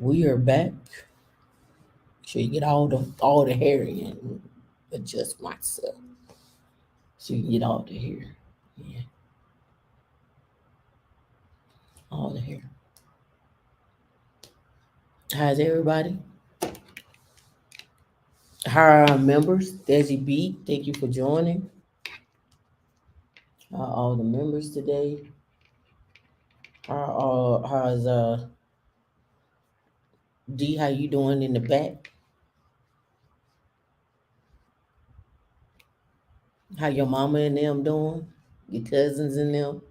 We are back. Sure you get all the hair in. Adjust myself so you get all the hair. Yeah, all the hair. How's everybody? How are our members? Desi B, thank you for joining. How are all the members today? How's D? How you doing in the back? How your mama and them doing? Your cousins and them?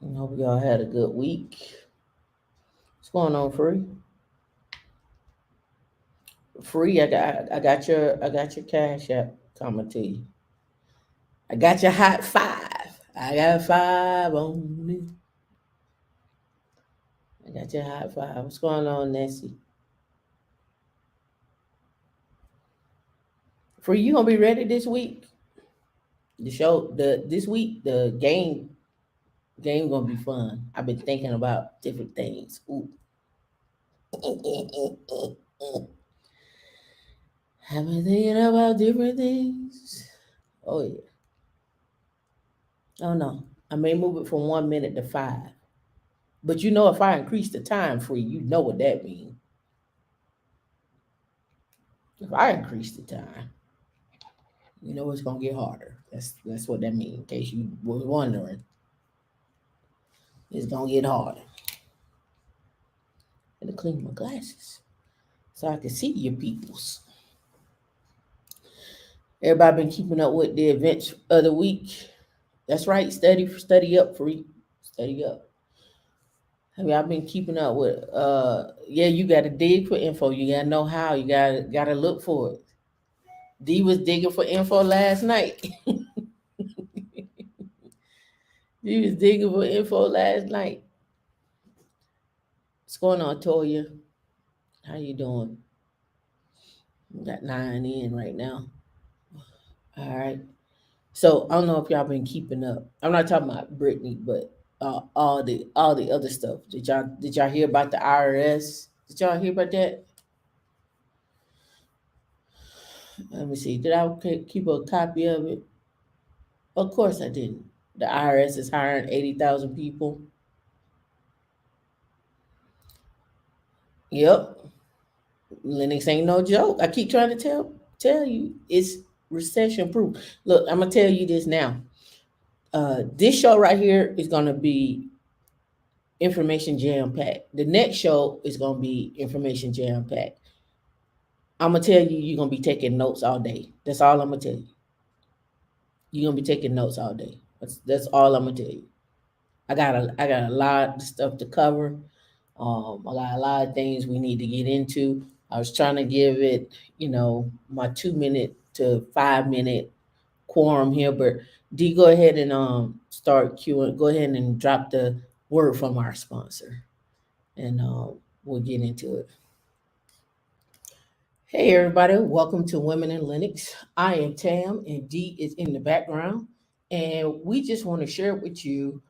I hope y'all had a good week. What's going on, Free? Free, I got your cash app coming to you. I got your hot five. I got five on me. I got your hot five. What's going on, Nancy? Free, you gonna be ready this week? The show, the this week, the game gonna be fun. I've been thinking about different things. Ooh. I've been thinking about different things. Oh yeah. Oh no. I may move it from 1 minute to five. But you know, if I increase the time for you, you know what that means. If I increase the time, you know it's gonna get harder. That's what that means. In case you was wondering, it's gonna get harder. I had to clean my glasses so I can see your peoples. Everybody been keeping up with the events of the week. That's right. Study up, free. Study up. Have y'all been keeping up with? Yeah, you got to dig for info. You got to know how. You got to look for it. D was digging for info last night. D was digging for info last night. What's going on, Toya? How you doing? We got 9 in right now. All right. So I don't know if y'all been keeping up. I'm not talking about Brittany, but all the other stuff. Did y'all hear about the IRS? Did y'all hear about that? Let me see. Did I keep a copy of it? Of course I didn't. The IRS is hiring 80,000 people. Yep. Linux ain't no joke. I keep trying to tell you it's recession proof. Look, I'm gonna tell you this now. This show right here is gonna be information jam packed. The next show is gonna be information jam packed. I'm gonna tell you, you're gonna be taking notes all day. That's all I'm gonna tell you. You're gonna be taking notes all day. That's all I'm gonna tell you. I got a lot of stuff to cover. I got a lot of things we need to get into. I was trying to give it, my 2 minute to 5 minute quorum here, but D, go ahead and start queuing. Go ahead and drop the word from our sponsor, and we'll get into it. Hey everybody, welcome to Women in Linux. I am Tam and Dee is in the background, and we just want to share with you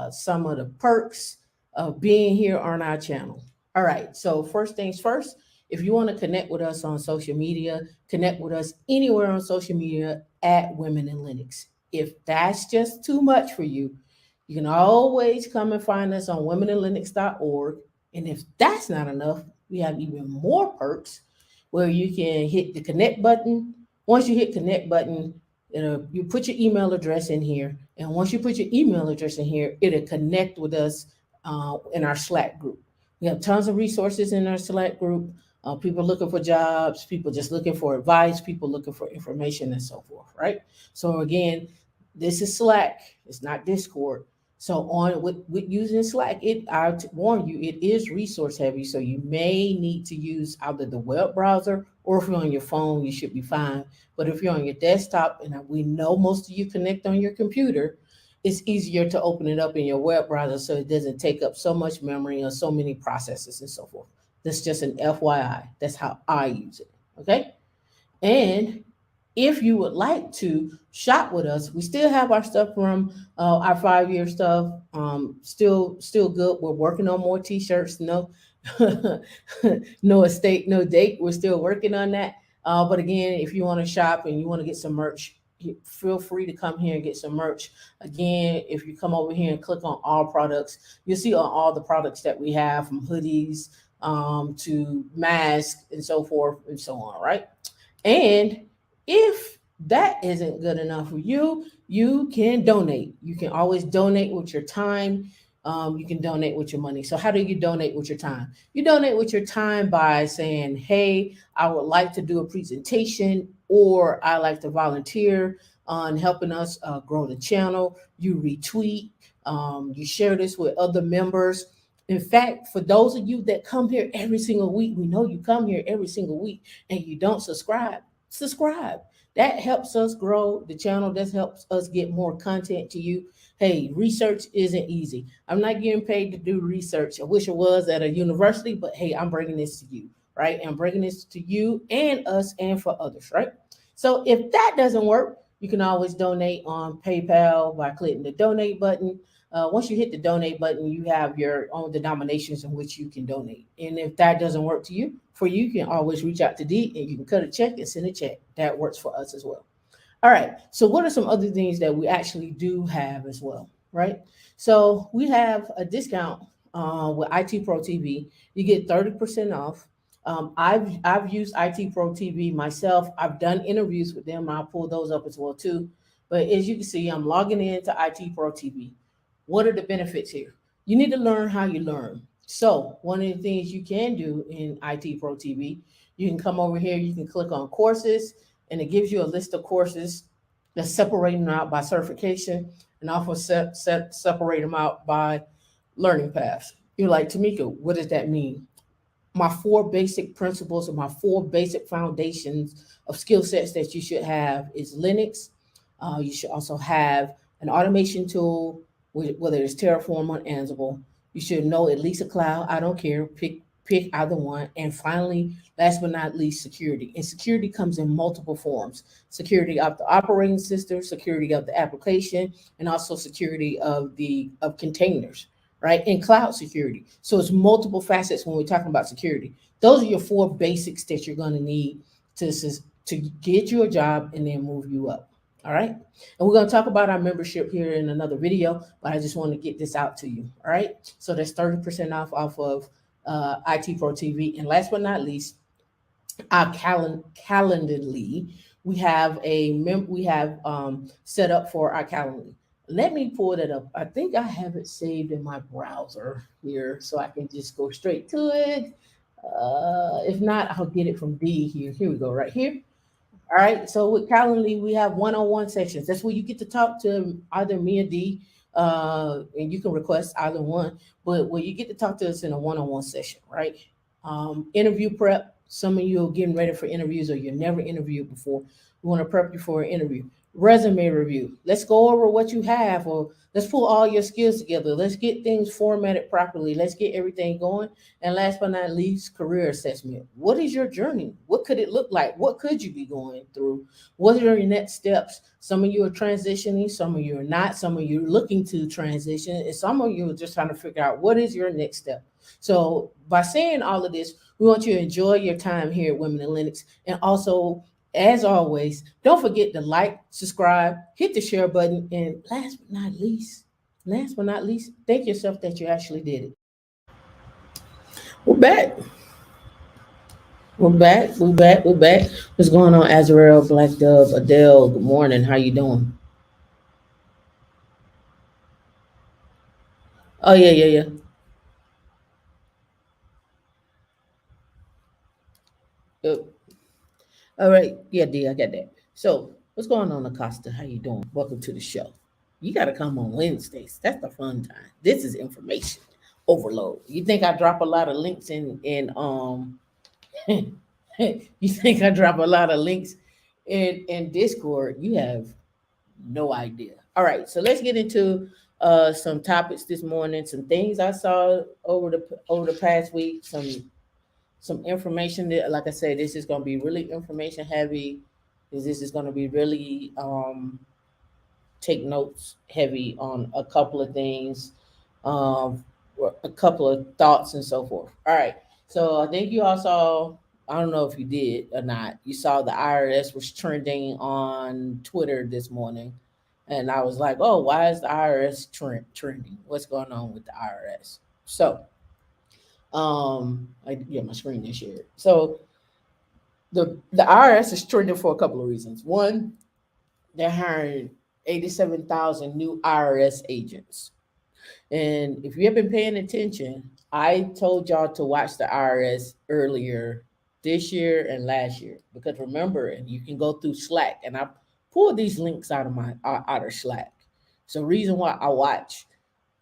some of the perks of being here on our channel. All right, so first things first, if you want to connect with us on social media, connect with us anywhere on social media at Women in Linux. If that's just too much for you, you can always come and find us on womeninlinux.org. And if that's not enough, we have even more perks where you can hit the connect button. Once you hit connect button, you put your email address in here, and once you put your email address in here, it'll connect with us in our Slack group. We have tons of resources in our Slack group. People looking for jobs, people just looking for advice, people looking for information, and so forth. Right. So again, this is Slack. It's not Discord. So on with using Slack, warn you, it is resource heavy. So you may need to use either the web browser, or if you're on your phone, you should be fine. But if you're on your desktop, and we know most of you connect on your computer, it's easier to open it up in your web browser so it doesn't take up so much memory or so many processes and so forth. That's just an FYI. That's how I use it. Okay. And if you would like to shop with us, we still have our stuff from our 5 year stuff. Still good. We're working on more t-shirts. No, no estate, no date. We're still working on that. But again, if you want to shop and you want to get some merch, feel free to come here and get some merch. Again, if you come over here and click on all products, you'll see on all the products that we have, from hoodies to masks and so forth and so on, right? And if that isn't good enough for you, you can donate. You can always donate with your time. You can donate with your money. So, how do you donate with your time? You donate with your time by saying, hey, I would like to do a presentation, or I like to volunteer on helping us grow the channel. You retweet, you share this with other members. In fact, for those of you that come here every single week, we know you come here every single week and you don't subscribe. Subscribe. That helps us grow the channel. That helps us get more content to you. Hey, research isn't easy. I'm not getting paid to do research. I wish it was at a university, but hey, I'm bringing this to you, right? I'm bringing this to you and us and for others, right? So if that doesn't work, you can always donate on PayPal by clicking the donate button. Once you hit the donate button, you have your own denominations in which you can donate. And if that doesn't work to you, for you can always reach out to D and you can cut a check and send a check. That works for us as well. All right. So, what are some other things that we actually do have as well? Right. So, we have a discount with IT Pro TV. You get 30% off. I've used IT Pro TV myself. I've done interviews with them. I'll pull those up as well too. But as you can see, I'm logging into IT Pro TV. What are the benefits here? You need to learn how you learn. So one of the things you can do in IT Pro TV, you can come over here, you can click on courses, and it gives you a list of courses that's separating them out by certification and also separate them out by learning paths. You're like, Tameika, what does that mean? My four basic principles or my four basic foundations of skill sets that you should have is Linux. You should also have an automation tool, whether it's Terraform or Ansible. You should know at least a cloud. I don't care. Pick either one. And finally, last but not least, security. And security comes in multiple forms: security of the operating system, security of the application, and also security of containers, right? And cloud security. So it's multiple facets when we're talking about security. Those are your four basics that you're going to need to to get you a job and then move you up. All right. And we're going to talk about our membership here in another video, but I just want to get this out to you. All right. So that's 30% off of IT Pro TV. And last but not least, our Calendly. We have we have set up for our Calendly. Let me pull that up. I think I have it saved in my browser here, so I can just go straight to it. If not, I'll get it from D here. Here we go, right here. All right. So with Calendly, we have one-on-one sessions. That's where you get to talk to either me or D, and you can request either one. But where you get to talk to us in a one-on-one session, right? Interview prep. Some of you are getting ready for interviews, or you've never interviewed before. We want to prep you for an interview. Resume review. Let's go over what you have, or let's pull all your skills together. Let's get things formatted properly. Let's get everything going. And last but not least, career assessment. What is your journey? What could it look like? What could you be going through? What are your next steps? Some of you are transitioning, some of you are not, some of you are looking to transition, and some of you are just trying to figure out what is your next step. So by saying all of this, we want you to enjoy your time here at Women in Linux. And also, as always, don't forget to like, subscribe, hit the share button, and last but not least, thank yourself that you actually did it. We're back. We're back. What's going on, Azrael, Black Dove, Adele? Good morning. How you doing? Oh yeah. Uh, all right, yeah, D, I got that. So, what's going on, Augusta? How you doing? Welcome to the show. You got to come on Wednesdays. That's the fun time. This is information overload. You think I drop a lot of links in you think I drop a lot of links in Discord? You have no idea. All right, so let's get into some topics this morning. Some things I saw over the past week. Some information that, like I said, this is going to be really information heavy. is this is going to be really take notes heavy on a couple of things, um, a couple of thoughts and so forth. All right. So I think you all saw, I don't know if you did or not, you saw the IRS was trending on Twitter this morning. And I was like, oh, why is the IRS trending? What's going on with the IRS? So, yeah, my screen is shared. So the IRS is trending for a couple of reasons. One, they're hiring 87,000 new IRS agents. And if you have been paying attention, I told y'all to watch the IRS earlier this year and last year because remember, and you can go through Slack, and I pulled these links out of my out of Slack. So reason why I watch,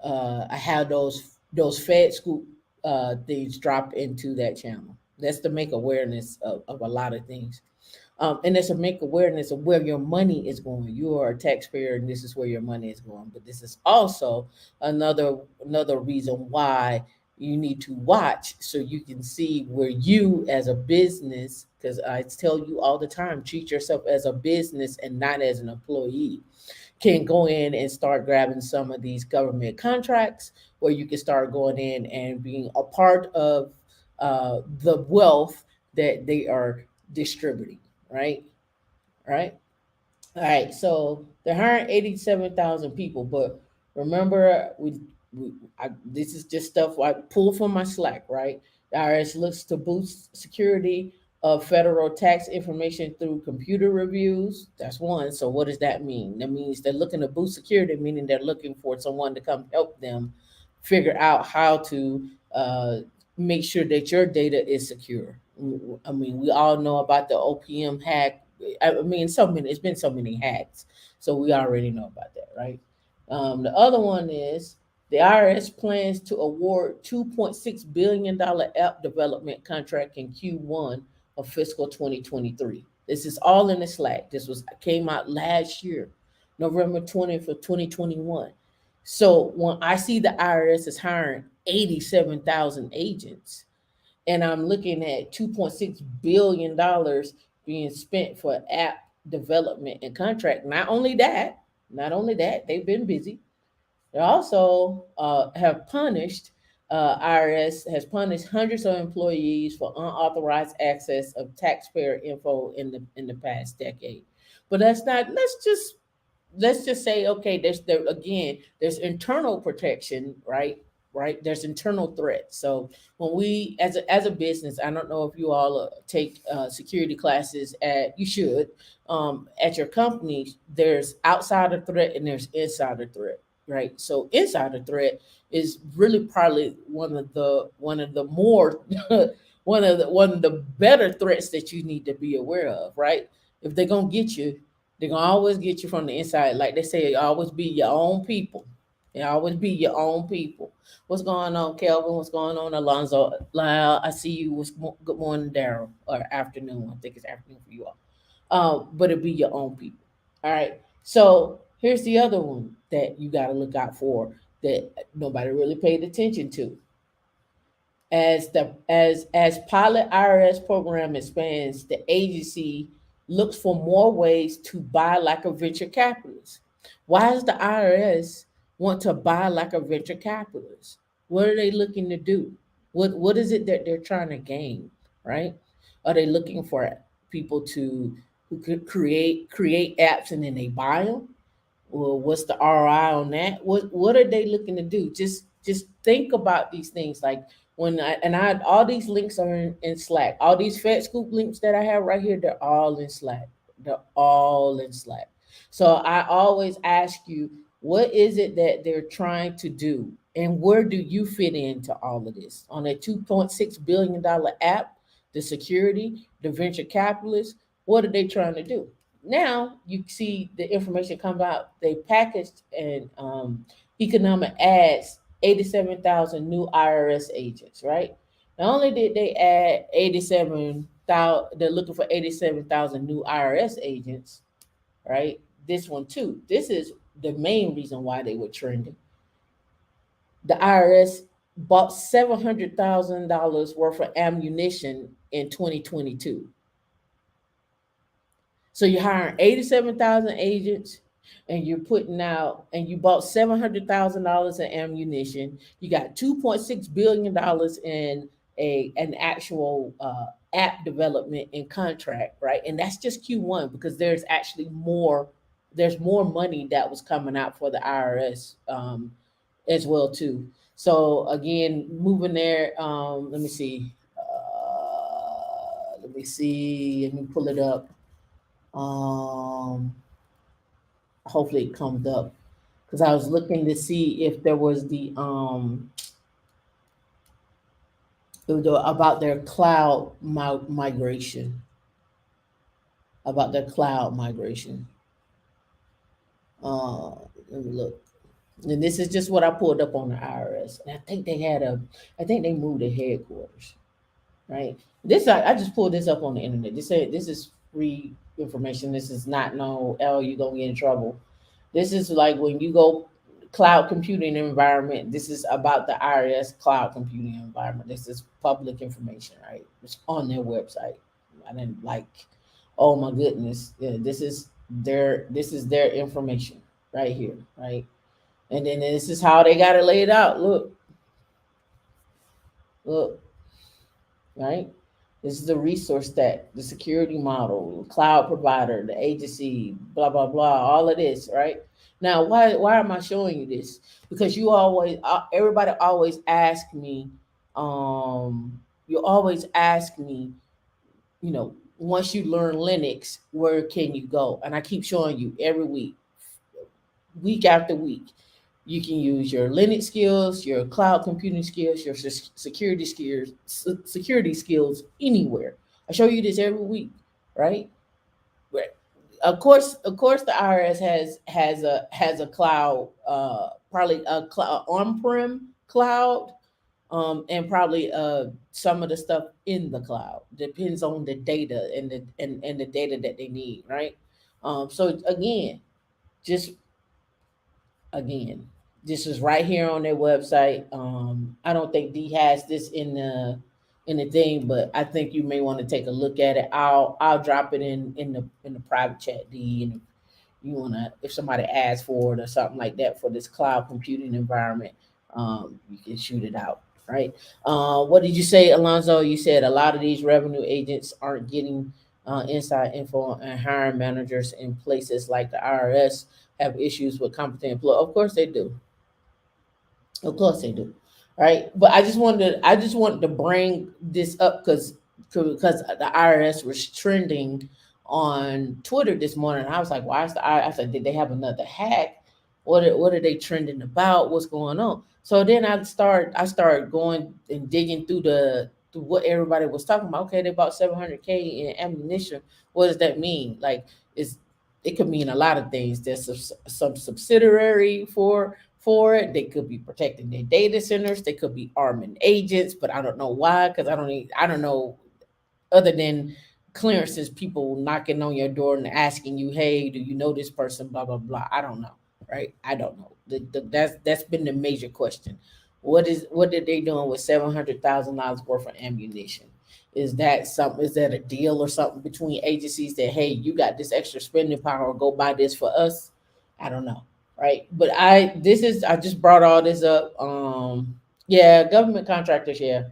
I have those Fed Scoop things dropped into that channel. That's to make awareness of a lot of things. And it's to make awareness of where your money is going. You are a taxpayer, and this is where your money is going. But this is also another reason why you need to watch so you can see where you, as a business, because I tell you all the time, treat yourself as a business and not as an employee, can go in and start grabbing some of these government contracts, where you can start going in and being a part of the wealth that they are distributing, right? Right. All right, so they're hiring 87,000 people, but remember, this is just stuff I pull from my Slack, right? The IRS looks to boost security of federal tax information through computer reviews. That's one. So what does that mean? That means they're looking to boost security, meaning they're looking for someone to come help them figure out how to make sure that your data is secure. I mean, we all know about the OPM hack. I mean, it's been so many hacks, so we already know about that, right? The other one is the IRS plans to award $2.6 billion app development contract in Q1 of fiscal 2023. This is all in the Slack. This was came out last year, November 20th of 2021. So when I see the IRS is hiring 87,000 agents, and I'm looking at $2.6 billion being spent for app development and contract. Not only that, they've been busy. They also have punished. IRS has punished hundreds of employees for unauthorized access of taxpayer info in the past decade. But that's not. Let's just say, okay, there's internal protection, right, there's internal threats. So when we, as a business, I don't know if you all take security classes at, you should, at your company. There's outsider threat and there's insider threat, right? So insider threat is really probably one of the more one of the better threats that you need to be aware of, right? If they're gonna get you, they're gonna always get you from the inside. Like they say, always be your own people. They always be your own people. What's going on, Kelvin? What's going on, Alonzo? Lyle, I see you. Good morning, Daryl, or afternoon. I think it's afternoon for you all. But it be your own people. All right. So here's the other one that you got to look out for that nobody really paid attention to. As pilot IRS program expands, the agency looks for more ways to buy like a venture capitalist. Why does the IRS want to buy like a venture capitalist? What are they looking to do? What is it that they're trying to gain? Right? Are they looking for people who could create apps and then they buy them? Well, what's the ROI on that? What are they looking to do? Just think about these things. Like all these links are in Slack. All these Fed Scoop links that I have right here, they're all in Slack. They're all in Slack. So I always ask you, what is it that they're trying to do? And where do you fit into all of this? On a $2.6 billion app, the security, the venture capitalists, what are they trying to do? Now you see the information come out. They packaged and economic ads 87,000 new IRS agents, right? Not only did they add 87,000, they're looking for 87,000 new IRS agents, right? This one too. This is the main reason why they were trending. The IRS bought $700,000 worth of ammunition in 2022. So you're hiring 87,000 agents, and you're putting out, and you bought $700,000 in ammunition. You got $2.6 billion in an actual app development and contract, right? And that's just Q1, because there's actually more. There's more money that was coming out for the IRS as well too. So again, moving there. Let me see. Let me see. Let me pull it up. Um, Hopefully it comes up, because I was looking to see if there was about their cloud migration, about their cloud migration. Uh, Let me look. And this is just what I pulled up on the IRS. And I think they moved their headquarters, right? I just pulled this up on the internet. This is free information. This is not no, oh, you're gonna get in trouble. This is like when you go cloud computing environment. This is about the IRS cloud computing environment. This is public information, right? It's on their website. I didn't like, oh my goodness, yeah, this is their information right here, right? And then this is how they got it laid out. Look, right? This is the resource stack, the security model, cloud provider, the agency, blah blah blah, all of this, right? Now, why am I showing you this? Because everybody always ask me, you always ask me, once you learn Linux, where can you go? And I keep showing you every week, week after week. You can use your Linux skills, your cloud computing skills, your security skills anywhere. I show you this every week, right? Right. Of course, the IRS has a cloud, probably a cloud on-prem cloud, and probably some of the stuff in the cloud. Depends on the data and the data that they need, right? So just again, this is right here on their website. I don't think D has this in the thing, but I think you may want to take a look at it. I'll drop it in the private chat, D, and if somebody asks for it or something like that for this cloud computing environment, you can shoot it out, right? What did you say, Alonzo? You said a lot of these revenue agents aren't getting inside info, and hiring managers in places like the IRS have issues with competent employees. Of course they do. Of course they do. Right. But I just wanted to bring this up because the IRS was trending on Twitter this morning. I was like, why is the IRS? I said, did they have another hack? What are they trending about? What's going on? So then I started going and digging through what everybody was talking about. Okay, they bought 700K in ammunition. What does that mean? Like, is it could mean a lot of things. There's some subsidiary for it. They could be protecting their data centers. They could be arming agents, but I don't know why, because I don't know, other than clearances, people knocking on your door and asking you, hey, do you know this person? Blah blah blah. I don't know, right? I don't know. That's been the major question. What are they doing with $700,000 worth of ammunition? Is that a deal or something between agencies that, hey, you got this extra spending power, go buy this for us? I don't know, right? But I just brought all this up. Yeah, government contractors, yeah.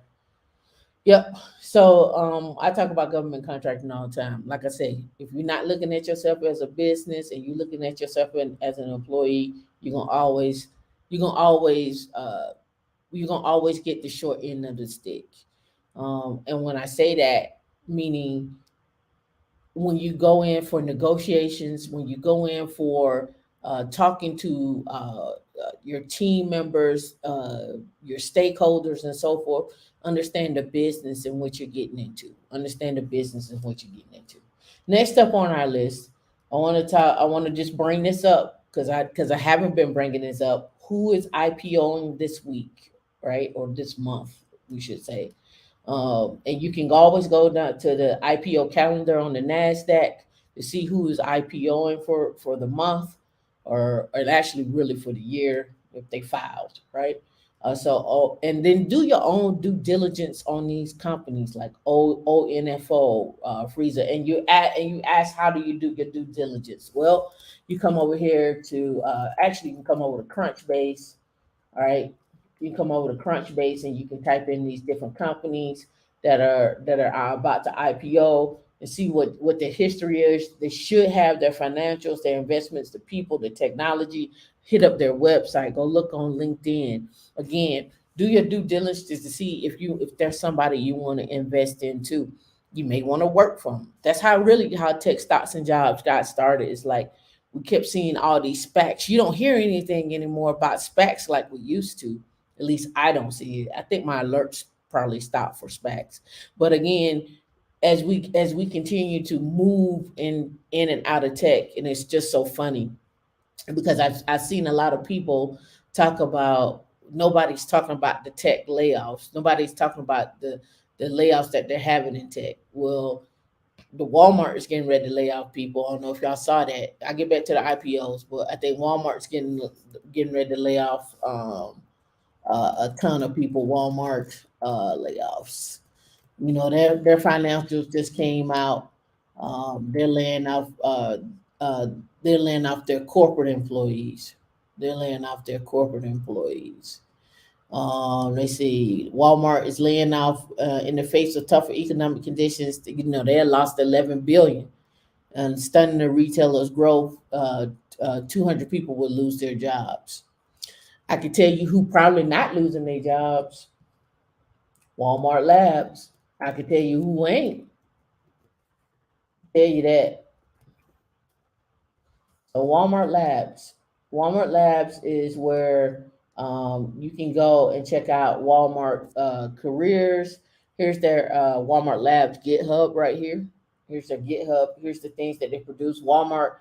Yep. So I talk about government contracting all the time. Like I say, if you're not looking at yourself as a business and you're looking at yourself as an employee, you're gonna always you're gonna always get the short end of the stick. And when I say that, meaning when you go in for negotiations, when you go in for talking to your team members, your stakeholders, and so forth, understand the business and what you're getting into. Understand the business and what you're getting into. Next up on our list, I want to talk. I want to just bring this up because I haven't been bringing this up. Who is IPOing this week, right, or this month, we should say. And you can always go down to the IPO calendar on the NASDAQ to see who is IPOing for the month, or actually really for the year if they filed, right? And then do your own due diligence on these companies like ONFO, Freezer, and you ask, how do you do your due diligence? Well, you come over here to actually you can come over to Crunchbase. All right, you come over to Crunchbase and you can type in these different companies that are about to IPO and see what the history is. They should have their financials, their investments, the people, the technology. Hit up their website. Go look on LinkedIn. Again, do your due diligence to see if there's somebody you want to invest into. You may want to work for them. That's how tech stocks and jobs got started. It's like we kept seeing all these SPACs. You don't hear anything anymore about SPACs like we used to. At least I don't see it. I think my alerts probably stopped for SPACs. But again, as we continue to move in and out of tech, and it's just so funny because I've seen a lot of people talk about, nobody's talking about the tech layoffs. Nobody's talking about the layoffs that they're having in tech. Well, the Walmart is getting ready to lay off people. I don't know if y'all saw that. I get back to the IPOs, but I think Walmart's getting ready to lay off a ton of people. Walmart layoffs. You know, their financials just came out. They're laying off. Uh, they're laying off their corporate employees. They're laying off their corporate employees. Let's see. Walmart is laying off in the face of tougher economic conditions. You know, they had lost 11 billion, and stunning the retailers' growth. 200 people will lose their jobs. I can tell you who probably not losing their jobs. Walmart Labs. I can tell you who ain't. Tell you that. So Walmart Labs is where you can go and check out Walmart careers. Here's their Walmart Labs GitHub right here. Here's their GitHub. Here's the things that they produce. Walmart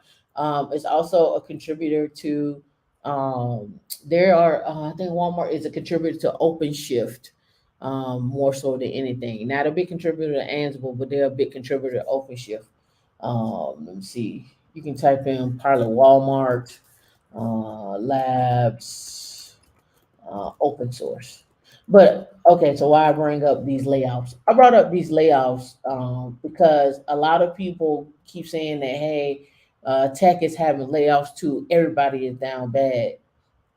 is also a contributor to. There are I think Walmart is a contributor to OpenShift more so than anything. Not a big contributor to Ansible, but they're a big contributor to OpenShift. Let me see. You can type in probably Walmart labs open source. But okay, so why I bring up these layoffs? I brought up these layoffs because a lot of people keep saying that, hey, tech is having layoffs too. Everybody is down bad.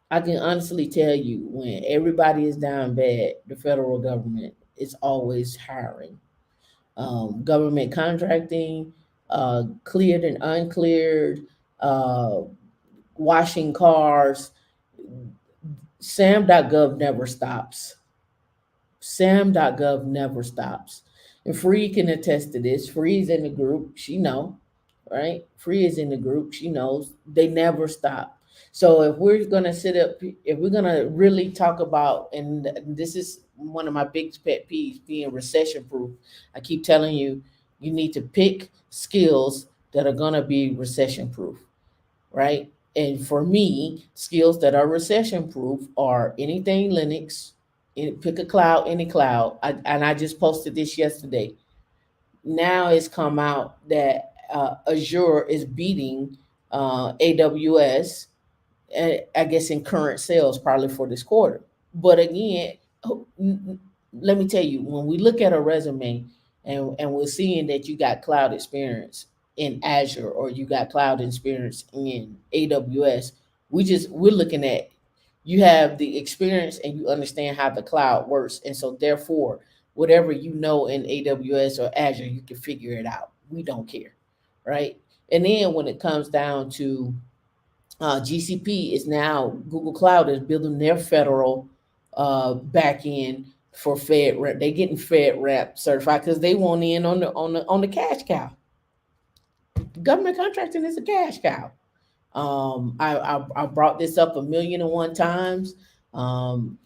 I can honestly tell you, when everybody is down bad, the federal government is always hiring. Government contracting, cleared and uncleared, uh, washing cars. Sam.gov never stops. Sam.gov never stops. And Free can attest to this. Free is in the group. She know, right? Free is in the group. She knows they never stop. So if we're gonna sit up, if we're gonna really talk about, and this is one of my biggest pet peeves, being recession proof. I keep telling you, you need to pick skills that are gonna be recession proof, right? And for me, skills that are recession proof are anything Linux, pick a cloud, any cloud. And I just posted this yesterday. Now it's come out that Azure is beating AWS, I guess in current sales probably for this quarter. But again, let me tell you, when we look at a resume and we're seeing that you got cloud experience in Azure or you got cloud experience in AWS, we're looking at, you have the experience and you understand how the cloud works. And so therefore, whatever you know in AWS or Azure, you can figure it out. We don't care. Right. And then when it comes down to GCP, is now Google Cloud is building their federal back end for FedRAMP. They getting FedRAMP certified because they want in on the cash cow. Government contracting is a cash cow. I brought this up a million and one times.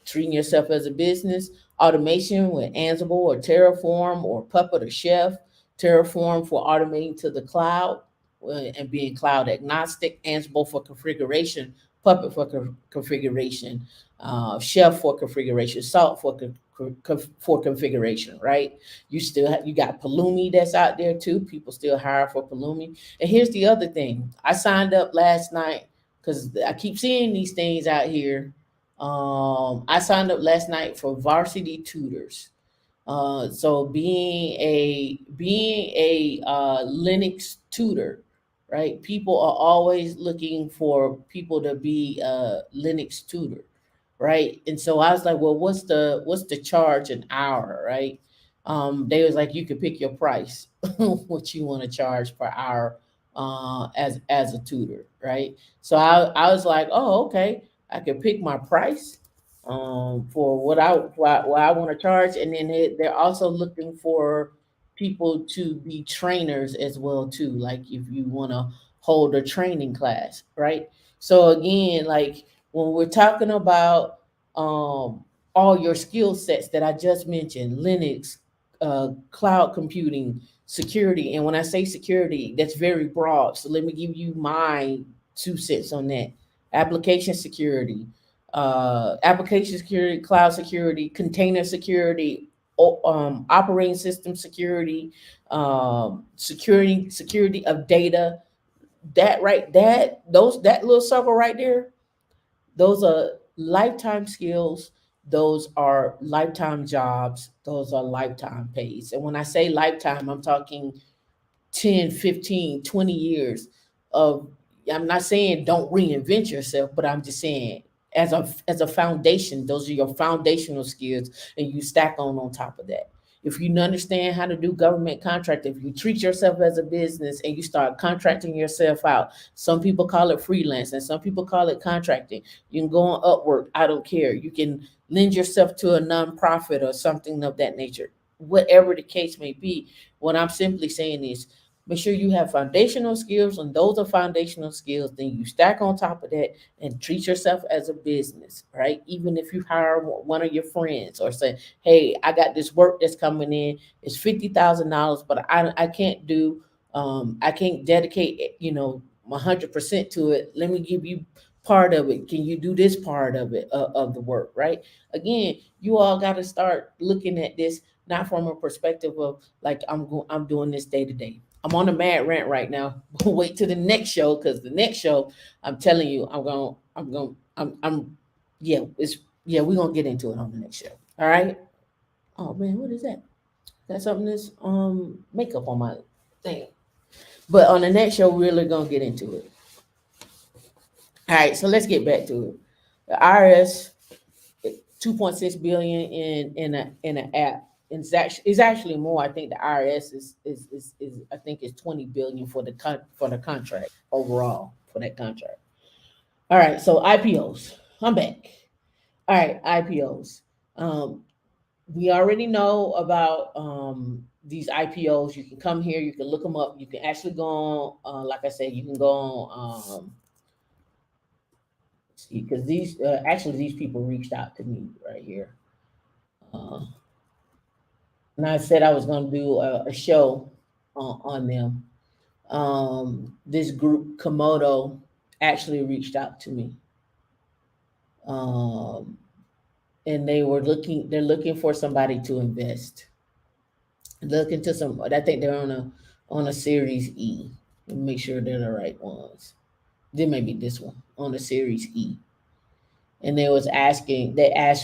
Treating yourself as a business, automation with Ansible or Terraform or Puppet or Chef. Terraform for automating to the cloud and being cloud agnostic. Ansible for configuration, Puppet for configuration, Chef for configuration, Salt for configuration. Right? You got Pulumi that's out there too. People still hire for Pulumi. And here's the other thing. I signed up last night because I keep seeing these things out here. I signed up last night for Varsity Tutors. So being a Linux tutor, right? People are always looking for people to be a Linux tutor, right? And so I was like, well, what's the charge an hour, right? They was like, you could pick your price, what you want to charge per hour, as a tutor, right? So I was like, oh, okay, I could pick my price, for what I want to charge, and then they're also looking for people to be trainers as well too. Like if you want to hold a training class, right? So again, like when we're talking about all your skill sets that I just mentioned, Linux, cloud computing, security, and when I say security, that's very broad. So let me give you my 2 cents on that. Application security, cloud security, container security, operating system security, security of data. That little circle right there, those are lifetime skills. Those are lifetime jobs. Those are lifetime pays. And when I say lifetime, I'm talking 10, 15, 20 years of, I'm not saying don't reinvent yourself, but I'm just saying as a foundation, those are your foundational skills, and you stack on top of that. If you understand how to do government contract, if you treat yourself as a business and you start contracting yourself out, some people call it freelance and some people call it contracting. You can go on Upwork, I don't care. You can lend yourself to a nonprofit or something of that nature. Whatever the case may be, what I'm simply saying is make sure you have foundational skills, and those are foundational skills. Then you stack on top of that and treat yourself as a business, right? Even if you hire one of your friends or say, "Hey, I got this work that's coming in. It's $50,000, but I can't dedicate, 100% to it. Let me give you part of it. Can you do this part of it, of the work, right?" Again, you all got to start looking at this not from a perspective of like I'm doing this day to day. I'm on a mad rant right now. Wait till the next show, because the next show, I'm telling you, yeah, we're gonna get into it on the next show. All right. Oh man, what is that? That's something that's makeup on my thing. But on the next show, we're really gonna get into it. All right, so let's get back to it. The IRS, 2.6 billion in an app. It's actually more. I think the IRS is I think it's 20 billion for the contract overall for that contract. All right, so IPOs. I'm back. All right, IPOs. Um, we already know about these IPOs. You can come here, you can look them up. You can actually go on, like I said, you can go on. See, because these people reached out to me right here. Uh, and I said I was going to do a show on them. This group Komodo actually reached out to me, um, and they're looking for somebody to invest. Looking to some. I think they're on a Series E. Let me make sure they're the right ones. Then maybe this one on a Series E. And they asked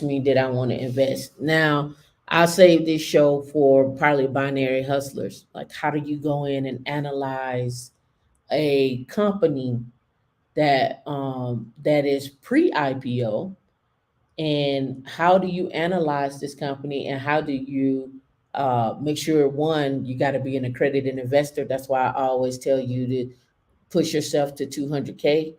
me, did I want to invest? Now, I'll save this show for probably binary hustlers. Like, how do you go in and analyze a company that is pre-IPO, and how do you analyze this company, and how do you make sure, one, you got to be an accredited investor. That's why I always tell you to push yourself to 200K.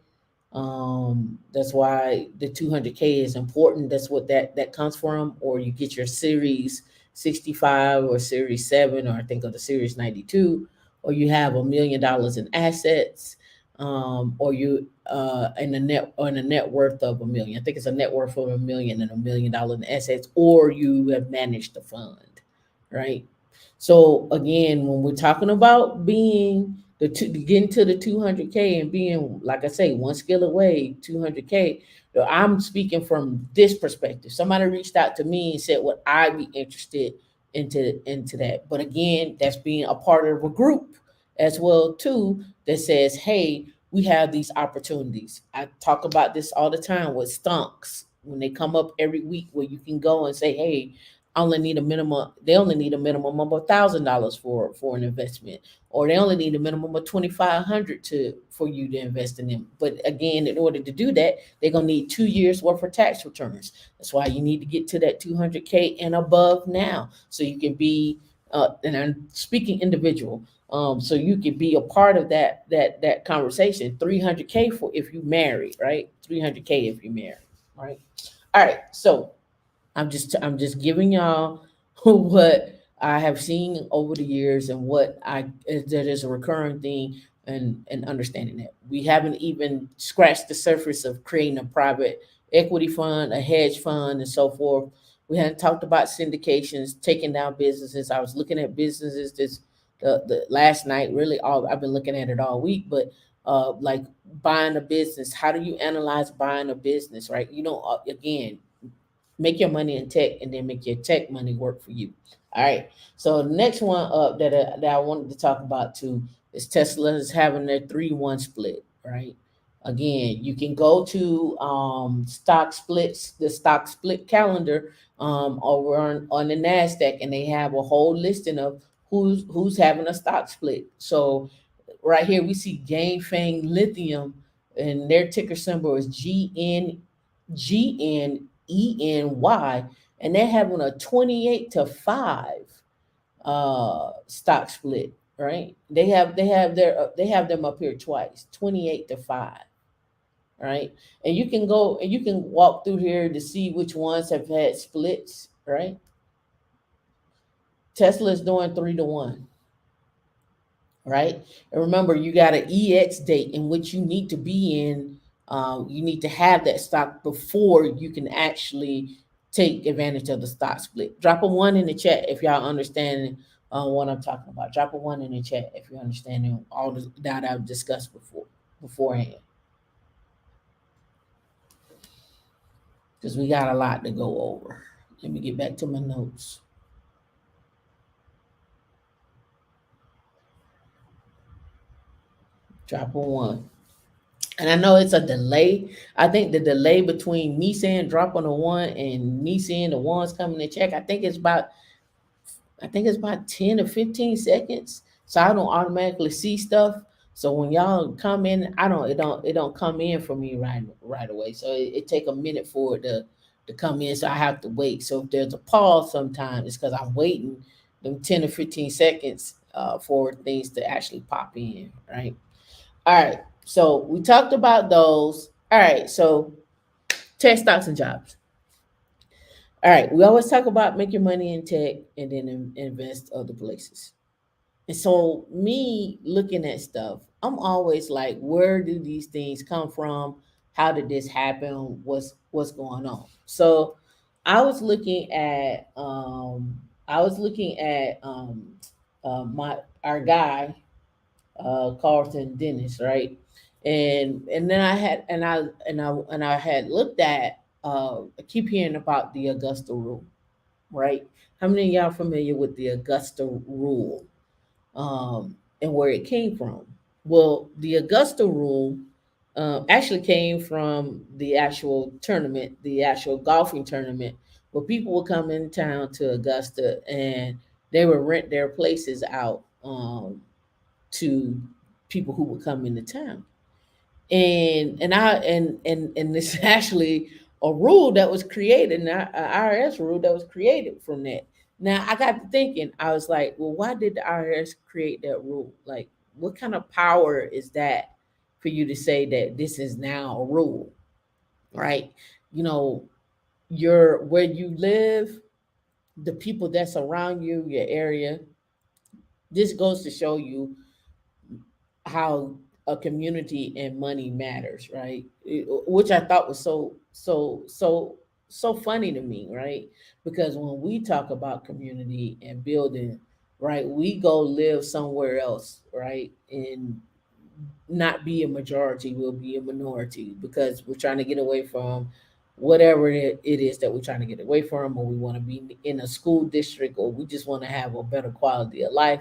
That's why the 200K is important. That's what that comes from. Or you get your series 65 or series 7, or I think of the series 92, or you have $1 million in assets, or you in a net worth of 1 million. I think it's a net worth of 1 million and $1 million in assets, or you have managed the fund, right? So again, when we're talking about getting to the 200K and being, like I say, one skill away, 200K, I'm speaking from this perspective. Somebody reached out to me and said, would I be interested into that? But again, that's being a part of a group as well too, that says, hey, we have these opportunities. I talk about this all the time with stonks. when they come up every week where you can go and say, hey, I only need a minimum, they only need a minimum of $1,000 for an investment, or they only need a minimum of 2,500 to for you to invest in them. But again, in order to do that, they're gonna need 2 years worth of tax returns. That's why you need to get to that 200K and above now, so you can be and I'm speaking individual, so you can be a part of that conversation. 300K for if you married, right? 300K if you married, right? All right, so I'm just giving y'all what I have seen over the years and what that is a recurring thing, and understanding that we haven't even scratched the surface of creating a private equity fund, a hedge fund, and so forth. We hadn't talked about syndications, taking down businesses. I was looking at businesses this the last night. Really, all I've been looking at it all week, but like buying a business. How do you analyze buying a business, right? You know, again, make your money in tech and then make your tech money work for you. All right. So the next one up that I wanted to talk about too is Tesla is having their 3-1 split, right? Again, you can go to stock splits, the stock split calendar over on the NASDAQ, and they have a whole listing of who's having a stock split. So right here we see Gainfang Lithium, and their ticker symbol is GNENY, and they're having a 28-5 stock split, right? They have them up here twice, 28-5, right? And you can go and you can walk through here to see which ones have had splits, right? Tesla is doing 3-1, right? And remember, you got an EX date in which you need to be in. You need to have that stock before you can actually take advantage of the stock split. Drop a one in the chat if y'all understand what I'm talking about. Drop a one in the chat if you're understanding all that I've discussed beforehand, because we got a lot to go over. Let me get back to my notes. Drop a one. And I know it's a delay. I think the delay between me saying drop on a one and me seeing the ones coming to check, I think it's about 10 or 15 seconds. So I don't automatically see stuff. So when y'all come in, it don't come in for me right away. So it take a minute for it to come in. So I have to wait. So if there's a pause sometimes, it's because I'm waiting them 10 or 15 seconds for things to actually pop in, right? All right. So we talked about those. All right. So tech stocks and jobs. All right. We always talk about make your money in tech and then invest other places. And so me looking at stuff, I'm always like, where do these things come from? How did this happen? What's going on? So I was looking at my our guy Carlton Dennis, right? And then I had looked at I keep hearing about the Augusta rule, right? How many of y'all familiar with the Augusta rule and where it came from? Well, the Augusta rule actually came from the actual tournament, the actual golfing tournament, where people would come in town to Augusta and they would rent their places out to people who would come into town. And this is actually a rule that was created, an IRS rule that was created from that. Now I got to thinking, I was like, well, why did the IRS create that rule? Like, what kind of power is that for you to say that this is now a rule, right? You know, your where you live, the people that's around you, your area. This goes to show you how a community and money matters, right? Which I thought was so funny to me, right? Because when we talk about community and building, right, we go live somewhere else, right? And not be a majority, we'll be a minority because we're trying to get away from whatever it is that we're trying to get away from, or we want to be in a school district, or we just want to have a better quality of life.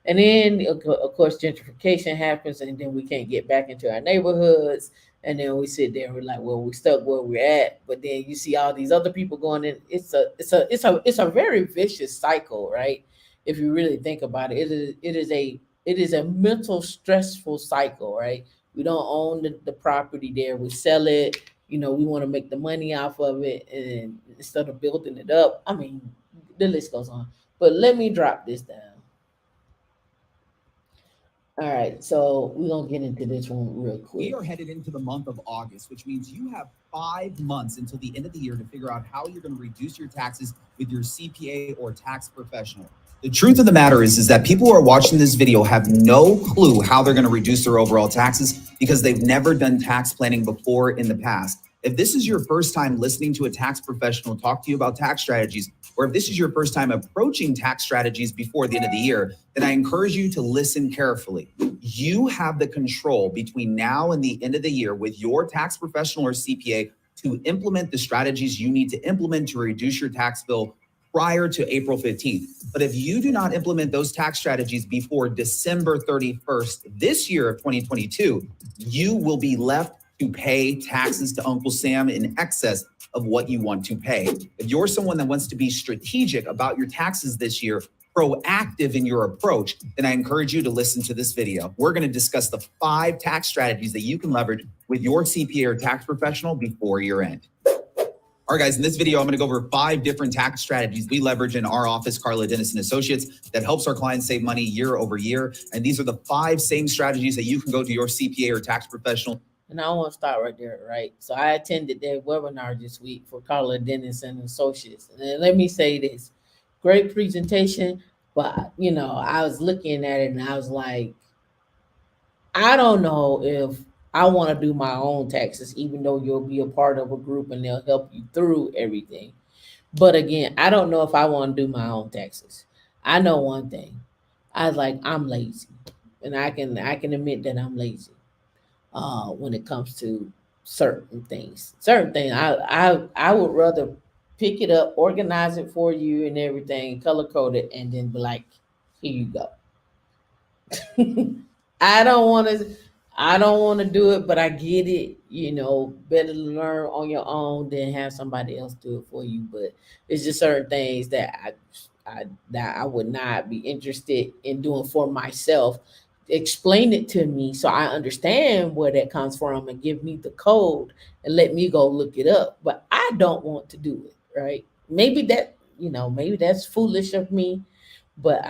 And then, of course, gentrification happens, and then we can't get back into our neighborhoods. And then we sit there and we're like, well, we stuck where we're at. But then you see all these other people going in. It's a very vicious cycle, right? If you really think about it, it is a mental stressful cycle, right? We don't own the property there. We sell it. We want to make the money off of it, and instead of building it up, I mean, the list goes on. But let me drop this down. All right, so we're gonna get into this one real quick. We are headed into the month of August, which means you have 5 months until the end of the year to figure out how you're going to reduce your taxes with your CPA or tax professional. The truth of the matter is that people who are watching this video have no clue how they're going to reduce their overall taxes because they've never done tax planning before in the past. If this is your first time listening to a tax professional talk to you about tax strategies, or if this is your first time approaching tax strategies before the end of the year, then I encourage you to listen carefully. You have the control between now and the end of the year with your tax professional or CPA to implement the strategies you need to implement to reduce your tax bill prior to April 15th. But if you do not implement those tax strategies before December 31st this year of 2022, you will be left to pay taxes to Uncle Sam in excess of what you want to pay. If you're someone that wants to be strategic about your taxes this year, proactive in your approach, then I encourage you to listen to this video. We're going to discuss the 5 tax strategies that you can leverage with your CPA or tax professional before year end. All right, guys, in this video, I'm going to go over 5 different tax strategies we leverage in our office, Carla Dennis and Associates, that helps our clients save money year over year. And these are the 5 same strategies that you can go to your CPA or tax professional. And I want to start right there, right? So I attended their webinar this week for Carla Dennis and Associates. And let me say this, great presentation, but I was looking at it and I was like, I don't know if I want to do my own taxes, even though you'll be a part of a group and they'll help you through everything. But again, I don't know if I want to do my own taxes. I know one thing. I was like, I'm lazy. And I can admit that I'm lazy when it comes to certain things. I would rather pick it up, organize it for you and everything, color code it, and then be like, here you go. I don't want to do it, but I get it. Better to learn on your own than have somebody else do it for you. But it's just certain things that I would not be interested in doing for myself. Explain it to me so I understand where that comes from and give me the code and let me go look it up. But I don't want to do it, right? Maybe that's foolish of me, but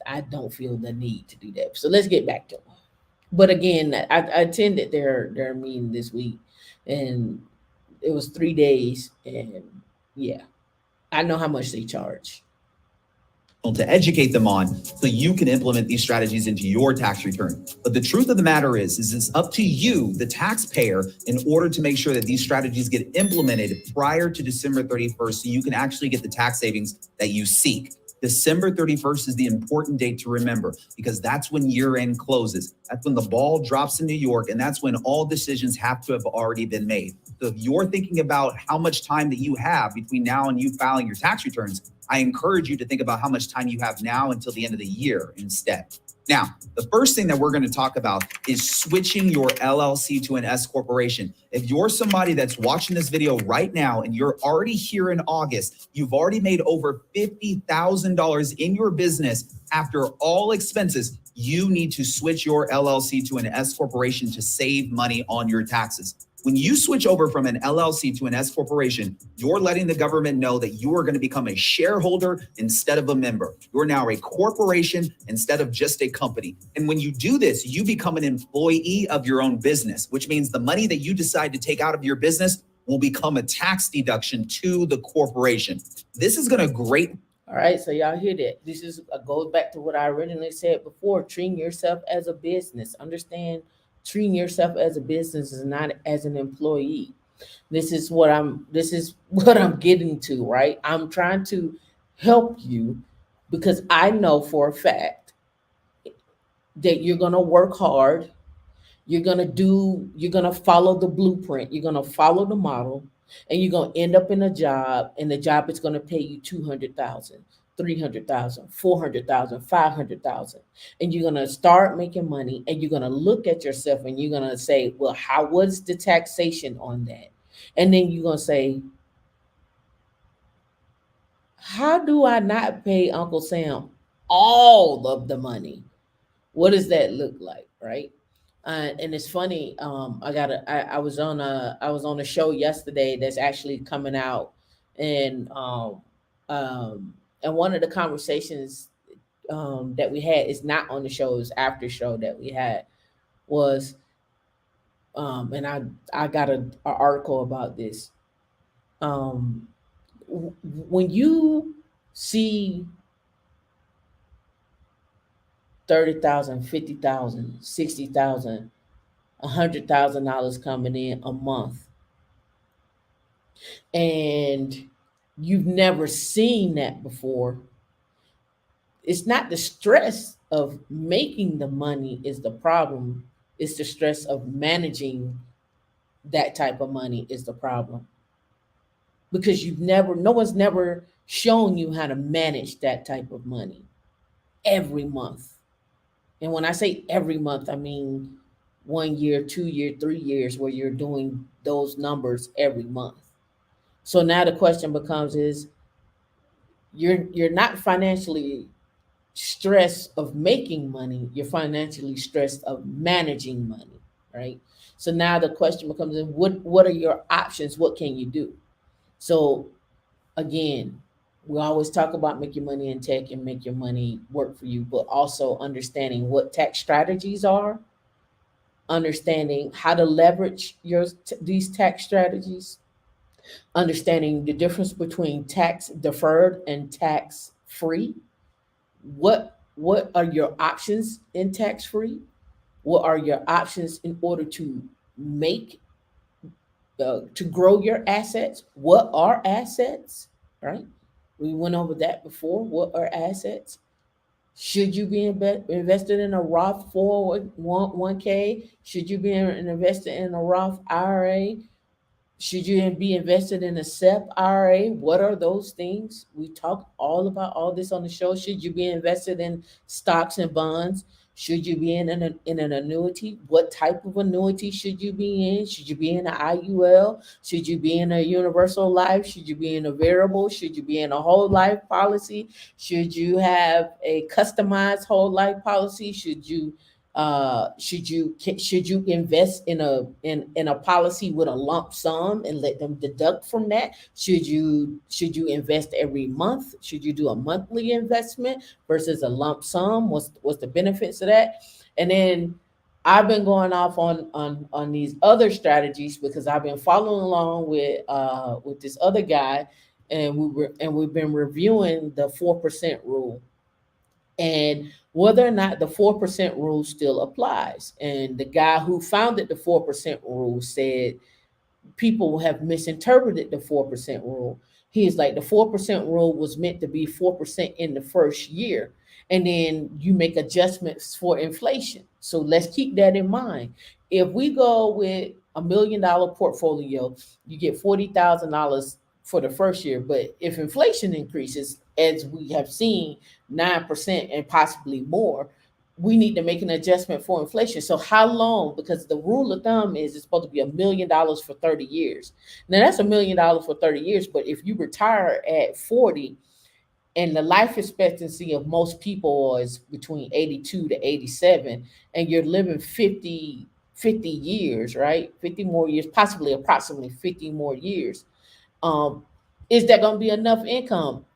I don't feel the need to do that. So let's get back to it. But again, I attended their meeting this week, and it was 3 days, and yeah, I know how much they charge. To educate them on so you can implement these strategies into your tax return. But the truth of the matter is it's up to you, the taxpayer, in order to make sure that these strategies get implemented prior to December 31st so you can actually get the tax savings that you seek. December 31st is the important date to remember because that's when year end closes. That's when the ball drops in New York, and that's when all decisions have to have already been made. So if you're thinking about how much time that you have between now and you filing your tax returns, I encourage you to think about how much time you have now until the end of the year instead. Now, the first thing that we're going to talk about is switching your LLC to an S corporation. If you're somebody that's watching this video right now and you're already here in August, you've already made over $50,000 in your business after all expenses, you need to switch your LLC to an S corporation to save money on your taxes. When you switch over from an LLC to an S corporation, you're letting the government know that you are going to become a shareholder instead of a member. You're now a corporation instead of just a company. And when you do this, you become an employee of your own business, which means the money that you decide to take out of your business will become a tax deduction to the corporation. This is going to great. All right, so y'all hear that. This goes back to what I originally said before, treating yourself as a business. Understand, treating yourself as a business is not as an employee. This is what I'm getting to, right? I'm trying to help you because I know for a fact that you're going to work hard. You're going to follow the blueprint. You're going to follow the model, and you're going to end up in a job, and the job is going to pay you $200,000. 300,000, 400,000, 500,000, and you're going to start making money, and you're going to look at yourself and you're going to say, well, what's the taxation on that? And then you're going to say, how do I not pay Uncle Sam all of the money? What does that look like, right? And it's funny. I was on a show yesterday that's actually coming out, and um, and one of the conversations that we had is not on the show, is after show that we had was, and I got a article about this. Um, when you see 30,000, 50,000, 60,000, $100,000 coming in a month, and you've never seen that before, it's not the stress of making the money is the problem. It's the stress of managing that type of money is the problem. Because no one's never shown you how to manage that type of money every month. And when I say every month, I mean 1 year, 2 year, 3 years, where you're doing those numbers every month. So now the question becomes is, you're not financially stressed of making money, you're financially stressed of managing money, right? So now the question becomes, what are your options? What can you do? So again, we always talk about make your money in tech and make your money work for you, but also understanding what tax strategies are, understanding how to leverage these tax strategies, understanding the difference between tax deferred and tax free. What are your options in tax free? What are your options in order to make to grow your assets? What are assets? Right? We went over that before. What are assets? Should you be invested in a Roth 401k? Should you be invested in a Roth IRA? Should you be invested in a SEP IRA? What are those things? We talk all about all this on the show. Should you be invested in stocks and bonds? Should you be in an annuity? What type of annuity should you be in? Should you be in an IUL? Should you be in a universal life? Should you be in a variable? Should you be in a whole life policy? Should you have a customized whole life policy? Should you invest in a policy with a lump sum and let them deduct from that? Should you invest every month? Should you do a monthly investment versus a lump sum? What's the benefits of that? And then I've been going off on these other strategies because I've been following along with this other guy, and we've been reviewing the 4% rule, and whether or not the 4% rule still applies. And the guy who founded the 4% rule said people have misinterpreted the 4% rule. He's like, the 4% rule was meant to be 4% in the first year, and then you make adjustments for inflation. So let's keep that in mind. If we go with $1 million portfolio, you get $40,000 for the first year. But if inflation increases, as we have seen, 9% and possibly more, we need to make an adjustment for inflation. So how long? Because the rule of thumb is it's supposed to be $1 million for 30 years. Now that's $1 million for 30 years, but if you retire at 40, and the life expectancy of most people is between 82 to 87, and you're living 50 years, right? 50 more years, possibly approximately 50 more years. Um, is that going to be enough income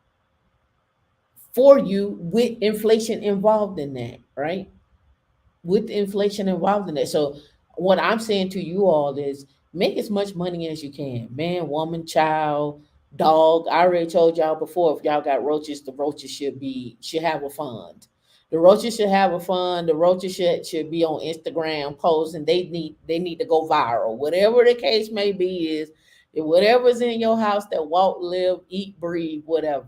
for you with inflation involved in that, right? With inflation involved in that. So what I'm saying to you all is make as much money as you can. Man, woman, child, dog. I already told y'all before, if y'all got roaches, the roaches should have a fund. The roaches should have a fund. The roaches should be on Instagram posts, and they need to go viral. Whatever the case may be is, whatever's in your house that walk, live, eat, breathe, whatever,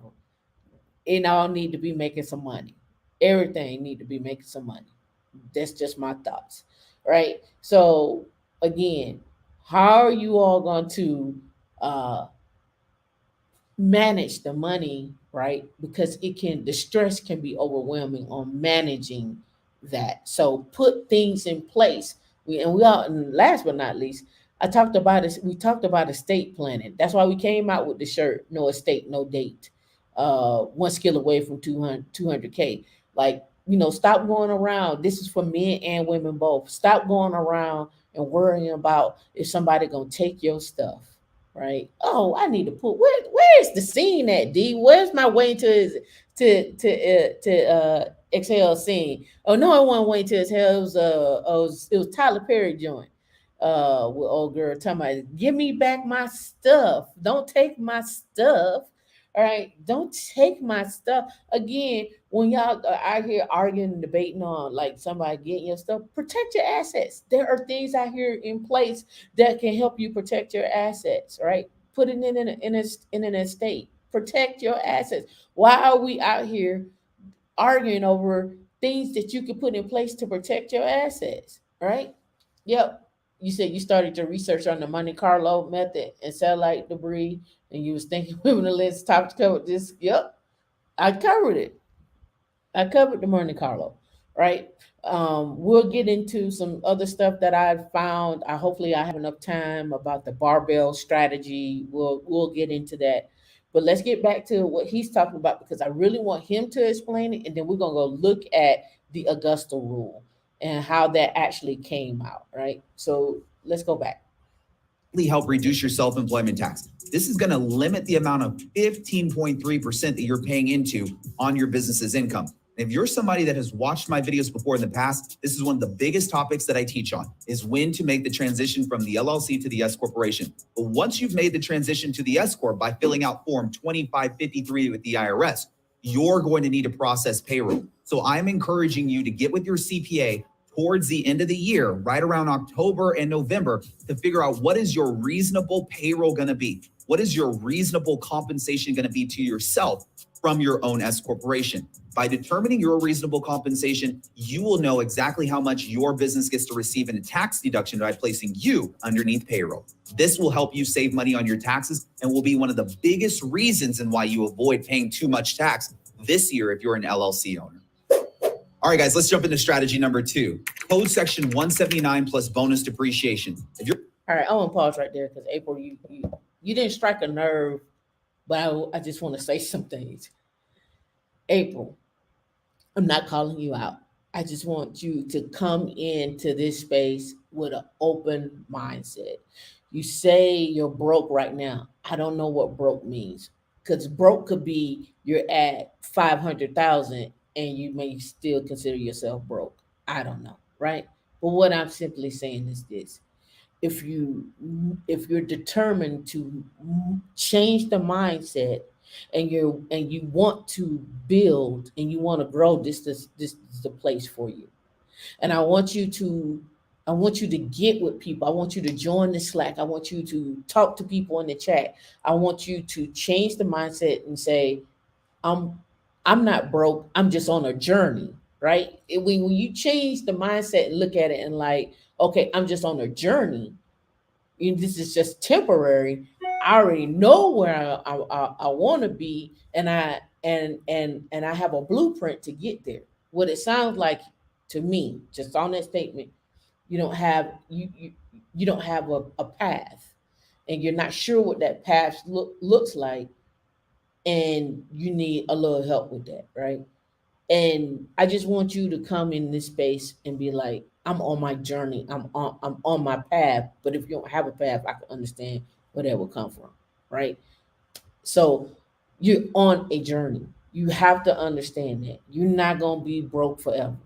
it all need to be making some money. Everything need to be making some money. That's just my thoughts, right? So again, how are you all going to uh, manage the money, right? Because the stress can be overwhelming on managing that. So put things in place. And last but not least, I talked about this. We talked about estate planning. That's why we came out with the shirt, no estate, no date. One skill away from 200K. Like, stop going around. This is for men and women both. Stop going around and worrying about if somebody gonna take your stuff, right? Oh, I need to put where's the scene at D? Where's my way to exhale scene? Oh no, I wasn't waiting to exhale. It was Tyler Perry joint. With old girl talking about give me back my stuff. Don't take my stuff. All right, don't take my stuff. Again, when y'all are out here arguing and debating on like somebody getting your stuff, protect your assets. There are things out here in place that can help you protect your assets, right? Put it in an estate. Protect your assets. Why are we out here arguing over things that you can put in place to protect your assets, right? Yep. You said you started your research on the Monte Carlo method and satellite debris, and you was thinking women the list top to cover this. Yep, I covered it. I covered the Monte Carlo, right? We'll get into some other stuff that I found. Hopefully I have enough time about the barbell strategy. We'll get into that. But let's get back to what he's talking about because I really want him to explain it, and then we're gonna go look at the Augusta rule and how that actually came out, right? So let's go back. Help reduce your self-employment tax. This is going to limit the amount of 15.3% that you're paying into on your business's income. If you're somebody that has watched my videos before in the past, this is one of the biggest topics that I teach on is when to make the transition from the LLC to the S corporation. But once you've made the transition to the S corp by filling out form 2553 with the IRS, you're going to need to process payroll. So I'm encouraging you to get with your CPA towards the end of the year, right around October and November, to figure out what is your reasonable payroll going to be? What is your reasonable compensation going to be to yourself from your own S corporation? By determining your reasonable compensation, you will know exactly how much your business gets to receive in a tax deduction by placing you underneath payroll. This will help you save money on your taxes and will be one of the biggest reasons in why you avoid paying too much tax this year if you're an LLC owner. All right, guys, let's jump into strategy number 2. Code section 179 plus bonus depreciation. If you're All right, I want to pause right there because April, you didn't strike a nerve, but I just want to say some things. April, I'm not calling you out. I just want you to come into this space with an open mindset. You say you're broke right now. I don't know what broke means because broke could be you're at 500,000 and you may still consider yourself broke. I don't know, right? But what I'm simply saying is this: if you if you're determined to change the mindset and you want to build and you want to grow, this is the place for you. And I want you to get with people. I want you to join the Slack. I want you to talk to people in the chat. I want you to change the mindset and say, I'm I'm not broke. I'm just on a journey, right? When you change the mindset and look at it and like, okay, I'm just on a journey, and this is just temporary. I already know where I want to be, and I have a blueprint to get there. What it sounds like to me, just on that statement, you don't have a path, and you're not sure what that path looks like, and you need a little help with that, right? And I just want you to come in this space and be like, I'm on my journey. I'm on my path. But if you don't have a path, I can understand where that will come from. Right. So you're on a journey. You have to understand that. You're not gonna be broke forever.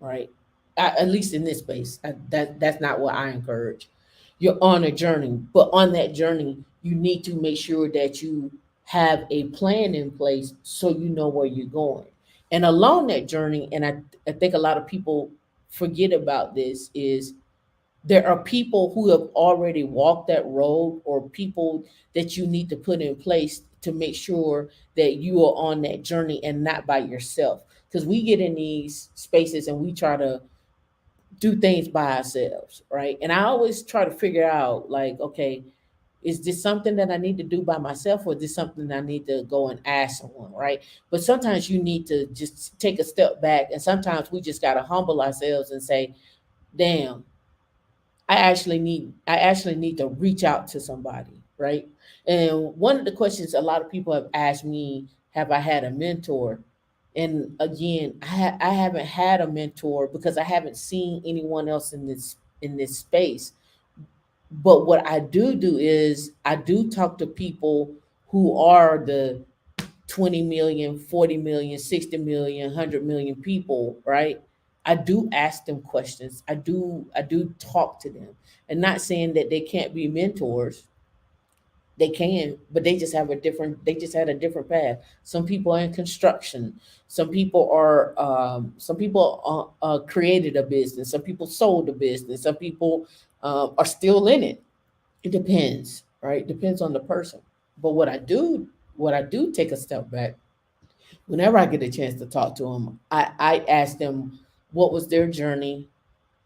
Right. At least in this space. That's not what I encourage. You're on a journey, but on that journey, you need to make sure that you have a plan in place so you know where you're going. And along that journey, and I think a lot of people forget about this, is there are people who have already walked that road or people that you need to put in place to make sure that you are on that journey and not by yourself. Because we get in these spaces and we try to do things by ourselves, right? And I always try to figure out, like, okay, Is this something that I need to do by myself, or is this something I need to go and ask someone, right? But sometimes you need to just take a step back, and sometimes we just got to humble ourselves and say, damn, I actually need to reach out to somebody, right? And one of the questions a lot of people have asked me, have I had a mentor? And again, I haven't had a mentor because I haven't seen anyone else in this space. But what I do is I do talk to people who are the 20 million, 40 million, 60 million, 100 million people, right? I do ask them questions. I do talk to them. And not saying that they can't be mentors. They can, but they just had a different path. Some people are in construction. Some people created a business. Some people sold a business. Some people are still in it. It depends, right? Depends on the person. But what I do take a step back. Whenever I get a chance to talk to them, I ask them what was their journey.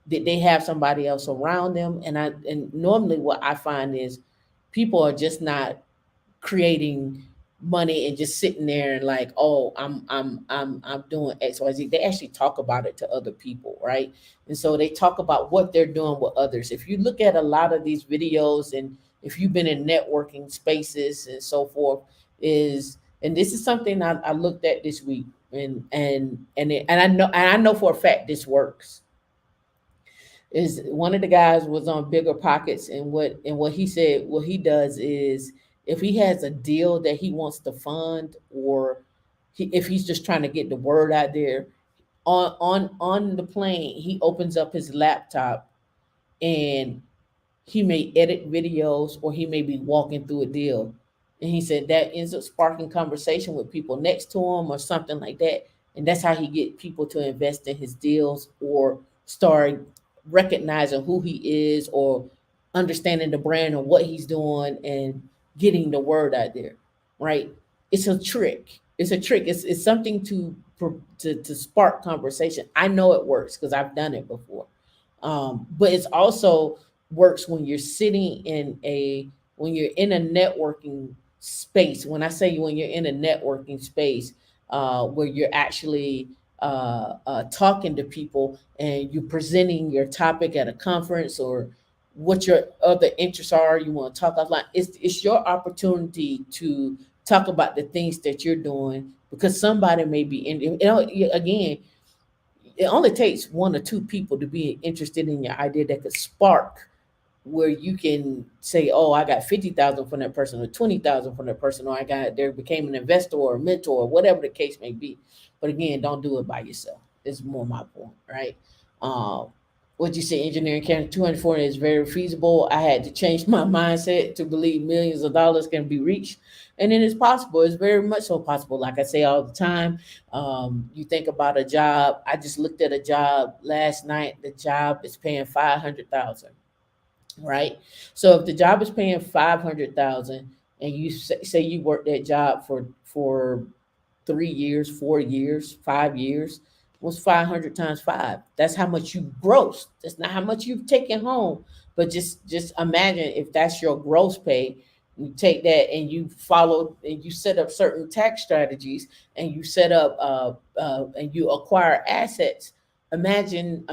Did they have somebody else around them? And normally what I find is people are just not creating money and just sitting there and like, oh, I'm doing XYZ. They actually talk about it to other people, right? And so they talk about what they're doing with others. If you look at a lot of these videos, and if you've been in networking spaces and so forth, is and this is something I looked at this week, and I know for a fact this works. Is one of the guys was on Bigger Pockets, and what he said, what he does is, if he has a deal that he wants to fund, or if he's just trying to get the word out there, on the plane he opens up his laptop, and he may edit videos, or he may be walking through a deal. And he said that ends up sparking conversation with people next to him or something like that. And that's how he get people to invest in his deals, or start recognizing who he is, or understanding the brand and what he's doing, and getting the word out there. Right? It's a trick. It's a trick. It's something to spark conversation. I know it works because I've done it before. But it's also works when you're sitting when you're in a networking space. When I say when you're in a networking space, where you're actually talking to people, and you're presenting your topic at a conference, or what your other interests are, you want to talk offline. It's your opportunity to talk about the things that you're doing, because somebody may be again, it only takes one or two people to be interested in your idea, that could spark where you can say, "Oh, I got 50,000 from that person, or 20,000 from that person, or I got there became an investor or a mentor, or whatever the case may be." But again, don't do it by yourself. It's more my point, right? Um, what you say, engineering can 240 is very feasible. I had to change my mindset to believe millions of dollars can be reached, and it is possible. It's very much so possible. Like I say all the time, you think about a job. I just looked at a job last night. The job is paying 500,000, right? So if the job is paying 500,000, and you say you work that job for 3 years, 4 years, 5 years, what's 500 times five? That's how much you gross. That's not how much you've taken home. But just imagine if that's your gross pay. You take that and you follow and you set up certain tax strategies, and you set up and you acquire assets. Imagine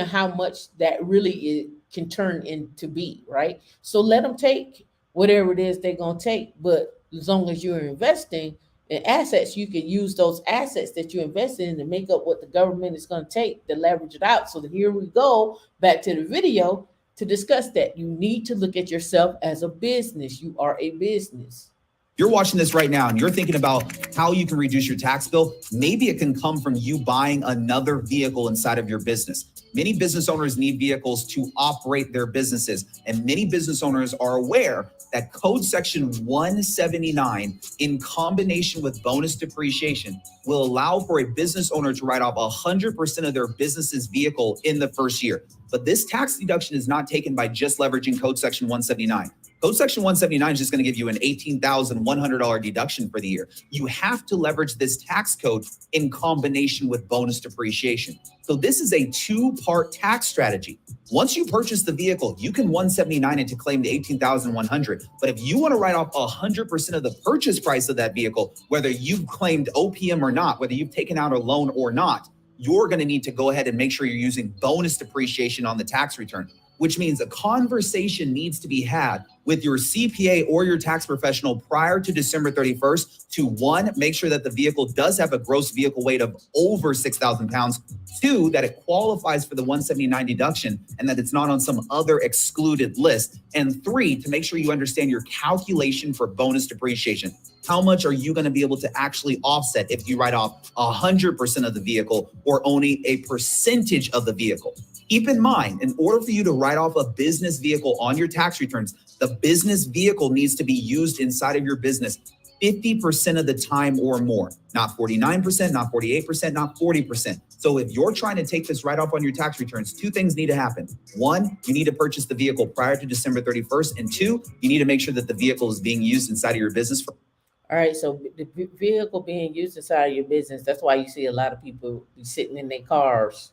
how much that really can turn into be, right? So let them take whatever it is they're gonna take, but as long as you're investing in assets, you can use those assets that you invest in to make up what the government is going to take to leverage it out. So here we go back to the video to discuss that. You need to look at yourself as a business. You are a business. You're watching this right now and you're thinking about how you can reduce your tax bill. Maybe it can come from you buying another vehicle inside of your business. Many business owners need vehicles to operate their businesses, and many business owners are aware that code section 179 in combination with bonus depreciation will allow for a business owner to write off 100% of their business's vehicle in the first year. But this tax deduction is not taken by just leveraging code section 179. Code Section 179 is just going to give you an $18,100 deduction for the year. You have to leverage this tax code in combination with bonus depreciation. So this is a two-part tax strategy. Once you purchase the vehicle, you can 179 it to claim the 18,100. But if you want to write off 100% of the purchase price of that vehicle, whether you've claimed OPM or not, whether you've taken out a loan or not, you're going to need to go ahead and make sure you're using bonus depreciation on the tax return, which means a conversation needs to be had with your CPA or your tax professional prior to December 31st to, one, make sure that the vehicle does have a gross vehicle weight of over 6,000 pounds, two, that it qualifies for the 179 deduction and that it's not on some other excluded list, and three, to make sure you understand your calculation for bonus depreciation. How much are you going to be able to actually offset if you write off 100% of the vehicle or only a percentage of the vehicle? Keep in mind, in order for you to write off a business vehicle on your tax returns, the business vehicle needs to be used inside of your business 50% of the time or more, not 49%, not 48%, not 40%. So if you're trying to take this write-off on your tax returns, two things need to happen. One, you need to purchase the vehicle prior to December 31st. And two, you need to make sure that the vehicle is being used inside of your business. All right, so the vehicle being used inside of your business, that's why you see a lot of people be sitting in their cars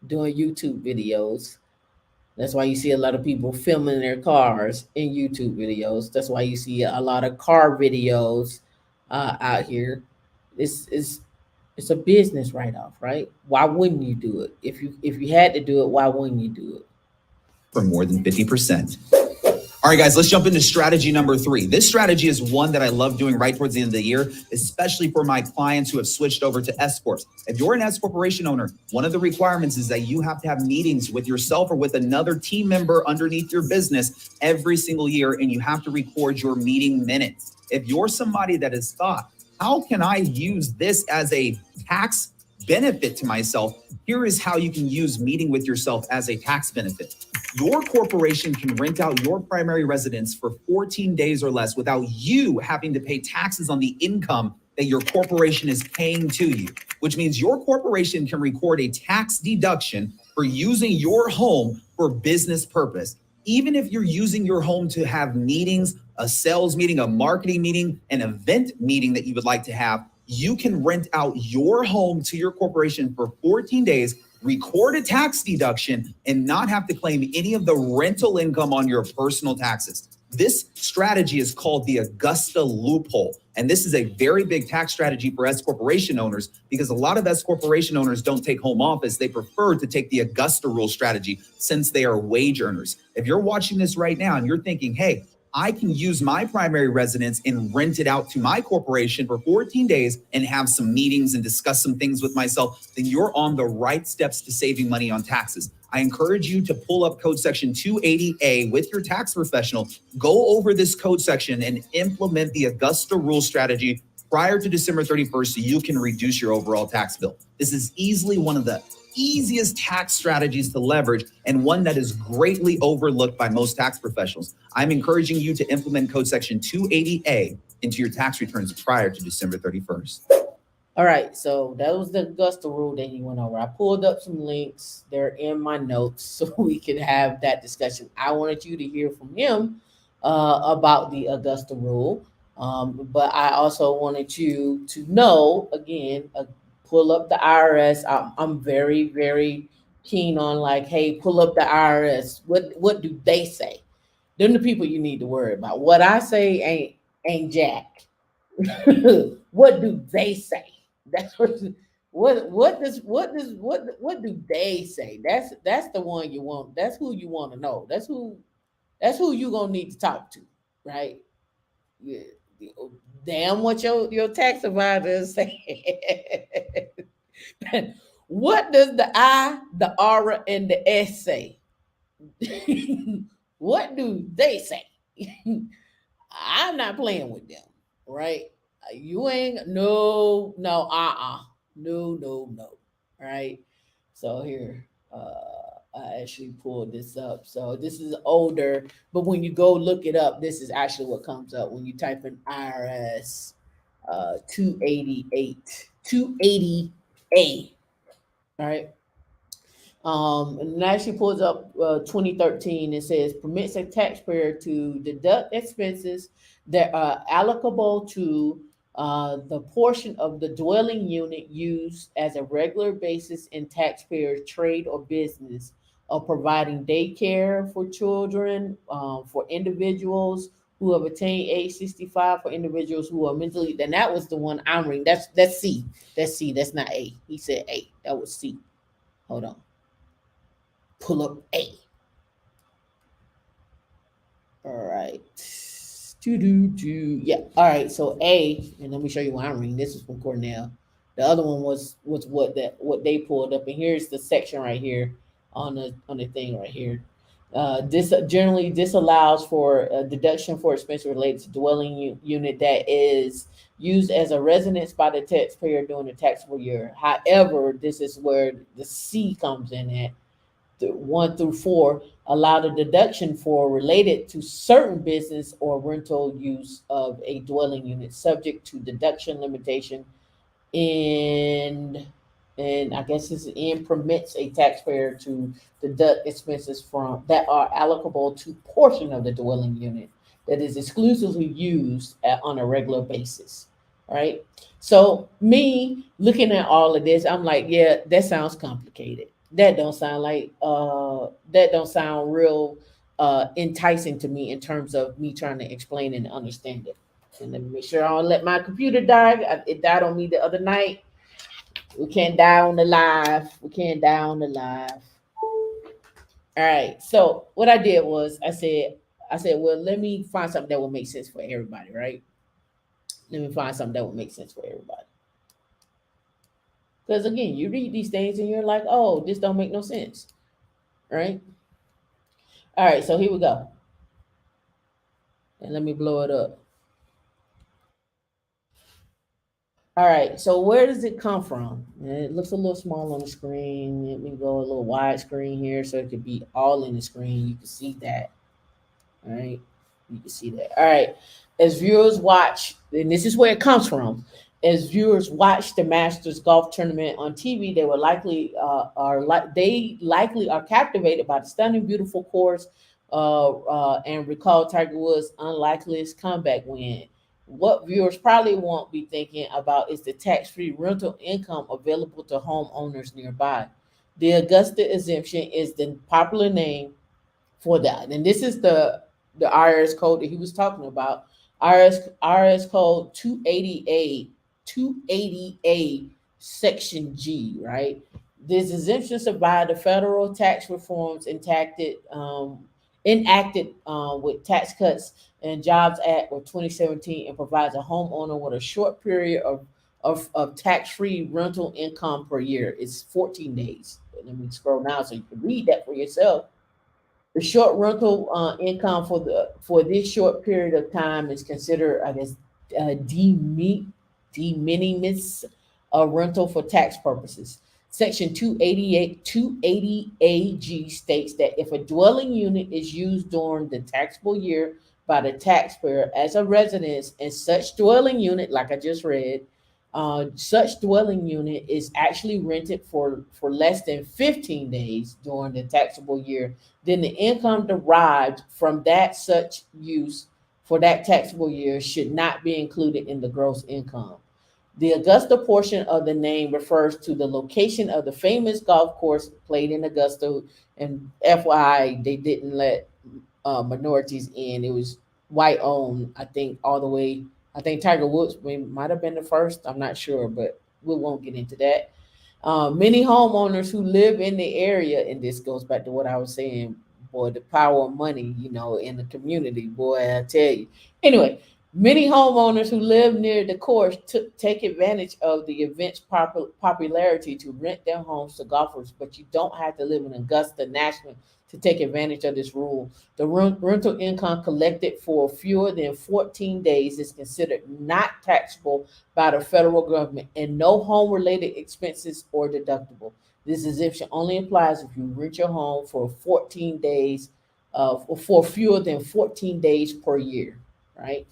doing YouTube videos. That's why you see a lot of people filming their cars in YouTube videos. That's why you see a lot of car videos out here. It's a business write-off, right? Why wouldn't you do it? If you had to do it, why wouldn't you do it? For more than 50%. All right, guys, let's jump into strategy number 3. This strategy is one that I love doing right towards the end of the year, especially for my clients who have switched over to S-Corp. If you're an S-Corporation owner, one of the requirements is that you have to have meetings with yourself or with another team member underneath your business every single year, and you have to record your meeting minutes. If you're somebody that has thought, how can I use this as a tax benefit to myself? Here is how you can use meeting with yourself as a tax benefit. Your corporation can rent out your primary residence for 14 days or less without you having to pay taxes on the income that your corporation is paying to you, which means your corporation can record a tax deduction for using your home for business purpose. Even if you're using your home to have meetings, a sales meeting, a marketing meeting, an event meeting that you would like to have, you can rent out your home to your corporation for 14 days, record a tax deduction, and not have to claim any of the rental income on your personal taxes. This strategy is called the Augusta loophole. And this is a very big tax strategy for S-Corporation owners because a lot of S-Corporation owners don't take home office. They prefer to take the Augusta rule strategy since they are wage earners. If you're watching this right now and you're thinking, hey, I can use my primary residence and rent it out to my corporation for 14 days and have some meetings and discuss some things with myself, then you're on the right steps to saving money on taxes. I encourage you to pull up code section 280A with your tax professional, go over this code section and implement the Augusta rule strategy prior to December 31st so you can reduce your overall tax bill. This is easily one of the easiest tax strategies to leverage and one that is greatly overlooked by most tax professionals. I'm encouraging you to implement code section 280A into your tax returns prior to December 31st. All right, so that was the Augusta rule that he went over. I pulled up some links. They're in my notes so we can have that discussion. I wanted you to hear from him about the Augusta rule, but I also wanted you to know, again, pull up the IRS. I'm very, very keen on like, hey, pull up the IRS. What do they say? They're the people you need to worry about. What I say ain't jack. What do they say? That's what do they say? That's the one you want. That's who you want to know. That's who you're gonna need to talk to, right? Yeah. Damn what your tax advisor say. What does the I, the R, and the S say? What do they say? I'm not playing with them, right? You ain't no, right? So here, I actually pulled this up. So this is older, but when you go look it up, this is actually what comes up when you type in IRS 280A. All right. And it actually pulls up 2013. It says permits a taxpayer to deduct expenses that are allocable to the portion of the dwelling unit used as a regular basis in taxpayer's trade or business of providing daycare for children, for individuals who have attained age 65, for individuals who are mentally. Then that was the one I'm reading. That's C. That's C. That's not A. He said A. That was C. Hold on. Pull up A. All right. Yeah. All right. So A, and let me show you what I'm reading. This is from Cornell. The other one was what they pulled up, and here's the section right here on the thing right here. This generally disallows for a deduction for expense related to dwelling unit that is used as a residence by the taxpayer during the taxable year. However, this is where the C comes in at. The 1 through 4 allow the deduction for related to certain business or rental use of a dwelling unit subject to deduction limitation and and I guess this in permits a taxpayer to deduct expenses from that are allocable to portion of the dwelling unit that is exclusively used on a regular basis. Right. So me looking at all of this, I'm like, yeah, that sounds complicated. That don't sound real enticing to me in terms of me trying to explain and understand it. And let me make sure I don't let my computer die. It died on me the other night. We can't die on the live. We can't die on the live. All right. So what I did was I said, well, let me find something that will make sense for everybody, right? Let me find something that will make sense for everybody. Because again, you read these things and you're like, oh, this don't make no sense. Right? All right, so here we go. And let me blow it up. All right, so where does it come from? And it looks a little small on the screen. Let me go a little wide screen here so it could be all in the screen. You can see that. All right, you can see that. All right, as viewers watch, and this is where it comes from. As viewers watch the Masters golf tournament on TV, they were likely they likely are captivated by the stunning, beautiful course, and recall Tiger Woods' unlikeliest comeback win. What viewers probably won't be thinking about is the tax-free rental income available to homeowners nearby. The Augusta exemption is the popular name for that. And this is the IRS code that he was talking about. IRS code 280A section G, right? This exemption survived the federal tax reforms enacted with Tax Cuts and Jobs Act of 2017 and provides a homeowner with a short period of tax-free rental income per year. It's 14 days. Let me scroll down so you can read that for yourself. The short rental income for this short period of time is considered, I guess, de minimis rental for tax purposes. Section 280AG states that if a dwelling unit is used during the taxable year by the taxpayer as a residence, and such dwelling unit, like I just read, such dwelling unit is actually rented for less than 15 days during the taxable year, then the income derived from that such use for that taxable year should not be included in the gross income. The Augusta portion of the name refers to the location of the famous golf course played in Augusta. And FYI, they didn't let minorities in. It was white owned, I think, all the way. I think Tiger Woods might have been the first. I'm not sure, but we won't get into that. Many homeowners who live in the area, and this goes back to what I was saying, boy, the power of money, in the community, boy, I tell you. Anyway, many homeowners who live near the course take advantage of the event's popularity to rent their homes to golfers, but you don't have to live in Augusta, National to take advantage of this rule. The rental income collected for fewer than 14 days is considered not taxable by the federal government, and no home related expenses or deductible. This exemption only applies if you rent your home for 14 days, for fewer than 14 days per year, right?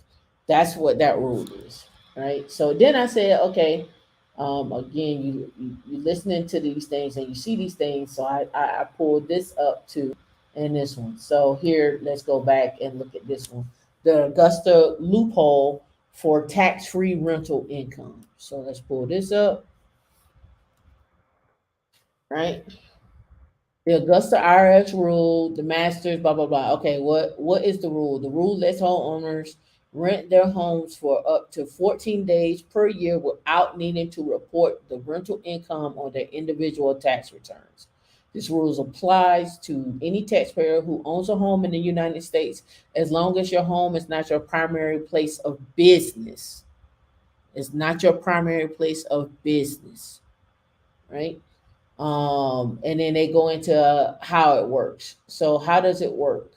That's what that rule is, right? So then I said, okay, Again, you listening to these things and you see these things. So I pulled this up too, and this one. So here, let's go back and look at this one. The Augusta loophole for tax-free rental income. So let's pull this up, right? The Augusta IRS rule, the masters, blah blah blah. Okay, what is the rule? The rule lets homeowners rent their homes for up to 14 days per year without needing to report the rental income on their individual tax returns. This rule applies to any taxpayer who owns a home in the United States as long as your home is not your primary place of business. It's not your primary place of business, right? And then they go into how it works. So how does it work?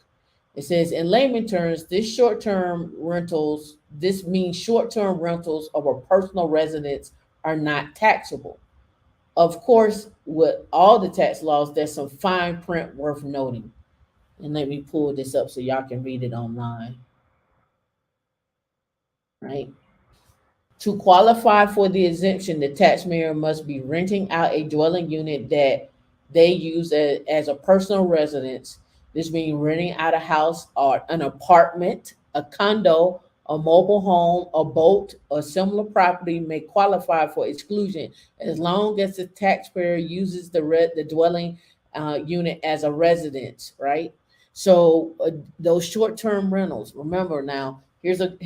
It says in layman terms, this means short-term rentals of a personal residence are not taxable. Of course, with all the tax laws, there's some fine print worth noting. And let me pull this up so y'all can read it online, right? To qualify for the exemption, the taxpayer must be renting out a dwelling unit that they use as a personal residence. This means renting out a house or an apartment, a condo, a mobile home, a boat, or similar property may qualify for exclusion as long as the taxpayer uses the dwelling unit as a residence, right? So those short-term rentals, remember now, here's a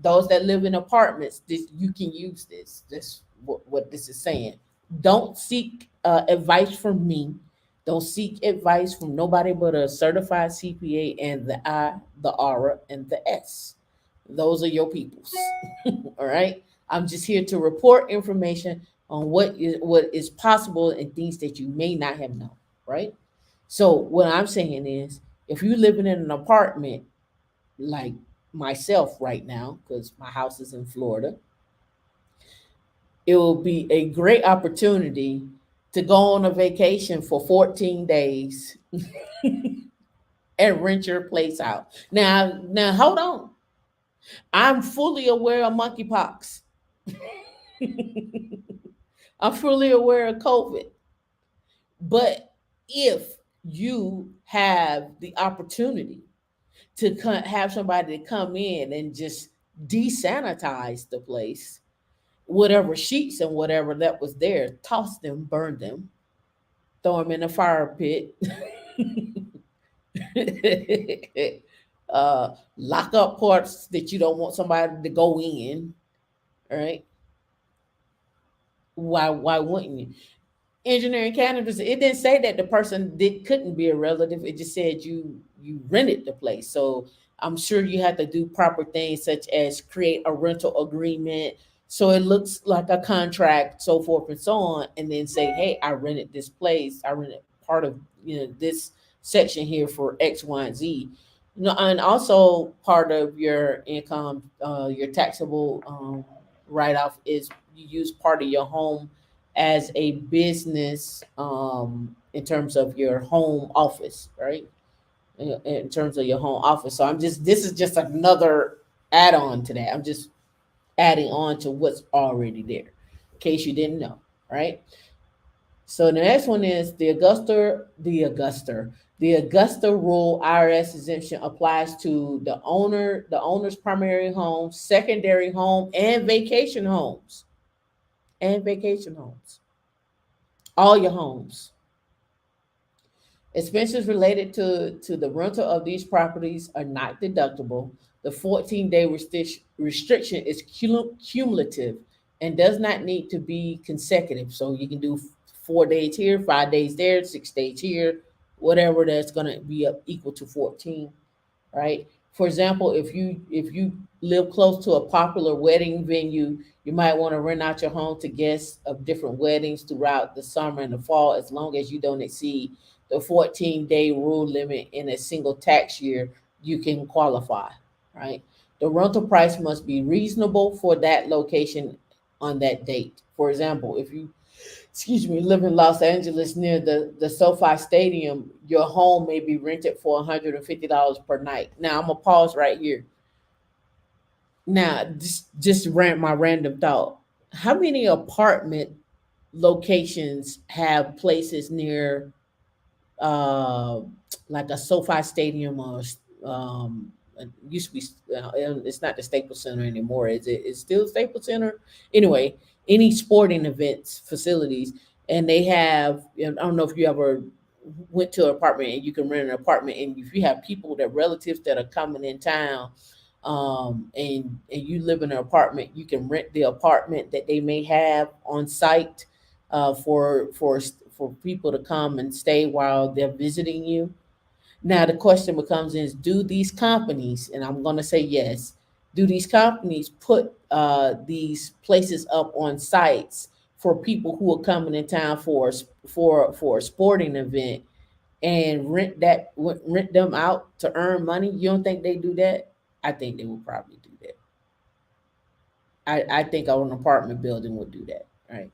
those that live in apartments. This you can use this. This what this is saying. Don't seek advice from me. Don't seek advice from nobody but a certified CPA and the I, the aura, and the S. Those are your peoples. All right. I'm just here to report information on what is possible and things that you may not have known. Right. So what I'm saying is, if you're living in an apartment like myself right now, because my house is in Florida, it will be a great opportunity to go on a vacation for 14 days and rent your place out. Now hold on. I'm fully aware of monkeypox. I'm fully aware of COVID. But if you have the opportunity to have somebody to come in and just desanitize the place, whatever sheets and whatever that was there, toss them, burn them, throw them in a fire pit, lock up parts that you don't want somebody to go in. All right, why wouldn't you? Engineering cannabis, it didn't say that the person couldn't be a relative. It just said you rented the place. So I'm sure you have to do proper things such as create a rental agreement so it looks like a contract, so forth and so on, and then say, hey, I rented this place, I rented part of this section here for X, Y, and Z. And also part of your income, your taxable write-off is you use part of your home as a business, in terms of your home office, right? In terms of your home office. So this is just another add-on to that. I'm just adding on to what's already there, in case you didn't know, right? So the next one is the Augusta rule. IRS exemption applies to the owner's primary home, secondary home, and vacation homes. And vacation homes. All your homes. Expenses related to the rental of these properties are not deductible. The 14-day restriction is cumulative and does not need to be consecutive. So you can do 4 days here, 5 days there, 6 days here, whatever that's going to be equal to 14, right? For example, if you live close to a popular wedding venue, you might want to rent out your home to guests of different weddings throughout the summer and the fall, as long as you don't exceed the 14-day rule limit in a single tax year, you can qualify, right? The rental price must be reasonable for that location on that date. For example, if you live in Los Angeles near the SoFi Stadium, your home may be rented for $150 per night. Now I'm gonna pause right here. Now, just my random thought. how many apartment locations have places near uh, like a SoFi Stadium or it used to be it's not the Staples Center anymore. Is it? It's still Staples Center. Anyway, any sporting events facilities, and they have. I don't know if you ever went to an apartment and you can rent an apartment, and if you have people that relatives that are coming in town, and you live in an apartment, you can rent the apartment that they may have on site for people to come and stay while they're visiting you. Now the question becomes is, do these companies, and I'm going to say yes, do these companies put these places up on sites for people who are coming in town for a sporting event and rent them out to earn money? You don't think they do that? I think they will probably do that. I think an apartment building would do that, right?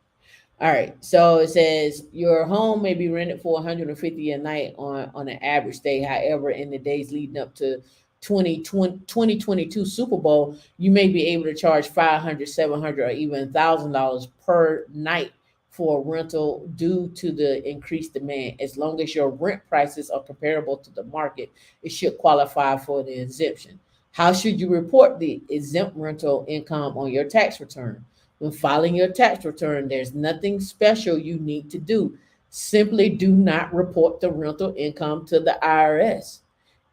All right. So it says your home may be rented for 150 a night on an average day. However, in the days leading up to 2022 Super Bowl, you may be able to charge 500, 700, or even $1,000 per night for a rental due to the increased demand. As long as your rent prices are comparable to the market, it should qualify for the exemption. How should you report the exempt rental income on your tax return? When filing your tax return, there's nothing special you need to do. Simply do not report the rental income to the IRS.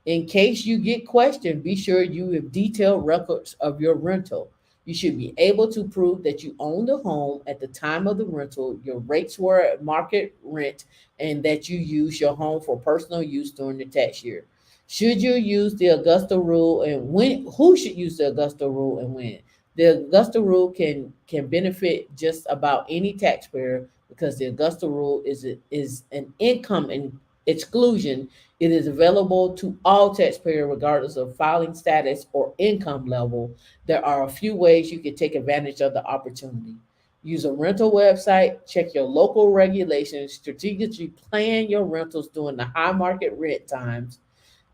In case you get questioned, be sure you have detailed records of your rental. You should be able to prove that you own the home at the time of the rental, your rates were at market rent, and that you use your home for personal use during the tax year. Should you use the Augusta rule, and when? Who should use the Augusta rule and when? The Augusta rule can benefit just about any taxpayer because the Augusta rule is an income exclusion. It is available to all taxpayers regardless of filing status or income level. There are a few ways you can take advantage of the opportunity. Use a rental website, check your local regulations, strategically plan your rentals during the high market rent times,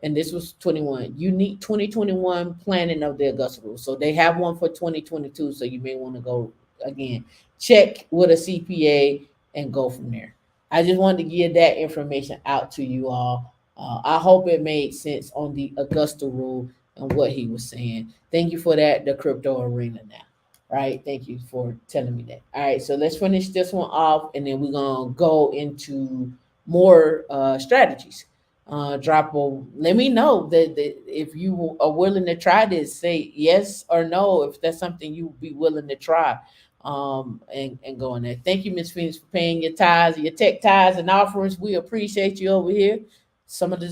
and this was 21. Unique 2021 planning of the Augusta rule. So they have one for 2022. So you may want to go again, check with a CPA and go from there. I just wanted to give that information out to you all. I hope it made sense on the Augusta rule and what he was saying. Thank you for that, the crypto arena now. Right. Thank you for telling me that. All right. So let's finish this one off and then we're going to go into more strategies. Let me know that if you are willing to try this, say yes or no if that's something you would be willing to try, and go in there. Thank you, Miss Phoenix, for paying your tithes, your tech tithes and offerings. We appreciate you over here. Some of the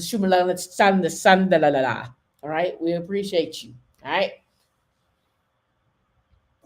all right, we appreciate you. All right.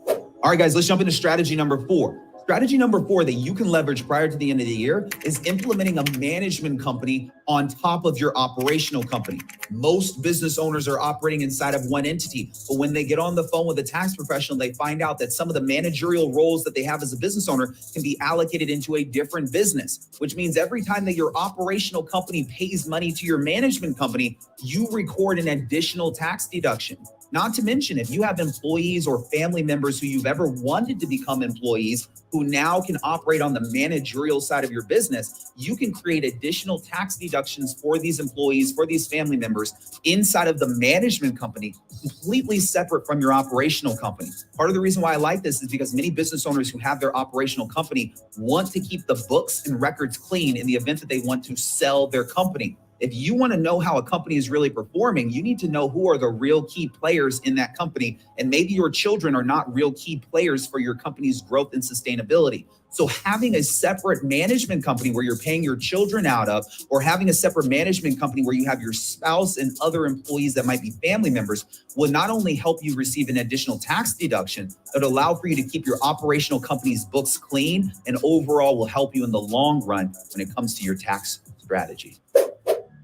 All right, guys, let's jump into strategy number 4. Strategy number 4 that you can leverage prior to the end of the year is implementing a management company on top of your operational company. Most business owners are operating inside of one entity, but when they get on the phone with a tax professional, they find out that some of the managerial roles that they have as a business owner can be allocated into a different business, which means every time that your operational company pays money to your management company, you record an additional tax deduction. Not to mention, if you have employees or family members who you've ever wanted to become employees who now can operate on the managerial side of your business, you can create additional tax deductions for these employees, for these family members inside of the management company, completely separate from your operational company. Part of the reason why I like this is because many business owners who have their operational company want to keep the books and records clean in the event that they want to sell their company. If you want to know how a company is really performing, you need to know who are the real key players in that company. And maybe your children are not real key players for your company's growth and sustainability. So having a separate management company where you're paying your children out of, or having a separate management company where you have your spouse and other employees that might be family members, will not only help you receive an additional tax deduction, it'll allow for you to keep your operational company's books clean, and overall will help you in the long run when it comes to your tax strategy.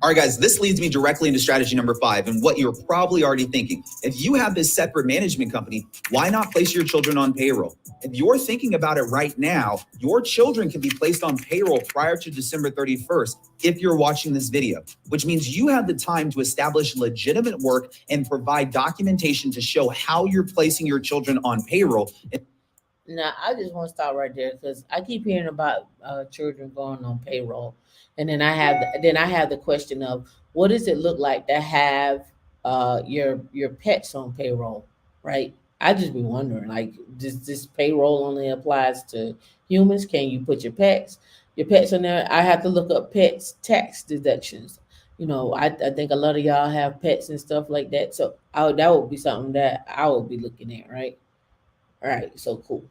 All right, guys, this leads me directly into strategy number 5 and what you're probably already thinking. If you have this separate management company, why not place your children on payroll? If you're thinking about it right now, your children can be placed on payroll prior to December 31st if you're watching this video, which means you have the time to establish legitimate work and provide documentation to show how you're placing your children on payroll. Now, I just want to stop right there because I keep hearing about children going on payroll, and then I have the question of what does it look like to have your pets on payroll, right? I just be wondering, like, does this payroll only applies to humans? Can you put your pets in there? I have to look up pets tax deductions. I think a lot of y'all have pets and stuff like that, so that would be something that I would be looking at, right? All right, so cool.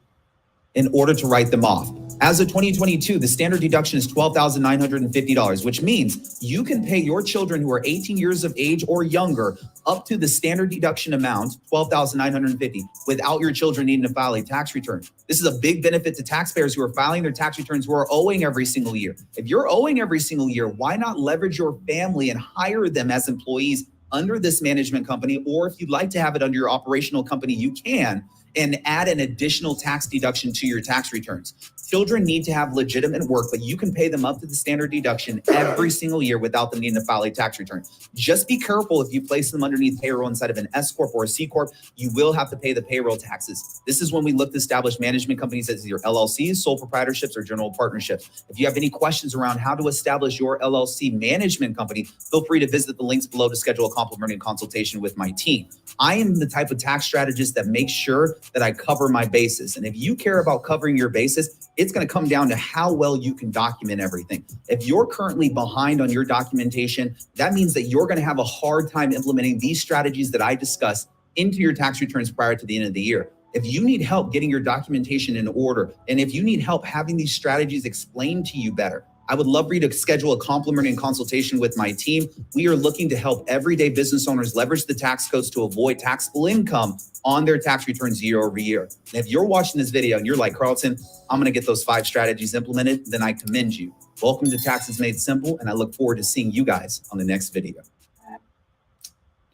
In order to write them off. As of 2022, the standard deduction is $12,950, which means you can pay your children who are 18 years of age or younger up to the standard deduction amount, $12,950, without your children needing to file a tax return. This is a big benefit to taxpayers who are filing their tax returns who are owing every single year. If you're owing every single year, why not leverage your family and hire them as employees under this management company? Or if you'd like to have it under your operational company, you can, and add an additional tax deduction to your tax returns. Children need to have legitimate work, but you can pay them up to the standard deduction every single year without them needing to file a tax return. Just be careful if you place them underneath payroll inside of an S-Corp or a C-Corp, you will have to pay the payroll taxes. This is when we look to establish management companies as either LLCs, sole proprietorships, or general partnerships. If you have any questions around how to establish your LLC management company, feel free to visit the links below to schedule a complimentary consultation with my team. I am the type of tax strategist that makes sure that I cover my bases. And if you care about covering your bases, it's going to come down to how well you can document everything. If you're currently behind on your documentation, that means that you're going to have a hard time implementing these strategies that I discussed into your tax returns prior to the end of the year. If you need help getting your documentation in order, and if you need help having these strategies explained to you better, I would love for you to schedule a complimentary consultation with my team. We are looking to help everyday business owners leverage the tax codes to avoid taxable income on their tax returns year over year. And if you're watching this video and you're like, Carlton, I'm going to get those 5 strategies implemented, then I commend you. Welcome to Taxes Made Simple, and I look forward to seeing you guys on the next video.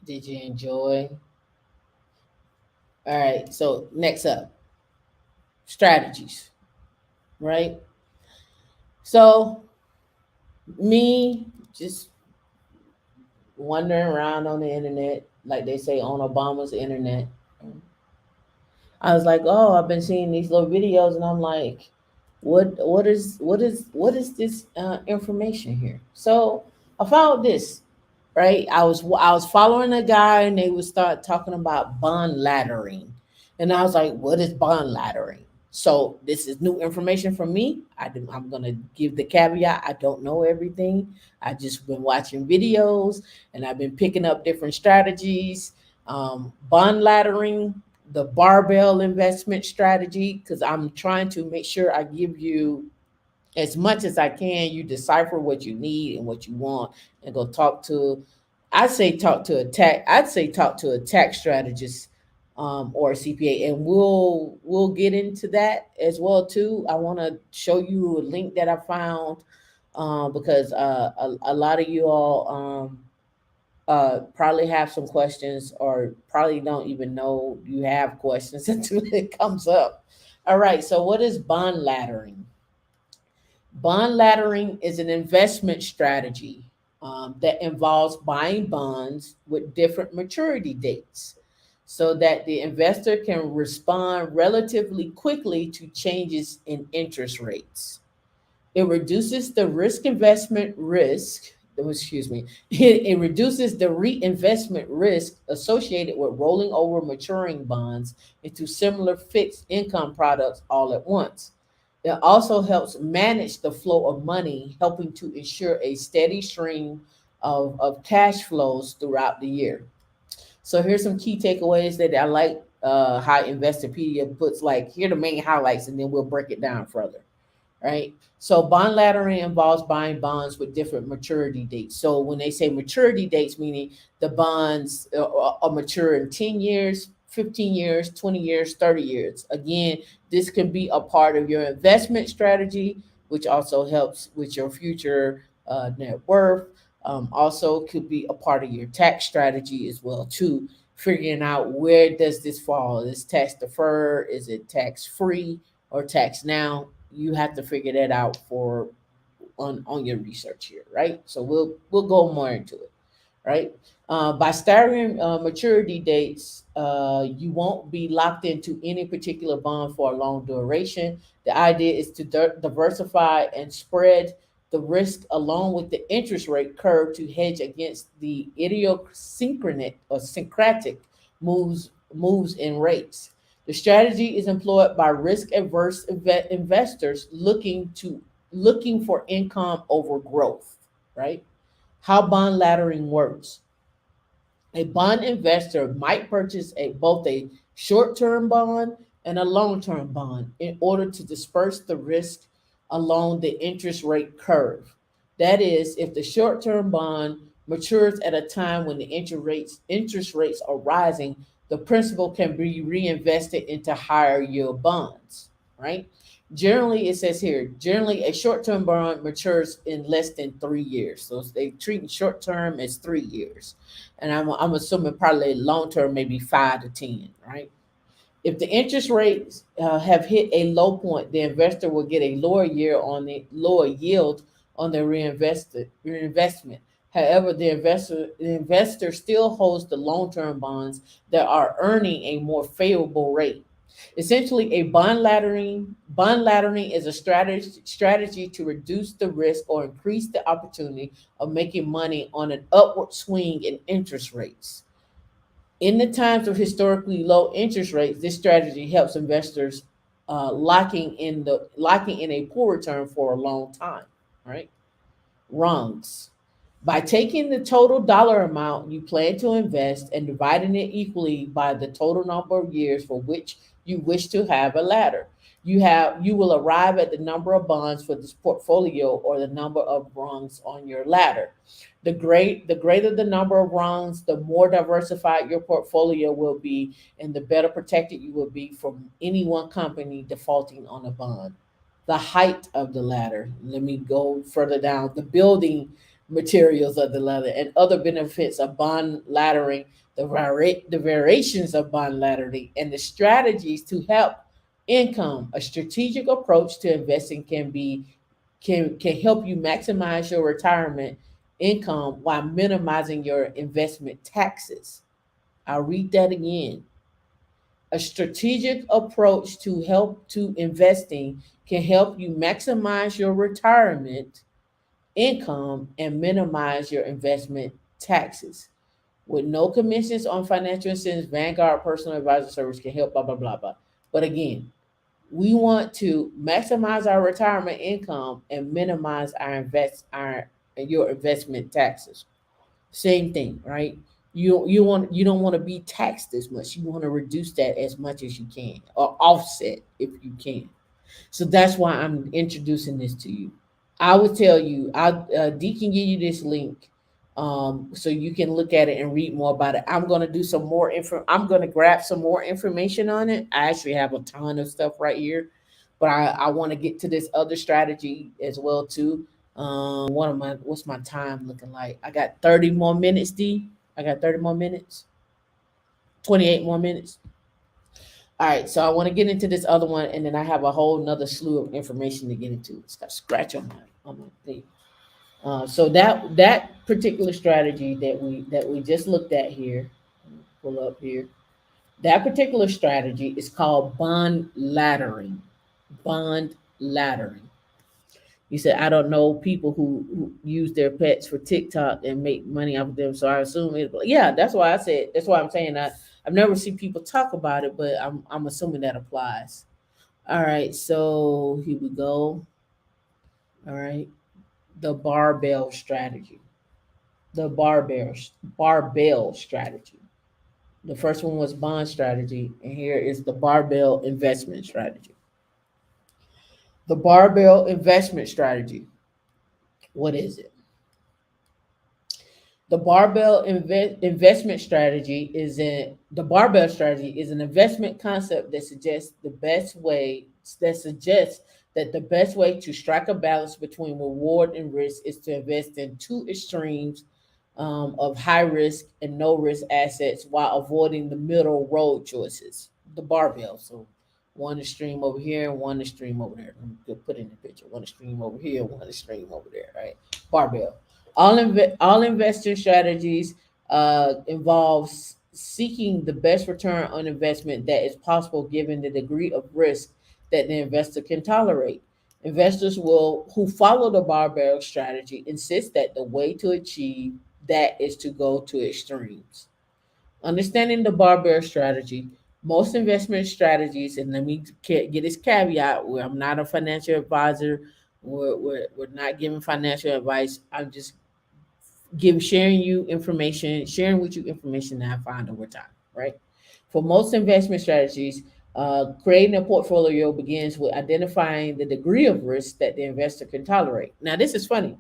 Did you enjoy? All right, so next up, strategies, right? So me just wandering around on the internet, like they say on Obama's internet. I was like, oh, I've been seeing these little videos, and I'm like, what is this information here? So I found this, right? I was following a guy, and they would start talking about bond laddering, and I was like, what is bond laddering? So this is new information for me. I'm gonna give the caveat. I don't know everything. I just been watching videos, and I've been picking up different strategies. Bond laddering, the barbell investment strategy, because I'm trying to make sure I give you as much as I can. You decipher what you need and what you want, and go talk to. I'd say talk to a tax strategist, or a CPA, and we'll get into that as well too. I want to show you a link that I found, because a lot of you all probably have some questions, or probably don't even know you have questions until it comes up. All right, so what is bond laddering? Bond laddering is an investment strategy that involves buying bonds with different maturity dates so that the investor can respond relatively quickly to changes in interest rates. It reduces the excuse me, it reduces the reinvestment risk associated with rolling over maturing bonds into similar fixed income products all at once. It also helps manage the flow of money, helping to ensure a steady stream of cash flows throughout the year. So here's some key takeaways that I like, how Investopedia puts, like, here are the main highlights, and then we'll break it down further, right? So bond laddering involves buying bonds with different maturity dates. So when they say maturity dates, meaning the bonds are mature in 10 years, 15 years, 20 years, 30 years. Again, this can be a part of your investment strategy, which also helps with your future net worth. Also could be a part of your tax strategy as well too, figuring out where does this fall. Is tax deferred? Is it tax free or tax now? You have to figure that out on your research here, right? So we'll go more into it. right? By staggering maturity dates, you won't be locked into any particular bond for a long duration. The idea is to diversify and spread the risk along with the interest rate curve to hedge against the idiosyncratic or syncretic moves in rates. The strategy is employed by risk-averse investors looking for income over growth, right? How bond laddering works. A bond investor might purchase both a short-term bond and a long-term bond in order to disperse the risk along the interest rate curve. That is, if the short-term bond matures at a time when the interest rates are rising, the principal can be reinvested into higher yield bonds, right? Generally, it says here, generally a short-term bond matures in less than 3 years. So they treat short-term as 3 years, and I'm assuming probably long term, maybe 5 to 10, right? If the interest rates have hit a low point, the investor will get a lower yield on their reinvestment. However, the investor still holds the long term bonds that are earning a more favorable rate. Essentially, a bond laddering is a strategy to reduce the risk or increase the opportunity of making money on an upward swing in interest rates. In the times of historically low interest rates, this strategy helps investors locking in a poor return for a long time. Right? Rungs. By taking the total dollar amount you plan to invest and dividing it equally by the total number of years for which you wish to have a ladder, you will arrive at the number of bonds for this portfolio or the number of rungs on your ladder. The greater the number of rungs, the more diversified your portfolio will be, and the better protected you will be from any one company defaulting on a bond. The height of the ladder. Let me go further down. The building materials of the ladder and other benefits of bond laddering, the variations of bond laddering, and the strategies to help income. A strategic approach to investing can help you maximize your retirement income while minimizing your investment taxes. I'll read that again. A strategic approach to investing can help you maximize your retirement income and minimize your investment taxes. With no commissions on financial incentives, Vanguard Personal Advisor Service can help, blah, blah, blah, blah. But again, we want to maximize our retirement income and minimize our your investment taxes. Same thing, right? You don't want to be taxed as much. You want to reduce that as much as you can or offset if you can. So that's why I'm introducing this to you. I would tell you, Dee can give you this link, so you can look at it and read more about it. I'm gonna do some more info. I'm gonna grab some more information on it. I actually have a ton of stuff right here, but I want to get to this other strategy as well too. What's my time looking like? I got 30 more minutes, D. I got 30 more minutes. 28 more minutes. All right, so I want to get into this other one, and then I have a whole nother slew of information to get into. It's got scratch on my thing. So that particular strategy that we just looked at here, pull up here. That particular strategy is called bond laddering. Bond laddering. You said I don't know people who use their pets for TikTok and make money off of them, so I assume it. Yeah, that's why I said. That's why I'm saying that I've never seen people talk about it, but I'm assuming that applies. All right, so here we go. All right, the barbell strategy. The barbell strategy. The first one was bond strategy, and here is the barbell investment strategy. The barbell investment strategy. What is it? The barbell strategy is an investment concept that suggests that the best way to strike a balance between reward and risk is to invest in two extremes of high risk and no risk assets while avoiding the middle road choices. The barbell. So one extreme over here and one extreme over there. Let me put in the picture. One extreme over here, one extreme over there, right? Barbell. All investor strategies involves seeking the best return on investment that is possible given the degree of risk that the investor can tolerate. Investors will who follow the barbell strategy insist that the way to achieve that is to go to extremes. Understanding the barbell strategy, most investment strategies, and let me get this caveat where I'm not a financial advisor, we're not giving financial advice. I'm just sharing you information, sharing with you information that I find over time, right? For most investment strategies, creating a portfolio begins with identifying the degree of risk that the investor can tolerate. Now, this is funny.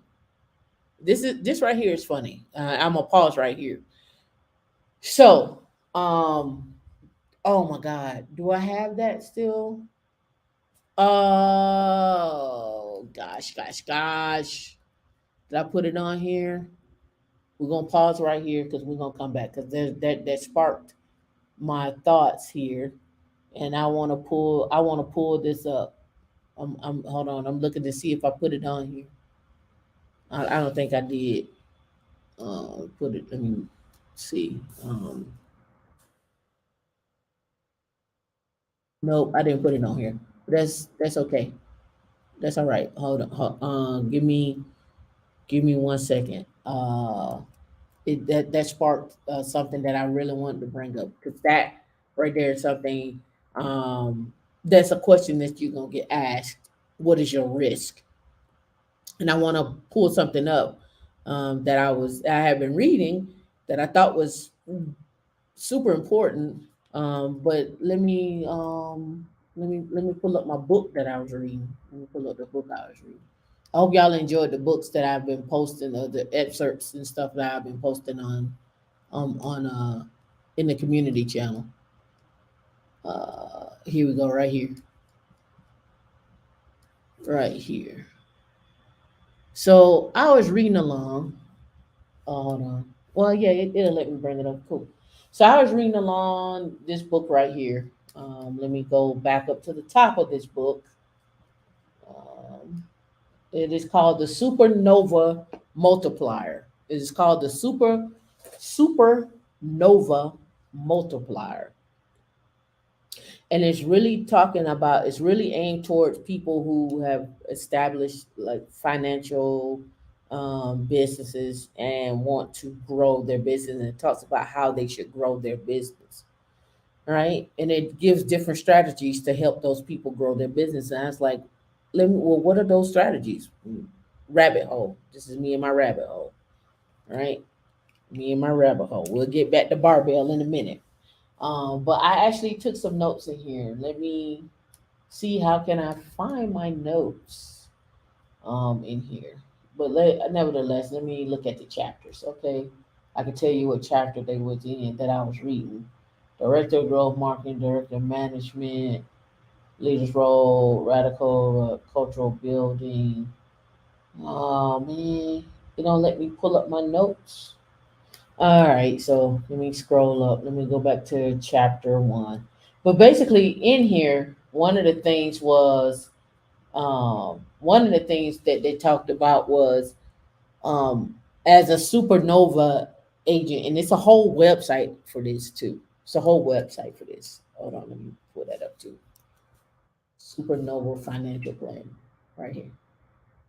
This right here is funny. I'm gonna pause right here. So, oh my God, do I have that still? Oh gosh. Did I put it on here? We're gonna pause right here because we're gonna come back because that sparked my thoughts here, and I want to pull this up. I'm hold on. I'm looking to see if I put it on here. I don't think I did. Put it. Let me see. Nope, I didn't put it on here. That's okay. That's all right. Hold on. Give me 1 second. That sparked something that I really wanted to bring up because that right there is something that's a question that you're gonna get asked. What is your risk? And I want to pull something up that I have been reading that I thought was super important. But let me pull up my book that I was reading. Let me pull up the book I was reading. I hope y'all enjoyed the books that I've been posting, or the excerpts and stuff that I've been posting on in the community channel. Here we go, right here. So I was reading along. Oh, hold on. Well, yeah, it'll let me bring it up. Cool. So I was reading along this book right here. Let me go back up to the top of this book. Um, it is called the Supernova Multiplier. It is called the Supernova Multiplier, and it's really aimed towards people who have established like financial businesses and want to grow their business, and it talks about how they should grow their business, right? And it gives different strategies to help those people grow their business. And I was like, well, what are those strategies? Rabbit hole. This is me and my rabbit hole, right? Me and my rabbit hole. We'll get back to barbell in a minute. But I actually took some notes in here. Let me see how can I find my notes in here. But nevertheless, let me look at the chapters. Okay, I can tell you what chapter they was in that I was reading. Director of Growth Marketing, Director of Management, Leader's Role, Radical Cultural Building. Oh man, you don't let me pull up my notes. All right, so let me scroll up. Let me go back to chapter one. But basically, in here, one of the things that they talked about was as a supernova agent, and it's a whole website for this too. It's a whole website for this. Hold on, let me pull that up too. Supernova financial plan, right here.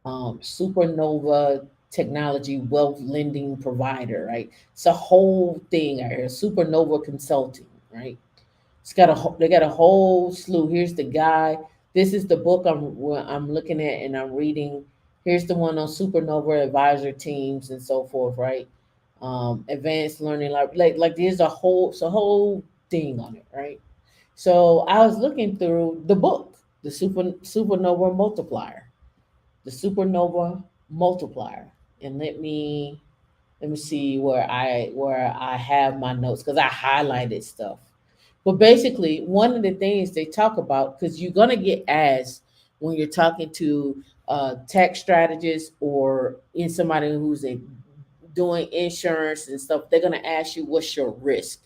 Supernova technology wealth lending provider, right? It's a whole thing out here. Supernova consulting, right? They got a whole slew. Here's the guy. This is the book I'm looking at and I'm reading. Here's the one on supernova advisor teams and so forth, right? Advanced learning, like there's a whole thing on it, right? So I was looking through the book, the supernova multiplier, the supernova multiplier, and let me see where I have my notes because I highlighted stuff. But basically, one of the things they talk about, because you're gonna get asked when you're talking to tax strategists or in somebody who's doing insurance and stuff, they're gonna ask you what's your risk.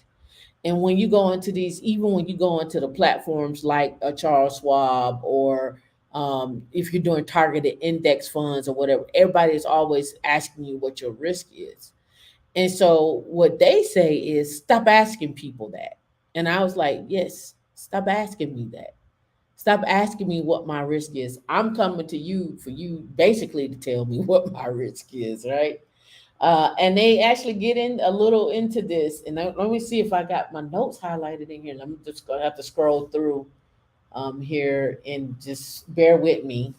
And when you go into these, even when you go into the platforms like a Charles Schwab or If you're doing targeted index funds or whatever, everybody is always asking you what your risk is. And so what they say is stop asking people that. And I was like, yes, stop asking me that. Stop asking me what my risk is. I'm coming to you for you basically to tell me what my risk is, right? And they actually get in a little into this. And let me see if I got my notes highlighted in here. And I'm just gonna have to scroll through here and just bear with me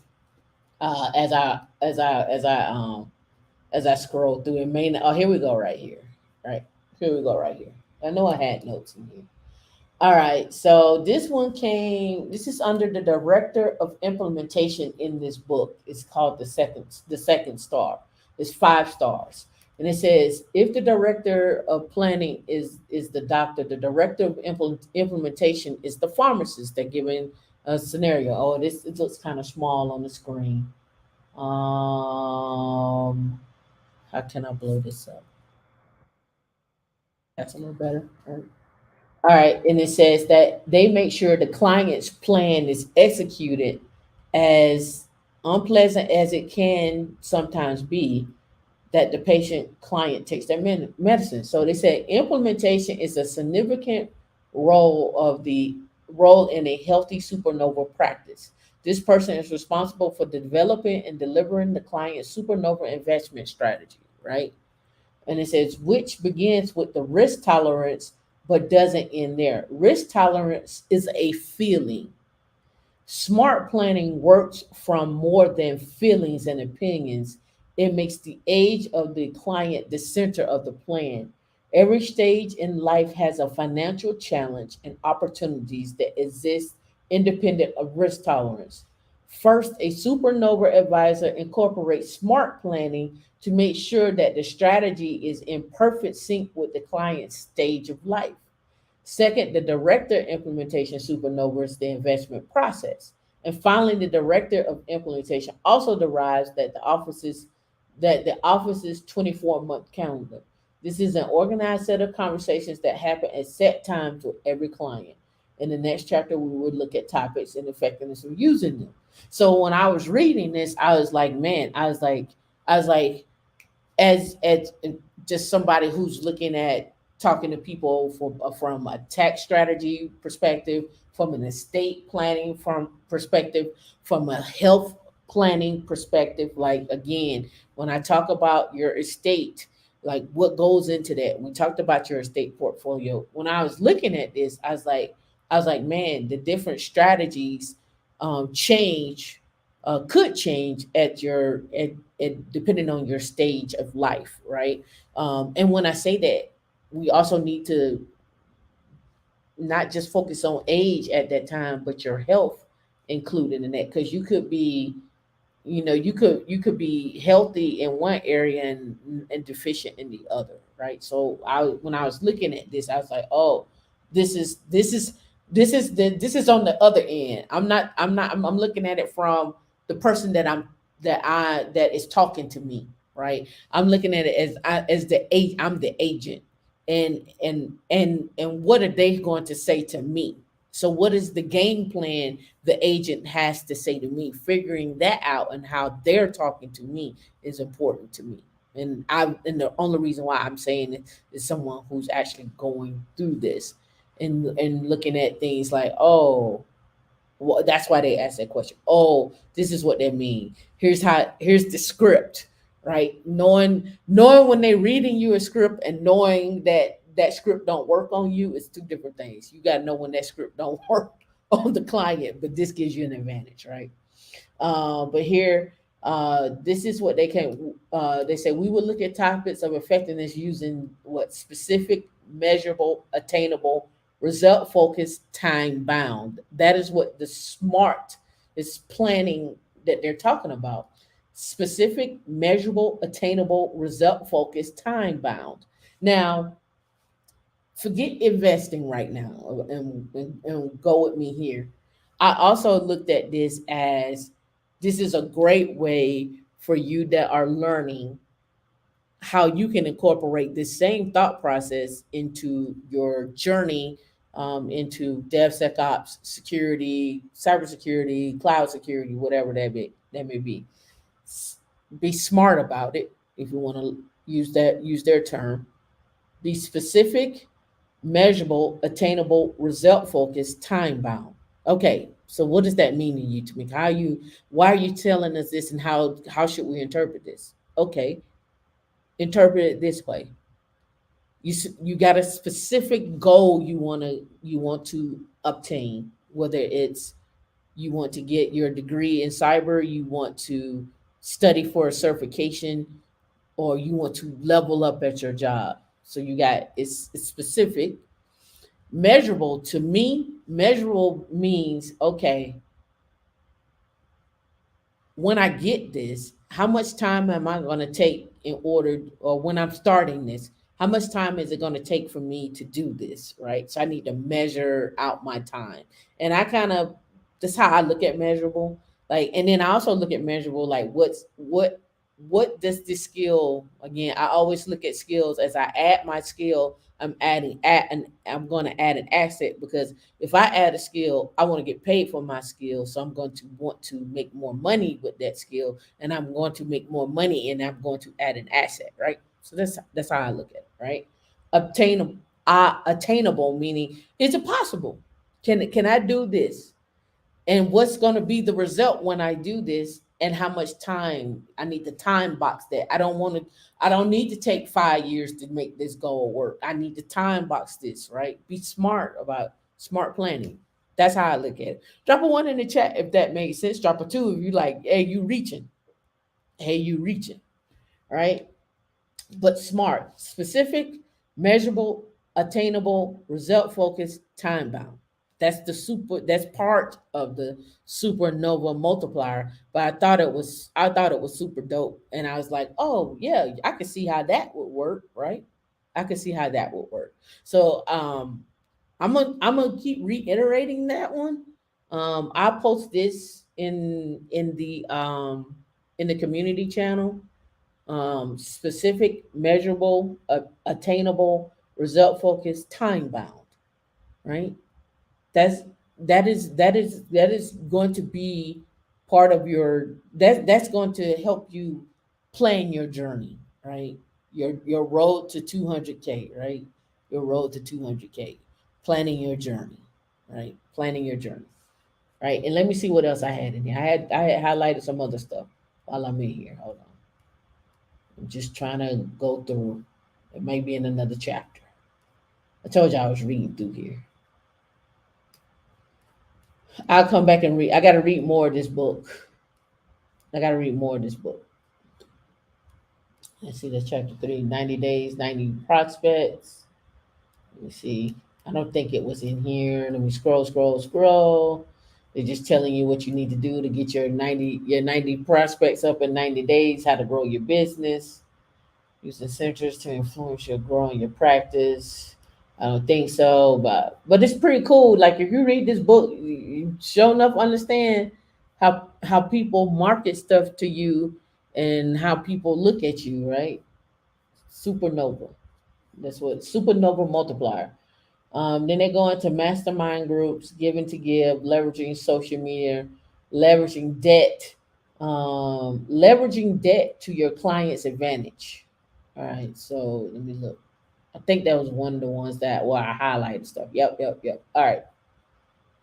as I scroll through. It may not, oh, here we go right here. Right. Here we go right here. I know I had notes in here. All right, so this is under the director of implementation in this book. It's called the second star. It's 5 stars. And it says if the director of planning is the doctor, the director of implementation is the pharmacist. They're giving a scenario. Oh, this it looks kind of small on the screen. How can I blow this up? That's a little better. All right, and it says that they make sure the client's plan is executed as unpleasant as it can sometimes be, that the patient client takes their medicine. So they said implementation is a significant role in a healthy supernova practice. This person is responsible for developing and delivering the client's supernova investment strategy, right? And it says which begins with the risk tolerance but doesn't end there. Risk tolerance is a feeling. Smart planning works from more than feelings and opinions. It makes the age of the client the center of the plan. Every stage in life has a financial challenge and opportunities that exist independent of risk tolerance. First, a supernova advisor incorporates smart planning to make sure that the strategy is in perfect sync with the client's stage of life. Second, the director implementation supernovas the investment process. And finally, the director of implementation also derives that the office's 24-month calendar. This is an organized set of conversations that happen at set times with every client. In the next chapter, we would look at topics and effectiveness of using them. So when I was reading this, I was like, man, I was like, as just somebody who's looking at talking to people from a tax strategy perspective, from an estate planning from perspective, from a health planning perspective. Like again, when I talk about your estate, like what goes into that. We talked about your estate portfolio. When I was looking at this, I was like, man, the different strategies change could change at depending on your stage of life, right? And when I say that, we also need to not just focus on age at that time, but your health included in that, because you could be, you could be healthy in one area and deficient in the other, right? So when I was looking at this, I was like, oh, this is this is this is on the other end. I'm looking at it from the person that is talking to me, right? I'm looking at it I'm the agent, and what are they going to say to me? So what is the game plan the agent has to say to me? Figuring that out and how they're talking to me is important to me. And the only reason why I'm saying it is someone who's actually going through this and looking at things like, oh, well, that's why they ask that question. Oh, this is what they mean. Here's the script, right? Knowing when they're reading you a script and knowing that that script don't work on you is two different things. You got to know when that script don't work on the client, but this gives you an advantage, right? But here, this is what they say we will look at topics of effectiveness using what specific, measurable, attainable, result focused, time bound. That is what the smart is planning that they're talking about. Specific, measurable, attainable, result focused, time bound. Now, forget investing right now and go with me here. I also looked at this as this is a great way for you that are learning how you can incorporate this same thought process into your journey into DevSecOps, security, cybersecurity, cloud security, whatever that may be. Be smart about it if you want to use their term. Be specific, measurable, attainable, result focused, time bound. Okay, so what does that mean to you, Tamika? Why are you telling us this, and how should we interpret this? Okay, interpret it this way. You got a specific goal you want to obtain, whether it's you want to get your degree in cyber, you want to study for a certification, or you want to level up at your job. So it's specific. Measurable, to me, measurable means, okay, when I get this, how much time am I going to take in order, or when I'm starting this, how much time is it going to take for me to do this, right? So I need to measure out my time. And that's how I look at measurable. Like, and then I also look at measurable, like what does this skill, again, I always look at skills as I add my skill, I'm going to add an asset, because if I add a skill, I want to get paid for my skill. So I'm going to want to make more money with that skill, and I'm going to make more money, and I'm going to add an asset, right? So that's how I look at it, right? Obtainable, attainable, meaning, is it possible? Can I do this? And what's going to be the result when I do this, and how much time I need to time box that. I don't need to take 5 years to make this goal work. I need to time box this, right? Be smart about smart planning. That's how I look at it. Drop a one in the chat if that makes sense. Drop a two if you like, hey, you reaching. Hey, you reaching. Right? But smart, specific, measurable, attainable, result focused, time bound. That's part of the supernova multiplier. But I thought it was super dope. And I was like, oh yeah, I could see how that would work, right? I could see how that would work. So I'm gonna keep reiterating that one. I'll post this in the community channel. Specific, measurable, attainable, result focused, time bound, right? That's that is going to be part of that's going to help you plan your journey, right? Your road to 200K, right? Your road to 200K, planning your journey, right? Planning your journey, right? And let me see what else I had in here. I had highlighted some other stuff while I'm in here. Hold on. I'm just trying to go through. It may be in another chapter. I told you I was reading through here. I'll come back and read. I got to read more of this book. I got to read more of this book. Let's see, that's chapter 3, 90 days, 90 prospects. Let me see. I don't think it was in here. Let me scroll. They're just telling you what you need to do to get your 90 prospects up in 90 days, how to grow your business. Use incentives to influence your growing your practice. I don't think so, but it's pretty cool. Like, if you read this book, you sure enough understand how people market stuff to you and how people look at you, right? Supernova. That's what supernova multiplier. Then they go into mastermind groups, giving to give, leveraging social media, leveraging debt, leveraging debt to your client's advantage. All right, so let me look. I think that was one of the ones that where I highlighted stuff. Yep. All right.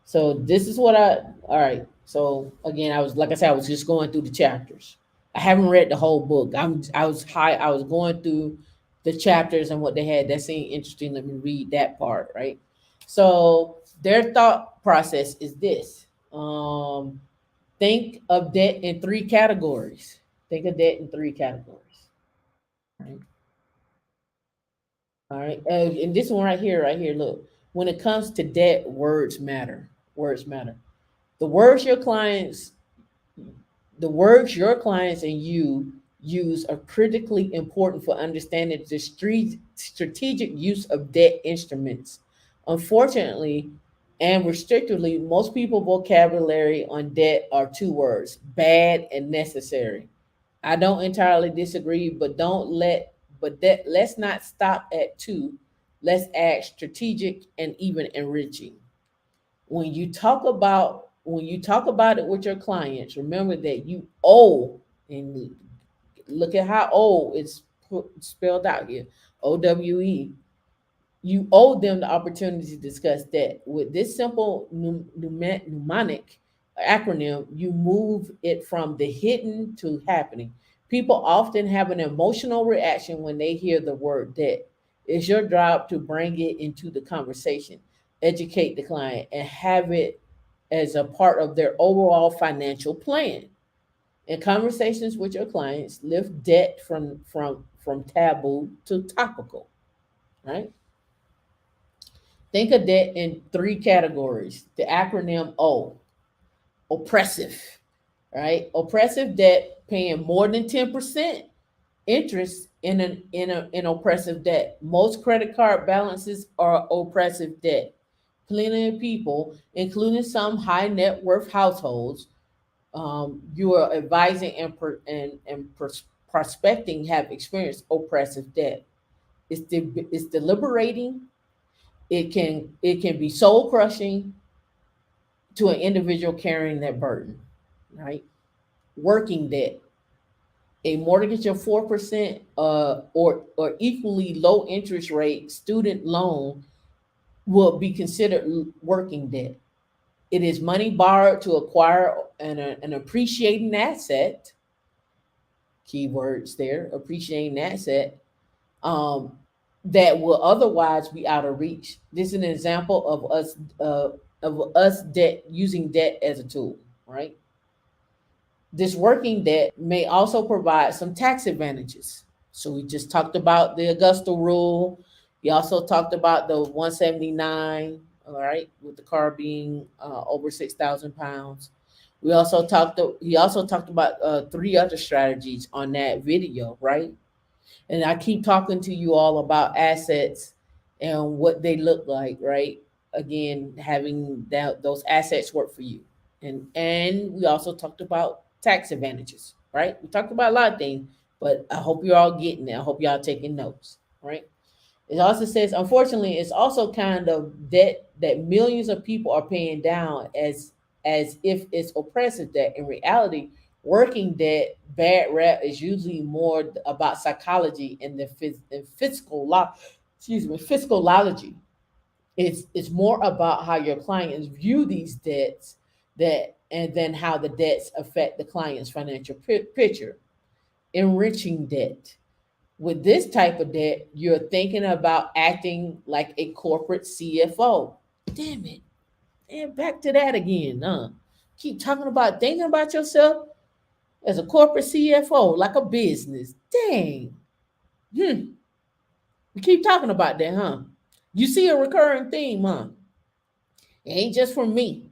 So this is what all right. So again, like I said, I was just going through the chapters. I haven't read the whole book. I was going through the chapters and what they had. That seemed interesting. Let me read that part, right? So their thought process is this. Think of debt in three categories. Think of debt in three categories. Right. All right. And this one right here, look. When it comes to debt, words matter. Words matter. The words your clients, the words your clients and you use are critically important for understanding the strategic use of debt instruments. Unfortunately, and restrictively, most people vocabulary on debt are two words: bad and necessary. I don't entirely disagree, but let's not stop at two. let's add strategic and even enriching. When you talk about it with your clients, remember that you owe, and look at how owe it's spelled out here, OWE. You owe them the opportunity to discuss that. With this simple mnemonic acronym, you move it from the hidden to happening. People often have an emotional reaction when they hear the word debt. It's your job to bring it into the conversation, educate the client, and have it as a part of their overall financial plan. In conversations with your clients, lift debt from taboo to topical, right? Think of debt in three categories. The acronym O, oppressive, right? Oppressive debt, paying more than 10% interest in oppressive debt. Most credit card balances are oppressive debt. Plenty of people, including some high net worth households, you are advising and prospecting have experienced oppressive debt. It's deliberating. It can be soul crushing to an individual carrying that burden, right? Working debt, a mortgage of 4% or equally low interest rate student loan will be considered working debt. It is money borrowed to acquire an appreciating asset. Keywords there, appreciating asset, um, that will otherwise be out of reach. This is an example of us debt using debt as a tool, right? This working debt may also provide some tax advantages. So we just talked about the Augusta rule. We also talked about the 179, all right, with the car being over 6,000 pounds. He also talked about three other strategies on that video, right? And I keep talking to you all about assets and what they look like, right? Again, having those assets work for you. And we also talked about tax advantages, right? We talked about a lot of things, but I hope you're all getting it. I hope y'all taking notes, right? It also says, unfortunately, it's also kind of debt that millions of people are paying down as if it's oppressive debt. In reality, working debt bad rap is usually more about psychology and the fiscal law. Excuse me, fiscalology. It's more about how your clients view these debts that and then how the debts affect the client's financial picture. Enriching debt. With this type of debt, you're thinking about acting like a corporate CFO. Damn it. And back to that again, huh? Keep talking about thinking about yourself as a corporate CFO, like a business. Dang. Hmm. We keep talking about that, huh? You see a recurring theme, huh? It ain't just from me.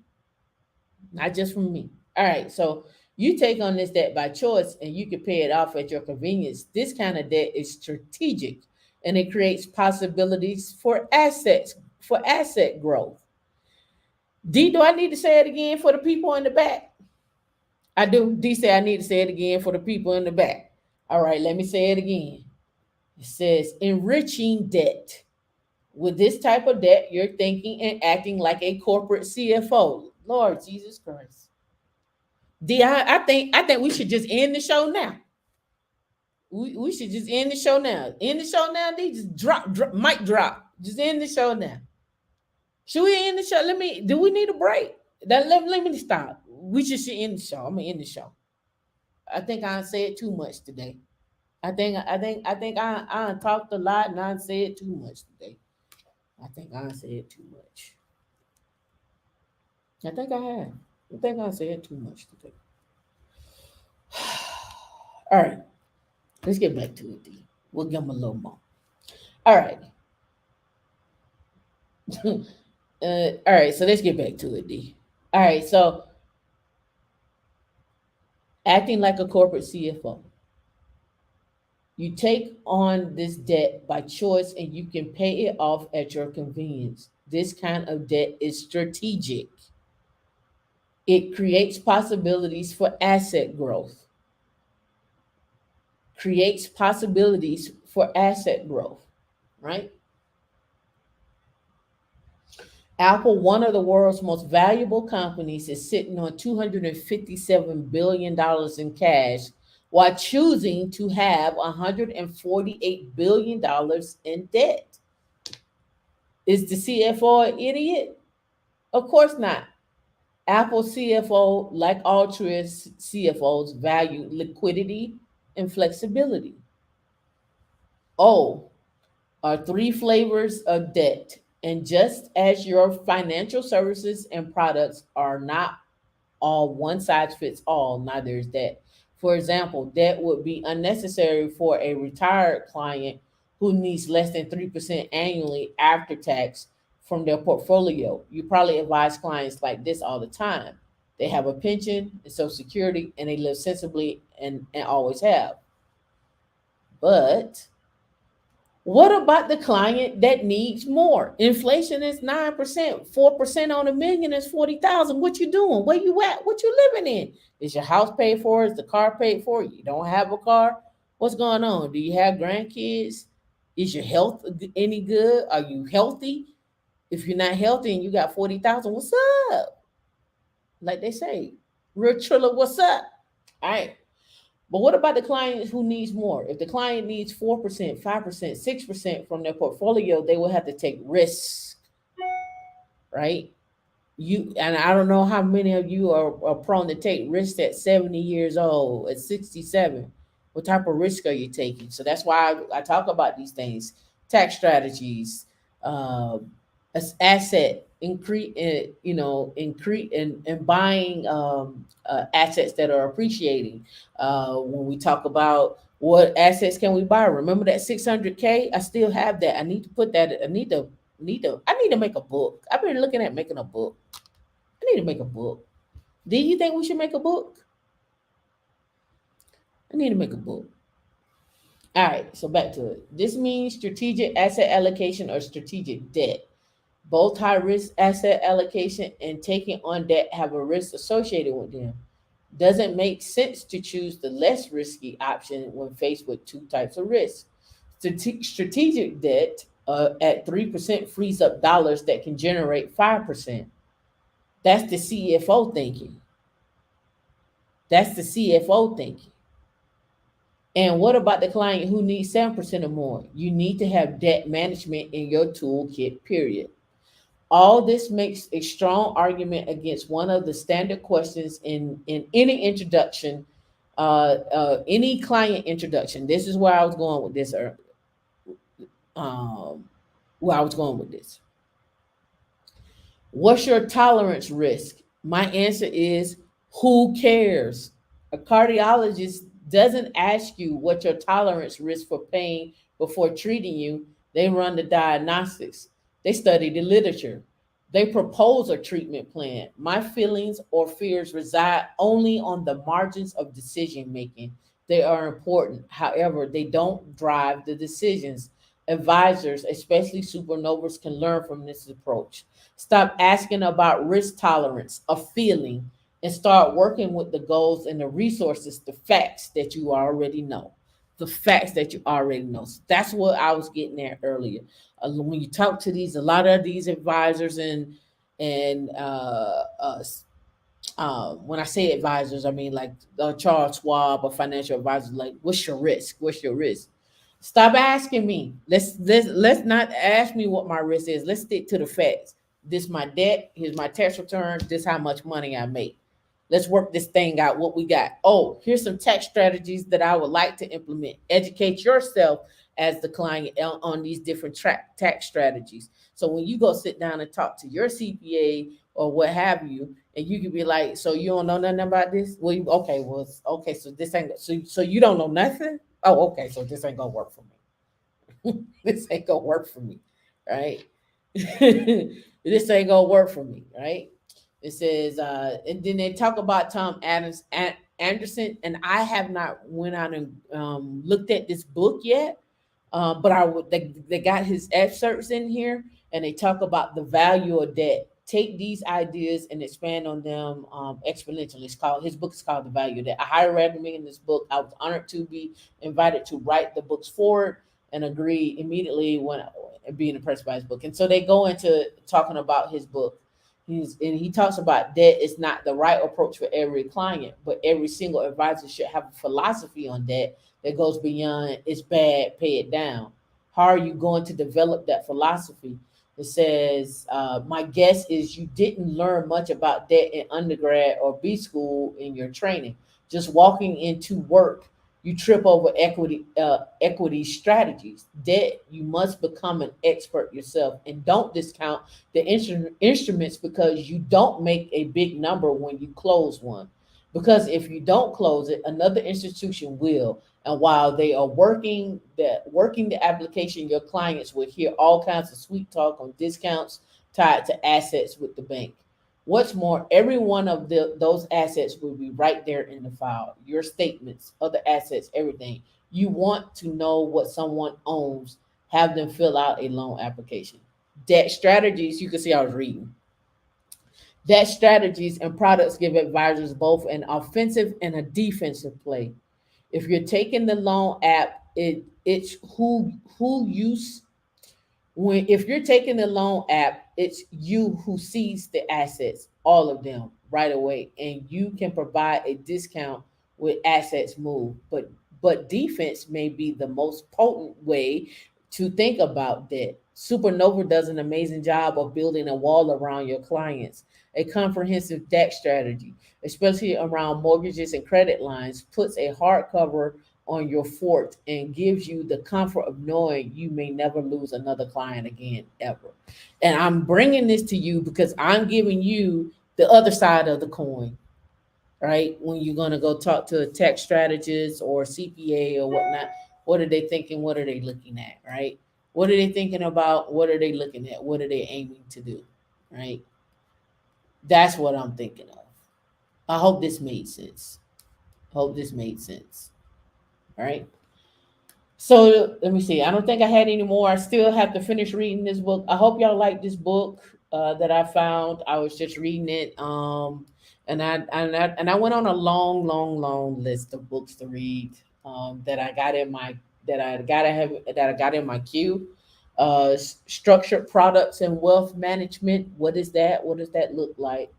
Not just from me. All right, so you take on this debt by choice and you can pay it off at your convenience. This kind of debt is strategic and it creates possibilities for asset growth. D, do I need to say it again for the people in the back? I do. D say I need to say it again for the people in the back. All right, let me say it again. It says enriching debt. With this type of debt, you're thinking and acting like a corporate CFO. Lord Jesus Christ. D, I think we should just end the show now. We should just end the show now. End the show now, D. Just drop, mic drop. Just end the show now. Should we end the show? Do we need a break? Let me stop. We should end the show. I'm gonna end the show. I think I said too much today. I talked a lot and I said too much today. I think I said too much. I think I have. I think I said too much today. All right, let's get back to it, D. We'll give them a little more. All right. All right, so let's get back to it, D. All right, so acting like a corporate CFO. You take on this debt by choice and you can pay it off at your convenience. This kind of debt is strategic. It creates possibilities for asset growth. Creates possibilities for asset growth, right? Apple, one of the world's most valuable companies, is sitting on $257 billion in cash while choosing to have $148 billion in debt. Is the CFO an idiot? Of course not. Apple CFO, like all true CFOs, value liquidity and flexibility. O are three flavors of debt. And just as your financial services and products are not all one size fits all, neither is debt. For example, debt would be unnecessary for a retired client who needs less than 3% annually after tax from their portfolio. You probably advise clients like this all the time. They have a pension and social security and they live sensibly and always have. But what about the client that needs more? Inflation is 9%. 4% on a million is 40,000. What you doing? Where you at? What you living in? Is your house paid for? Is the car paid for? You don't have a car? What's going on? Do you have grandkids? Is your health any good? Are you healthy? If you're not healthy and you got 40,000, what's up? Like they say, real triller, what's up? All right. But what about the client who needs more? If the client needs 4%, 5%, 6% from their portfolio, they will have to take risks, right? You and I don't know how many of you are prone to take risks at 70 years old, at 67. What type of risk are you taking? So that's why I talk about these things, tax strategies, asset increase, increase and buying assets that are appreciating. When we talk about what assets can we buy, remember that 600K? I still have that. I need to put that. I need to make a book. I've been looking at making a book. I need to make a book. Do you think we should make a book? I need to make a book. All right, so back to it. This means strategic asset allocation or strategic debt. Both high risk asset allocation and taking on debt have a risk associated with them. Doesn't make sense to choose the less risky option when faced with two types of risk. Strategic debt at 3% frees up dollars that can generate 5%. That's the CFO thinking. That's the CFO thinking. And what about the client who needs 7% or more? You need to have debt management in your toolkit, period. All this makes a strong argument against one of the standard questions in any introduction, any client introduction. This is where I was going with this. Um, where I was going with this. What's your tolerance risk? My answer is who cares? A cardiologist doesn't ask you what your tolerance risk for pain before treating you. They run the diagnostics. They study the literature. They propose a treatment plan. My feelings or fears reside only on the margins of decision making. They are important. However, they don't drive the decisions. Advisors, especially supernovas, can learn from this approach. Stop asking about risk tolerance, a feeling, and start working with the goals and the resources, the facts that you already know. The facts that you already know. So that's what I was getting at earlier. When you talk to a lot of these advisors and when I say advisors, I mean like Charles Schwab or financial advisors. Like, what's your risk? What's your risk? Stop asking me. Let's not ask me what my risk is. Let's stick to the facts. This my debt. Here's my tax return. This how much money I make. Let's work this thing out. What we got? Oh, here's some tax strategies that I would like to implement. Educate yourself as the client on these different tax strategies. So when you go sit down and talk to your CPA or what have you, and you can be like, "So you don't know nothing about this? Well, okay, well, okay. So this ain't so you don't know nothing. Oh, okay. So this ain't gonna work for me. This ain't gonna work for me, right? This ain't gonna work for me, right?" It says, and then they talk about Tom Adams Anderson, and I have not went out and looked at this book yet, but they got his excerpts in here, and they talk about the value of debt. Take these ideas and expand on them exponentially. His book is called The Value of Debt. I highly recommend this book. I was honored to be invited to write the books forward and agree immediately being impressed by his book. And so they go into talking about his book. He talks about debt is not the right approach for every client, but every single advisor should have a philosophy on debt that goes beyond it's bad, pay it down. How are you going to develop that philosophy? It says, my guess is you didn't learn much about debt in undergrad or B school in your training. Just walking into work, you trip over equity strategies. Debt, you must become an expert yourself, and don't discount the instruments because you don't make a big number when you close one. Because if you don't close it, another institution will. And while they are working the application, your clients will hear all kinds of sweet talk on discounts tied to assets with the bank. What's more, every one of those assets will be right there in the file. Your statements, other assets, everything. You want to know what someone owns, have them fill out a loan application. Debt strategies, you can see I was reading. Debt strategies and products give advisors both an offensive and a defensive play. If you're taking the loan app, it's who you when if you're taking the loan app, it's you who sees the assets, all of them right away, and you can provide a discount with assets move. But defense may be the most potent way to think about debt. Supernova does an amazing job of building a wall around your clients. A comprehensive debt strategy, especially around mortgages and credit lines, puts a hardcover on your fort and gives you the comfort of knowing you may never lose another client again ever. And I'm bringing this to you because I'm giving you the other side of the coin, right? When you're going to go talk to a tech strategist or CPA or whatnot, what are they thinking? What are they looking at, right? What are they thinking about? What are they looking at? What are they aiming to do, right? That's what I'm thinking of. I hope this made sense. Hope this made sense. All right. So let me see. I don't think I had any more. I still have to finish reading this book. I hope y'all like this book that I found. I was just reading it, and I went on a long list of books to read that I got in my that I got in my queue. Structured products and wealth management. What is that? What does that look like?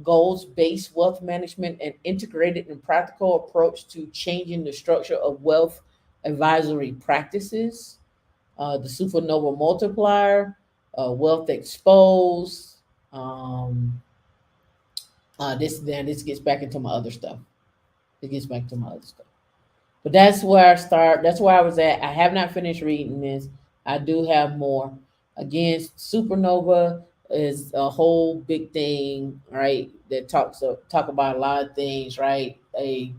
Goals based wealth management, an integrated and practical approach to changing the structure of wealth advisory practices. The supernova multiplier, wealth exposed. This gets back into my other stuff. It gets back to my other stuff. But that's where I start. That's where I was at. I have not finished reading this. I do have more. Again, supernova is a whole big thing, right? That talk about a lot of things, right? A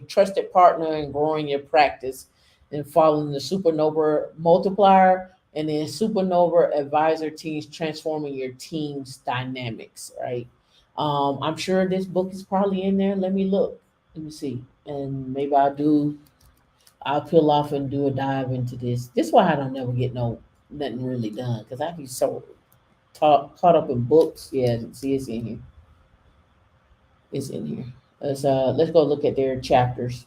trusted partner in growing your practice and following the supernova multiplier, and then supernova advisor teams transforming your team's dynamics, right? I'm sure this book is probably in there. Let me look. Let me see. And maybe I'll peel off and do a dive into this. This is why I don't never get nothing really done because I be so caught up in books. Yeah, see, it's in here. It's in here. Let's go look at their chapters.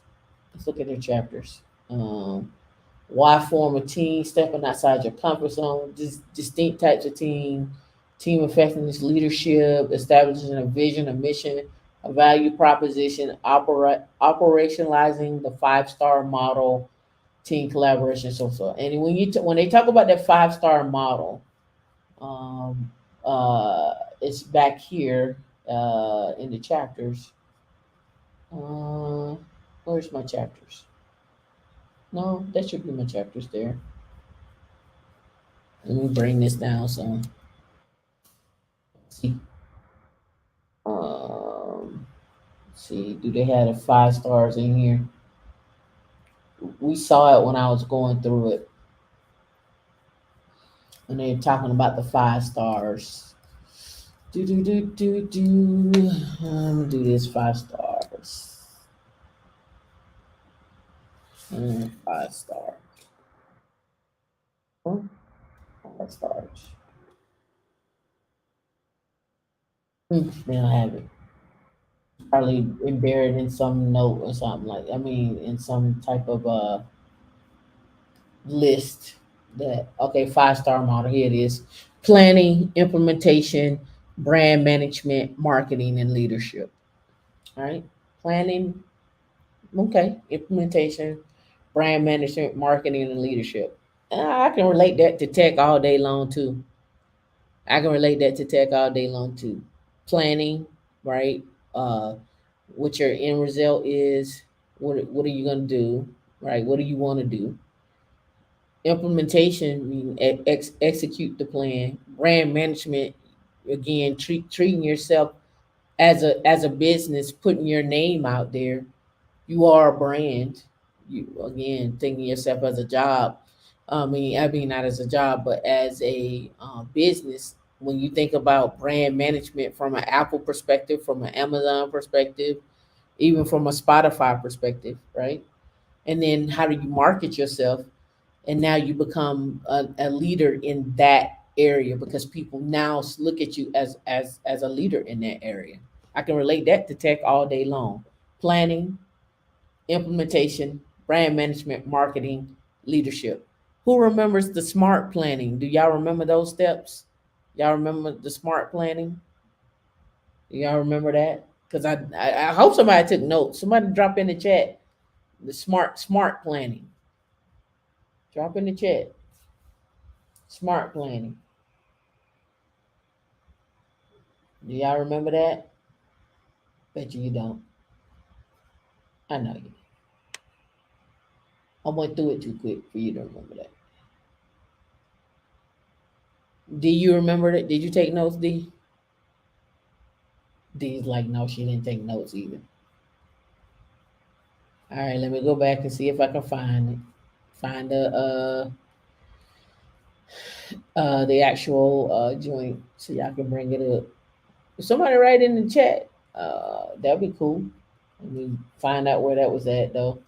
Let's look at their chapters. Why form a team? Stepping outside your comfort zone. Distinct types of team effectiveness, leadership, establishing a vision, a mission, a value proposition, operationalizing the 5-star model, team collaboration, so forth. And when they talk about that 5-star model, um, it's back here in the chapters. Uh, where's my chapters? No, that should be my chapters there. Let me bring this down some. See. See, do they have the 5 stars in here? We saw it when I was going through it. And they're talking about the 5 stars. I'm gonna do this 5 stars. 5 star. 5 stars. They don't have it. Probably buried in some note or something like. I mean, in some type of list. That okay, 5-star model. Here it is. Planning, implementation, brand management, marketing, and leadership. All right. Planning, okay, implementation, brand management, marketing, and leadership. I can relate that to tech all day long too. I can relate that to tech all day long too. Planning, right? Uh, what your end result is. What are you gonna do? Right? What do you want to do? Implementation, mean execute the plan. Brand management, again, treating yourself as a business, putting your name out there. You are a brand. You again thinking yourself as a job. I mean not as a job, but as a business. When you think about brand management from an Apple perspective, from an Amazon perspective, even from a Spotify perspective, right? And then how do you market yourself? And now you become a leader in that area because people now look at you as a leader in that area. I can relate that to tech all day long. Planning, implementation, brand management, marketing, leadership. Who remembers the smart planning? Do y'all remember those steps? Y'all remember the smart planning? Do y'all remember that? Because I hope somebody took notes. Somebody drop in the chat the smart planning. Drop in the chat. Smart planning. Do y'all remember that? Bet you don't. I know you. I went through it too quick for you to remember that. Do you remember it? Did you take notes, D? D's like, no, she didn't take notes either. All right, let me go back and see if I can find it. Find the actual joint so y'all can bring it up. If somebody write in the chat, that'd be cool. Let me find out where that was at though.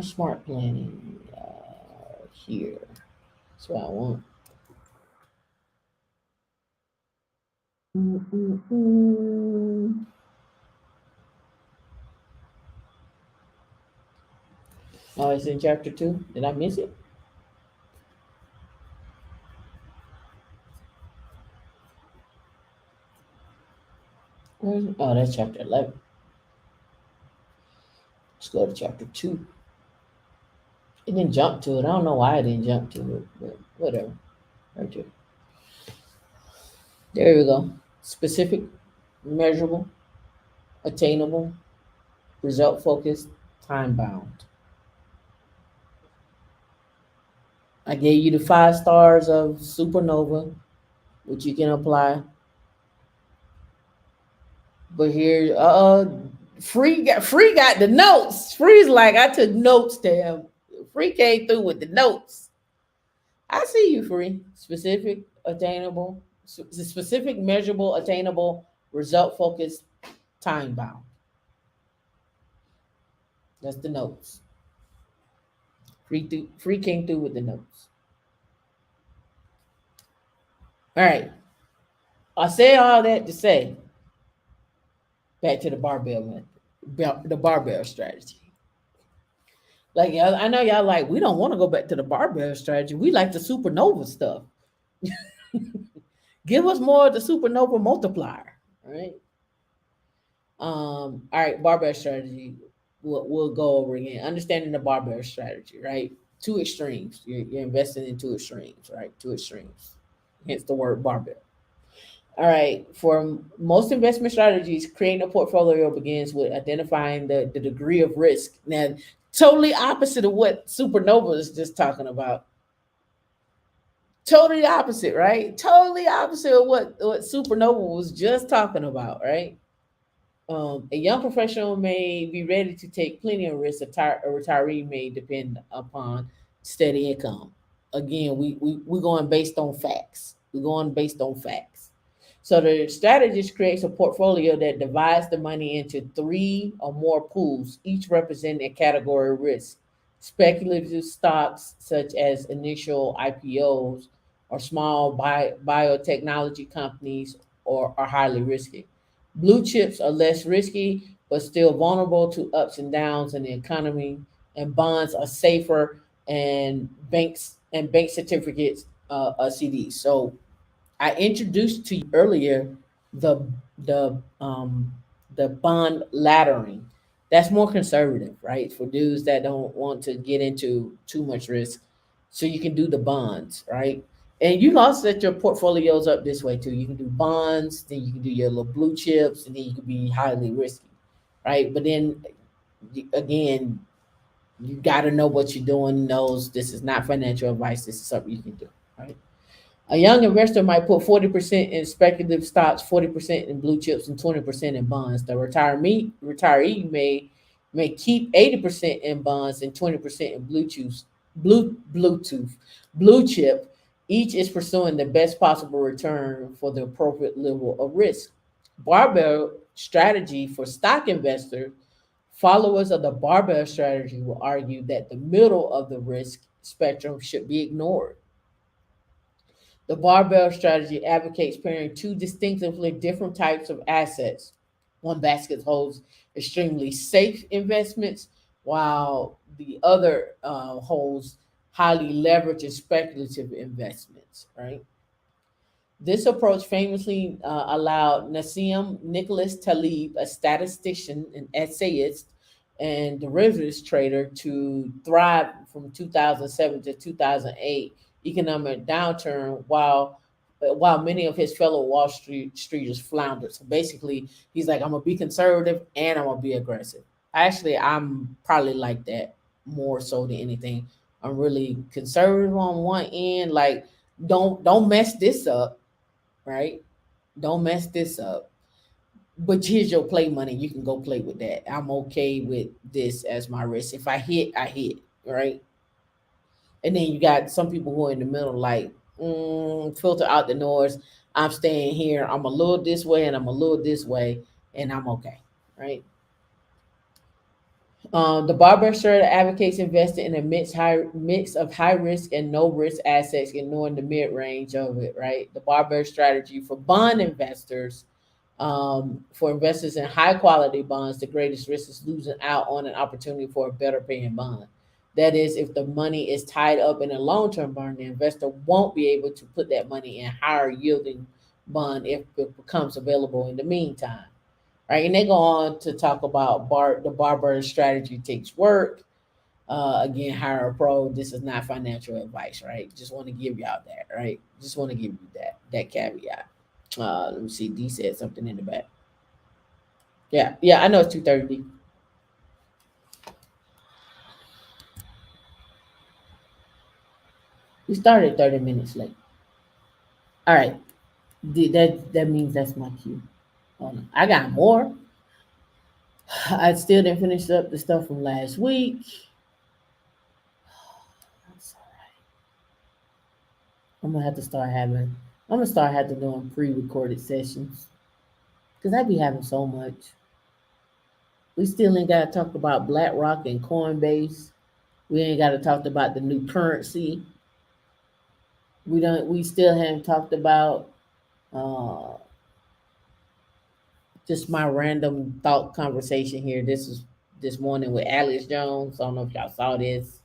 Smart planning here. That's what I want. Mm-mm-mm. Oh, it's in chapter 2. Did I miss it? Oh, that's chapter 11. Let's go to chapter 2. It didn't jump to it. I don't know why I didn't jump to it, but whatever. Right there. There we go. Specific, measurable, attainable, result focused, time bound. I gave you the 5 stars of supernova, which you can apply. But here, free got the notes. Free's like, I took notes to him. Free came through with the notes. I see you, Free. Specific, attainable, specific, measurable, attainable, result focused, time bound. That's the notes. Free came through with the notes. All right. I say all that to say, back to the barbell method, the barbell strategy. Like I know y'all like, we don't want to go back to the barbell strategy. We like the supernova stuff. Give us more of the supernova multiplier. All right. All right, barbell strategy. We'll go over again. Understanding the barbell strategy, right? Two extremes. You're investing in two extremes, right? Two extremes. Hence the word barbell. All right. For most investment strategies, creating a portfolio begins with identifying the degree of risk. Now, totally opposite of what Supernova is just talking about. Totally opposite, right? Totally opposite of what Supernova was just talking about, right? A young professional may be ready to take plenty of risks. A retiree may depend upon steady income. Again, we're going based on facts. We're going based on facts. So the strategist creates a portfolio that divides the money into 3 or more pools, each representing a category of risk. Speculative stocks such as initial IPOs or small biotechnology companies are highly risky. Blue chips are less risky, but still vulnerable to ups and downs in the economy. And bonds are safer, and bank certificates are CDs. So I introduced to you earlier the the um the bond laddering. That's more conservative, right? For dudes that don't want to get into too much risk. So you can do the bonds, right? And you can also set your portfolios up this way too. You can do bonds, then you can do your little blue chips, and then you can be highly risky, right? But then again, you got to know what you're doing. Knows this is not financial advice. This is something you can do, right? A young investor might put 40% in speculative stocks, 40% in blue chips, and 20% in bonds. The retiree may keep 80% in bonds and 20% in blue chip. Each is pursuing the best possible return for the appropriate level of risk. Barbell strategy for stock investors. Followers of the barbell strategy will argue that the middle of the risk spectrum should be ignored. The barbell strategy advocates pairing two distinctively different types of assets. One basket holds extremely safe investments, while the other holds highly leveraged and speculative investments, right? This approach famously allowed Nassim Nicholas Taleb, a statistician, an essayist, and derivatives trader, to thrive from 2007 to 2008 economic downturn, while many of his fellow Streeters floundered. So basically, he's like, I'm gonna be conservative and I'm gonna be aggressive. Actually, I'm probably like that more so than anything. I'm really conservative on one end, like don't mess this up, right? Don't mess this up. But here's your play money. You can go play with that. I'm okay with this as my risk. If I hit, I hit, right? And then you got some people who are in the middle, like, filter out the noise. I'm staying here. I'm a little this way and I'm a little this way, and I'm okay, right? The Barber Strategy advocates investing in a mix of high risk and no risk assets, ignoring the mid range of it. Right, the Barber strategy for bond investors, for investors in high quality bonds, the greatest risk is losing out on an opportunity for a better paying bond. That is, if the money is tied up in a long term bond, the investor won't be able to put that money in higher yielding bond if it becomes available in the meantime, right? And they go on to talk about the barber strategy takes work. Again, hire a pro. This is not financial advice, right? Just want to give y'all that, right? Just want to give you that caveat. Let me see. D said something in the back. Yeah, yeah. I know it's 2:30. We started 30 minutes late. All right. That means that's my cue. Hold on. I got more. I still didn't finish up the stuff from last week. That's all right. I'm gonna have to start having. I'm gonna start having doing pre-recorded sessions because I be having so much. We still ain't got to talk about BlackRock and Coinbase. We ain't got to talk about the new currency. We don't. We still haven't talked about uh, just my random thought conversation here. This is this morning with Alex Jones. I don't know if y'all saw this.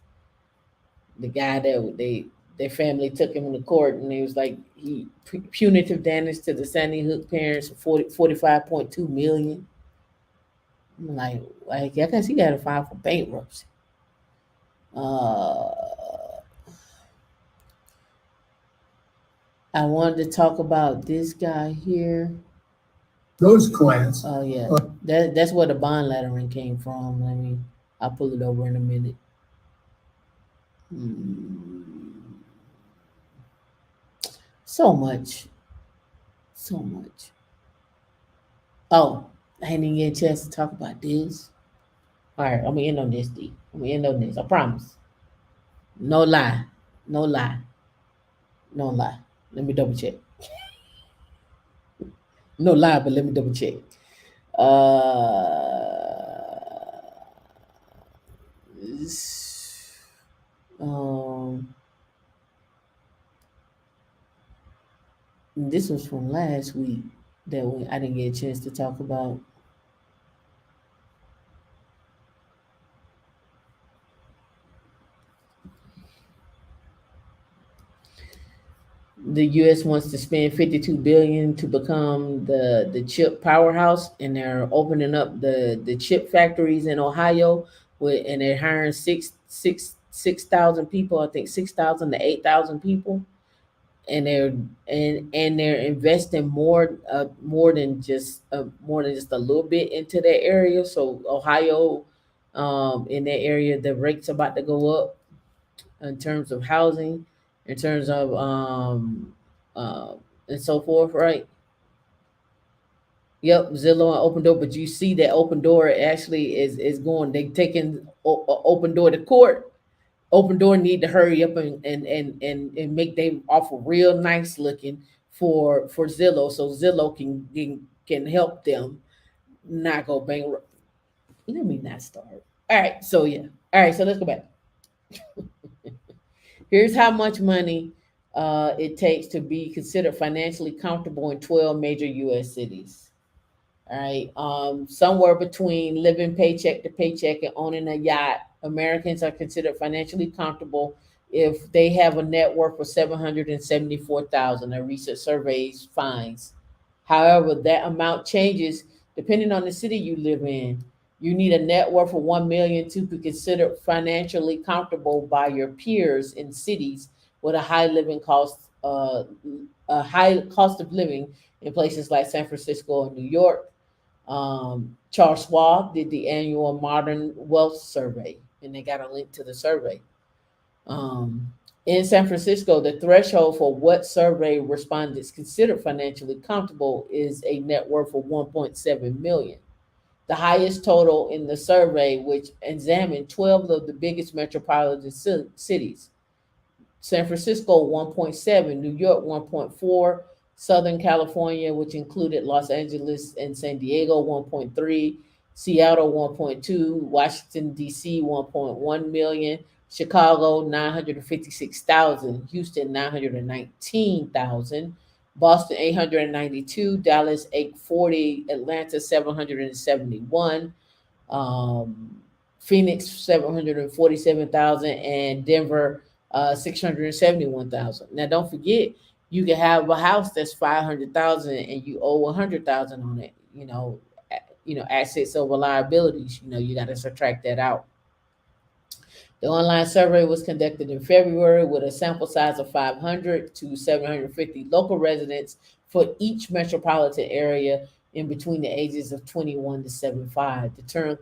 The guy that their family took him to court, and he was like he punitive damage to the Sandy Hook parents, 45.2 million. I'm like I guess he got to file for bankruptcy. Uh, I wanted to talk about this guy here. Those coins. Oh yeah, that's where the bond lettering came from. I'll pull it over in a minute. Hmm. So much, so much. Oh, I didn't even get a chance to talk about this. All right, I'm gonna end on this, D. I'm gonna end on this. I promise. No lie, no lie, no lie. Let me double check. No lie, but let me double check. Uh, this, um, this was from last week that I didn't get a chance to talk about. The U.S. wants to spend 52 billion to become the chip powerhouse, and they're opening up the chip factories in Ohio, and they're hiring 6,000 people. I think 6,000 to 8,000 people, and they're investing more than just a little bit into that area. So Ohio, in that area, the rates about to go up in terms of housing, in terms of uh, and so forth, right? Yep, Zillow and Open Door, but you see that Open Door actually is going. They taking Open Door to court. Open Door need to hurry up and make them offer real nice looking for Zillow, so Zillow can help them not go bankrupt. Let me not start. All right, so yeah. All right, so let's go back. Here's how much money it takes to be considered financially comfortable in 12 major U.S. cities. All right. Somewhere between living paycheck to paycheck and owning a yacht, Americans are considered financially comfortable if they have a net worth of 774,000. A recent survey finds. However, that amount changes depending on the city you live in. You need a net worth of 1 million to be considered financially comfortable by your peers in cities with a high cost of living in places like San Francisco and New York. Charles Schwab did the annual Modern Wealth Survey, and they got a link to the survey. In San Francisco, the threshold for what survey respondents consider financially comfortable is a net worth of 1.7 million. The highest total in the survey, which examined 12 of the biggest metropolitan cities. San Francisco 1.7, New York 1.4, Southern California, which included Los Angeles and San Diego 1.3, Seattle 1.2, Washington D.C. 1.1 million, Chicago 956,000, Houston 919,000, Boston 892, Dallas 840, Atlanta 771, Phoenix 747,000, and Denver 671,000. Now, don't forget, you can have a house that's 500,000 and you owe 100,000 on it. Assets over liabilities. You got to subtract that out. The online survey was conducted in February with a sample size of 500 to 750 local residents for each metropolitan area in between the ages of 21 to 75. The term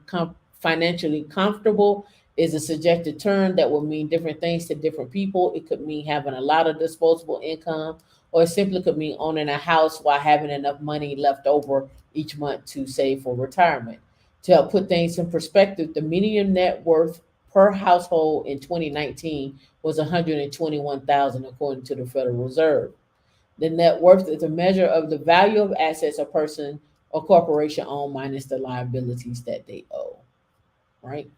financially comfortable is a subjective term that will mean different things to different people. It could mean having a lot of disposable income, or it simply could mean owning a house while having enough money left over each month to save for retirement. To help put things in perspective, the median net worth per household in 2019 was 121,000 according to the Federal Reserve. The net worth is a measure of the value of assets a person or corporation own minus the liabilities that they owe. Right?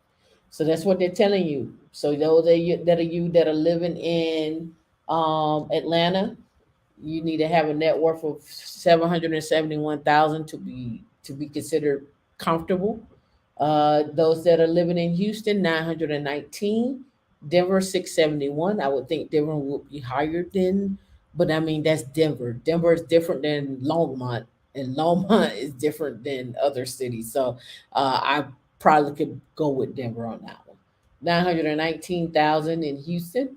So that's what they're telling you. So those that are living in Atlanta, you need to have a net worth of 771,000 to be considered comfortable. Those that are living in Houston, 919, Denver 671. I would think Denver would be higher than, but I mean that's Denver. Denver is different than Longmont, and Longmont is different than other cities. So I probably could go with Denver on that one. 919,000 in Houston,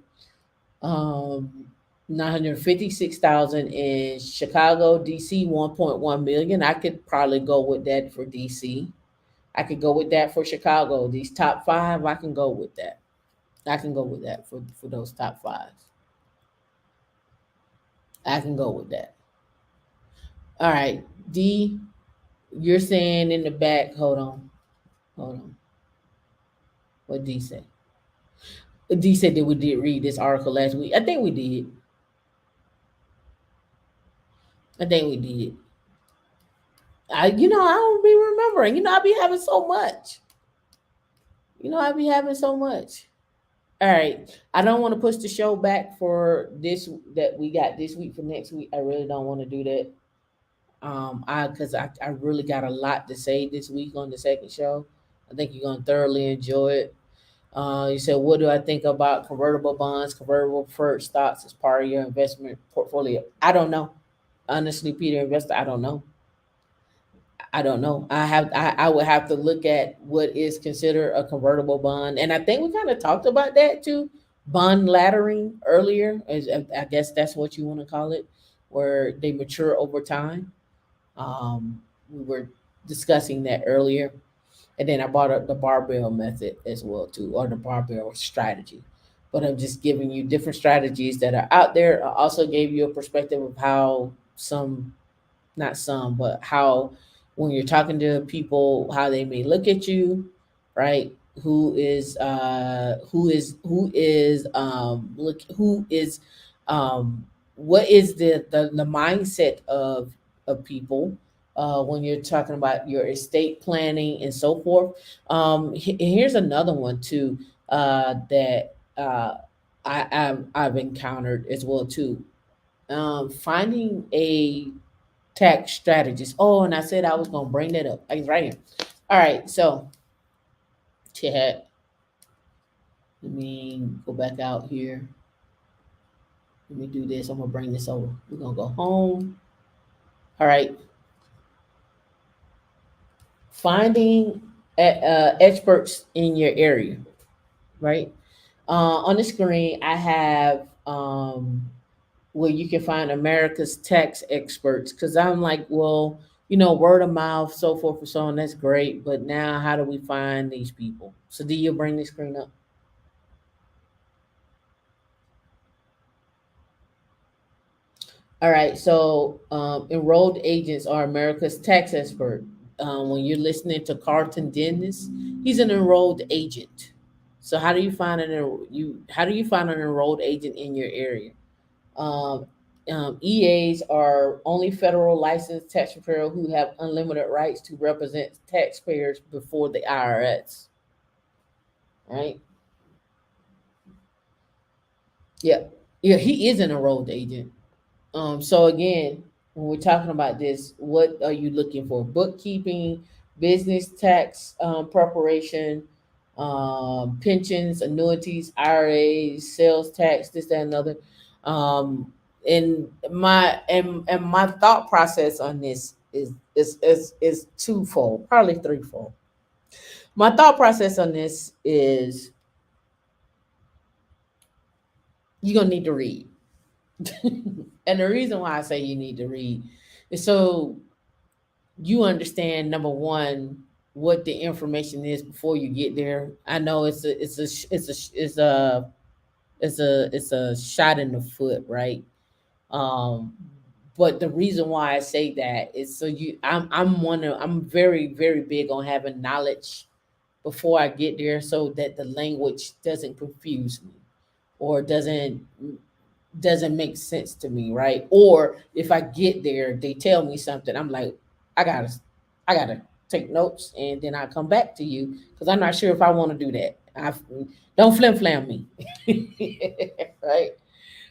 956,000 in Chicago, DC 1.1 million. I could probably go with that for DC. I could go with that for Chicago. These top five, I can go with that. I can go with that for those top fives. I can go with that. All right, D, you're saying in the back. Hold on. What D say? D said that we did read this article last week. I think we did. I think we did. I don't be remembering. I be having so much. I be having so much. All right. I don't want to push the show back for this that we got this week for next week. I really don't want to do that. I really got a lot to say this week on the second show. I think you're gonna thoroughly enjoy it. You said, what do I think about convertible bonds, convertible preferred stocks as part of your investment portfolio? I don't know. Honestly, Peter, investor, I don't know. I don't know. I would have to look at what is considered a convertible bond, and I think we kind of talked about that too. Bond laddering earlier, I guess that's what you want to call it, where they mature over time. We were discussing that earlier, and then I brought up the barbell method as well too, or the barbell strategy. But I'm just giving you different strategies that are out there. I also gave you a perspective of how some, not some, but how when you're talking to people, how they may look at you, right? Who is what is the mindset of people when you're talking about your estate planning and so forth. Here's another one too that I've encountered as well too. Finding a tax strategist. Oh, and I said I was gonna bring that up. It's right here. All right, so chat. Let me go back out here. Let me do this. I'm gonna bring this over. We're gonna go home. All right. Finding experts in your area, right? On the screen, I have where you can find America's tax experts. Because I'm like, well, word of mouth, so forth and so on. That's great, but now how do we find these people? So, do you bring the screen up? All right. So, enrolled agents are America's tax expert. When you're listening to Carlton Dennis, he's an enrolled agent. So, how do you find how do you find an enrolled agent in your area? Um, EAs are only federal licensed tax preparer who have unlimited rights to represent taxpayers before the IRS. Right? Yeah, yeah, he is an enrolled agent. So again, when we're talking about this, what are you looking for? Bookkeeping, business tax preparation, pensions, annuities, IRAs, sales tax, this, that, and other. And my thought process on this is twofold, probably threefold. My thought process on this is you're gonna need to read. And the reason why I say you need to read is so you understand, number one, what the information is before you get there. I know it's a shot in the foot, right? Um, but the reason why I say that is so I'm very, very big on having knowledge before I get there so that the language doesn't confuse me or doesn't make sense to me, right? Or if I get there, they tell me something, I'm like, I gotta, I gotta take notes, and then I come back to you because I'm not sure if I want to do that. I don't flim flam me, right?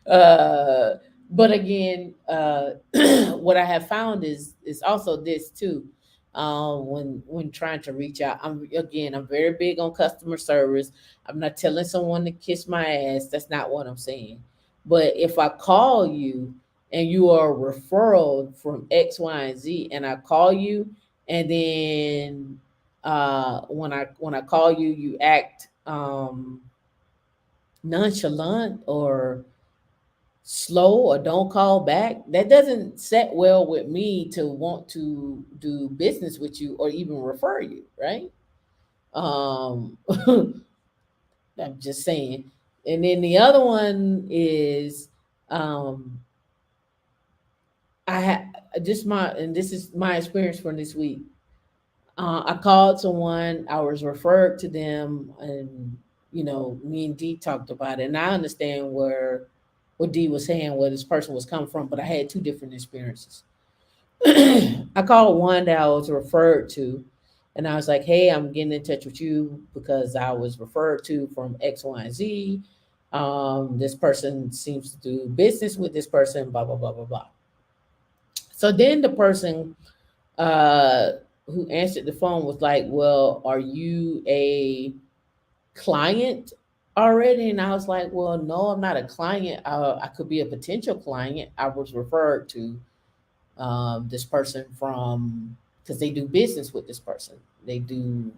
Uh, but again, what I have found is also this too. When trying to reach out, I'm very big on customer service. I'm not telling someone to kiss my ass. That's not what I'm saying. But if I call you and you are a referral from X, Y, and Z, and I call you, and then when I call you, you act nonchalant or slow or don't call back, that doesn't set well with me to want to do business with you or even refer you, right? I'm just saying. And then the other one is um I had just my and this is my experience from this week. I called someone, I was referred to them, and me and Dee talked about it. And I understand where what Dee was saying, where this person was coming from, but I had two different experiences. I called one that I was referred to, and I was like, "Hey, I'm getting in touch with you because I was referred to from X, Y, and Z. This person seems to do business with this person, blah blah blah blah blah." So then the person uh, who answered the phone was like, "Well, are you a client already? And I was like, well, no, I'm not a client. I could be a potential client. I was referred to this person from, because they do business with this person. They do,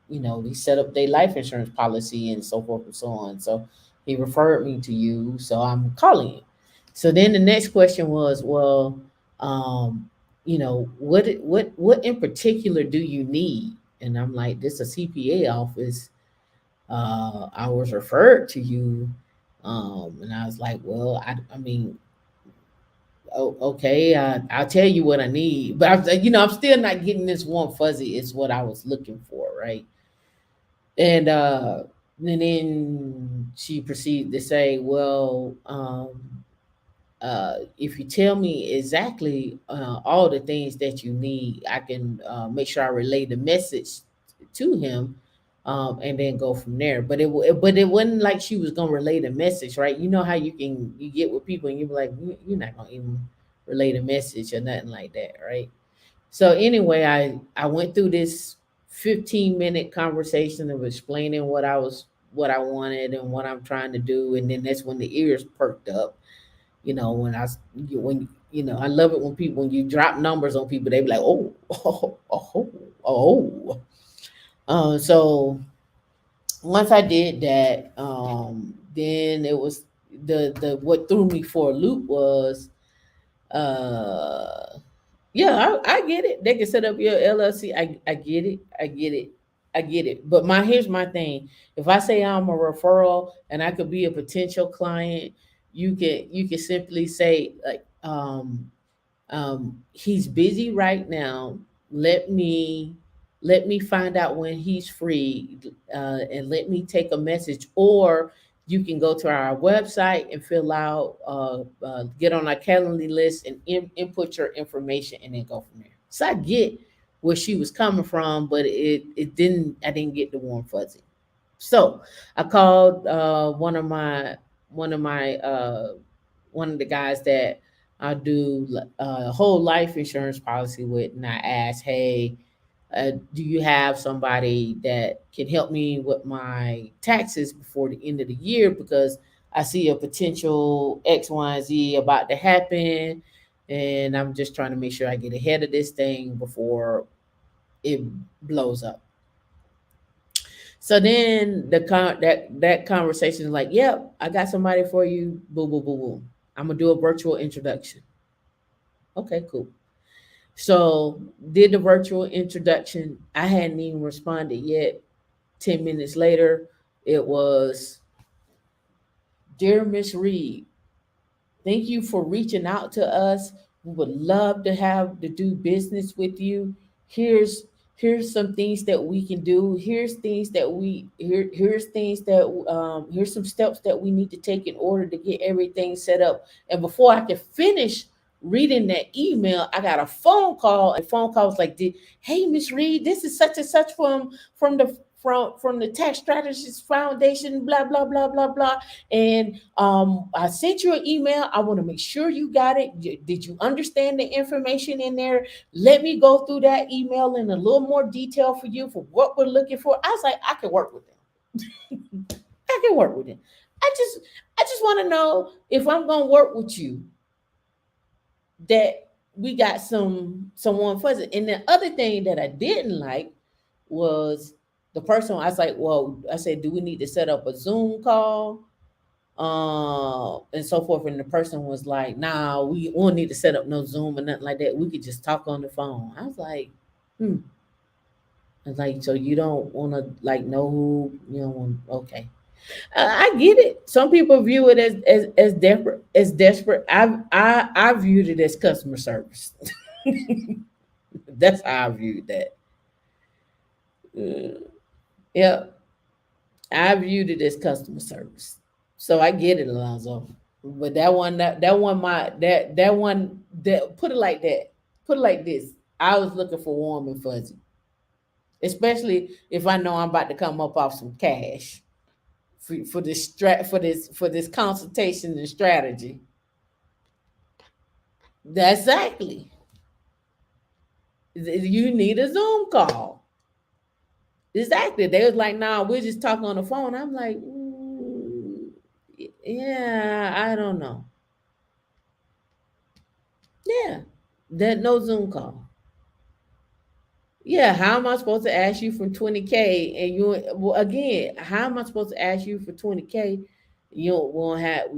they set up their life insurance policy and so forth and so on. So he referred me to you. So I'm calling you. So then the next question was, well, what in particular do you need? And I'm like, this is a CPA office. I was referred to you. And I was like, well, I mean, oh, okay, I'll tell you what I need. But I'm still not getting this warm fuzzy. It's what I was looking for, right? And then she proceeded to say, well, if you tell me exactly all the things that you need, I can make sure I relay the message to him, and then go from there. But it wasn't like she was gonna relay the message, right? You know how you get with people and you be like, You're not gonna even relay the message or nothing like that, right?" So anyway, I went through this 15-minute conversation of explaining what I wanted and what I'm trying to do, and then that's when the ears perked up. I love it when when you drop numbers on people, they be like, oh, oh, oh, oh. So once I did that, then it was the what threw me for a loop was, uh yeah, I get it. They can set up your LLC. I get it. I get it. I get it. But here's my thing. If I say I'm a referral and I could be a potential client, you can simply say like, he's busy right now. Let me find out when he's free, and let me take a message. Or you can go to our website and fill out, get on our calendar list and input your information, and then go from there. So I get where she was coming from, but it didn't. I didn't get the warm fuzzy. So I called one of my one of the guys that I do a whole life insurance policy with, and I asked, "Hey, do you have somebody that can help me with my taxes before the end of the year? Because I see a potential X, Y, and Z about to happen, and I'm just trying to make sure I get ahead of this thing before it blows up." So then that conversation is like, "Yep, I got somebody for you." Boo, boo, boo, boo. I'm gonna do a virtual introduction. Okay, cool. So did the virtual introduction. I hadn't even responded yet. 10 minutes later, it was, "Dear Miss Reed, thank you for reaching out to us. We would love to do business with you. Here's here's some things that we can do. Here's some steps that we need to take in order to get everything set up." And before I could finish reading that email, I got a phone call, and phone call was like, "Hey, Miss Reed, this is such and such from the Tax Strategist Foundation, blah blah blah blah blah. And I sent you an email. I want to make sure you got it. Did you understand the information in there? Let me go through that email in a little more detail for you for what we're looking for." I was like, I can work with them. I can work with them. I just want to know, if I'm gonna work with you, that we got someone fuzzy. And the other thing that I didn't like was the person. I was like, well, I said, "Do we need to set up a Zoom call?" And so forth. And the person was like, "Nah, we won't need to set up no Zoom or nothing like that. We could just talk on the phone." I was like, I was like, "So you don't want to like know who you know?" Okay, I get it. Some people view it as desperate. I viewed it as customer service. That's how I viewed that. Yeah, I viewed it as customer service. So I get it, Alonzo. But that one my that one that put it like that. Put it like this. I was looking for warm and fuzzy. Especially if I know I'm about to come up off some cash for this consultation and strategy. That's exactly. You need a Zoom call. Exactly. They was like, nah, we're just talking on the phone. I'm like, yeah, I don't know. Yeah, that no Zoom call. Yeah, how am I supposed to ask you for 20K and you well again, how am I supposed to ask you for 20K? You don't won't have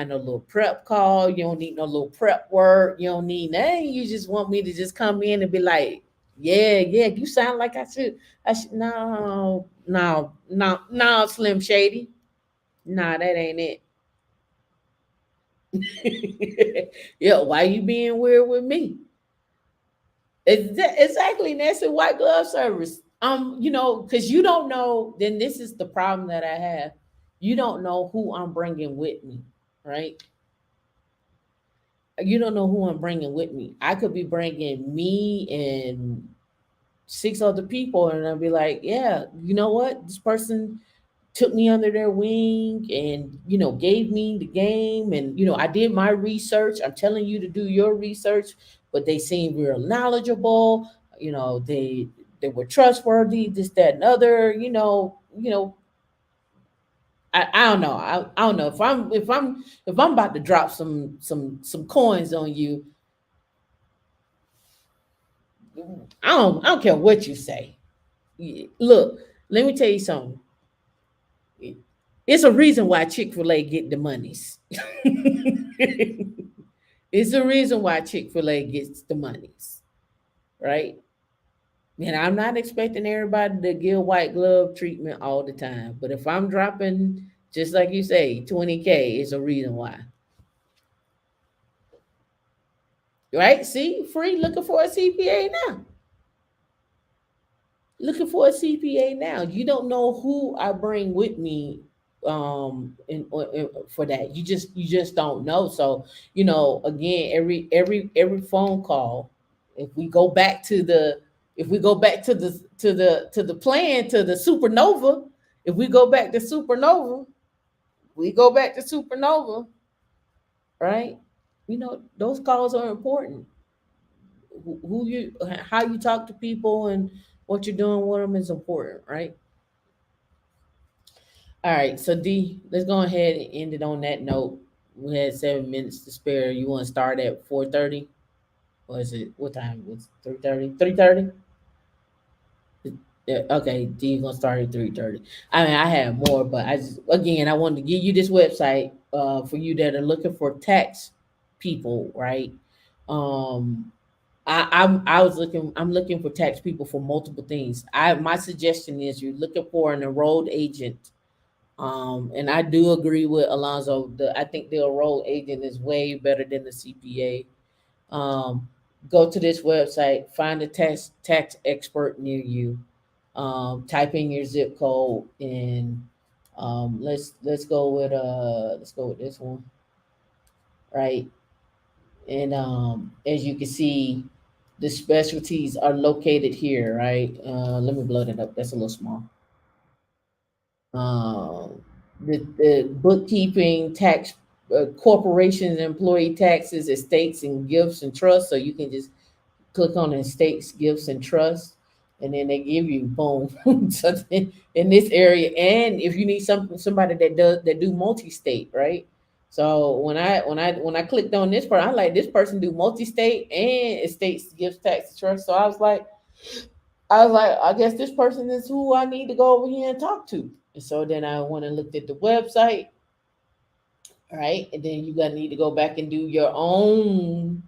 no little prep call, you don't need no little prep work, you don't need nothing. You just want me to just come in and be like, yeah, you sound like I should no, Slim Shady. Nah, that ain't it. Yeah, why you being weird with me? Exactly, and that's a white glove service. Because you don't know. Then this is the problem that I have. You don't know who I'm bringing with me, right? You don't know who I'm bringing with me. I could be bringing me and six other people, and I'll be like, yeah, you know what? This person took me under their wing and gave me the game, and I did my research. I'm telling you to do your research, but they seem real knowledgeable. They were trustworthy, this, that, and other. I don't know. I don't know if I'm about to drop some coins on you. I don't care what you say. Look, let me tell you something. It's a reason why Chick-fil-A get the monies. It's the reason why Chick-fil-A gets the monies, right? And I'm not expecting everybody to give white glove treatment all the time. But if I'm dropping, just like you say, 20K, it's a reason why. Right? See, free looking for a CPA now. Looking for a CPA now. You don't know who I bring with me for that. You just don't know. So, again, every phone call, if we go back to the plan, to the supernova, if we go back to supernova, we go back to supernova, right? Those calls are important. How you talk to people and what you're doing with them is important, right? All right, so D, let's go ahead and end it on that note. We had 7 minutes to spare. You want to start at 4:30, or is it what time? Was 3:30? 3:30? Yeah, okay, D gonna start at 3:30. I mean, I have more, but I wanted to give you this website for you that are looking for tax people, right? Um, I'm looking for tax people for multiple things. My suggestion is you're looking for an enrolled agent. And I do agree with Alonzo. I think the enrolled agent is way better than the CPA. Go to this website, find a tax expert near you. Type in your zip code, and let's go with this one, right? And as you can see, the specialties are located here, right? Let me blow that up. That's a little small. Um, the bookkeeping, tax, corporations, employee taxes, estates, and gifts and trusts. So you can just click on estates, gifts, and trusts, and then they give you boom something in this area. And if you need somebody that do multi-state, right? So when I clicked on this part, I like this person do multi-state and estates, gifts, tax, trust. So I was like, I guess this person is who I need to go over here and talk to. And so then I went and looked at the website, right? And then you gotta need to go back and do your own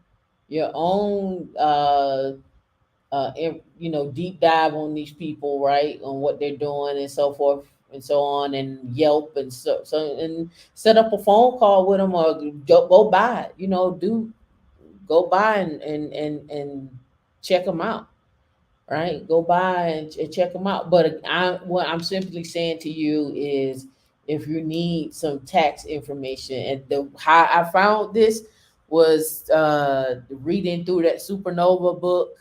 deep dive on these people, right? On what they're doing and so forth and so on, and Yelp and so and set up a phone call with them, or go by, do go by and check them out, right? Go by and check them out. But what I'm simply saying to you is, if you need some tax information, and how I found this was reading through that Supernova book,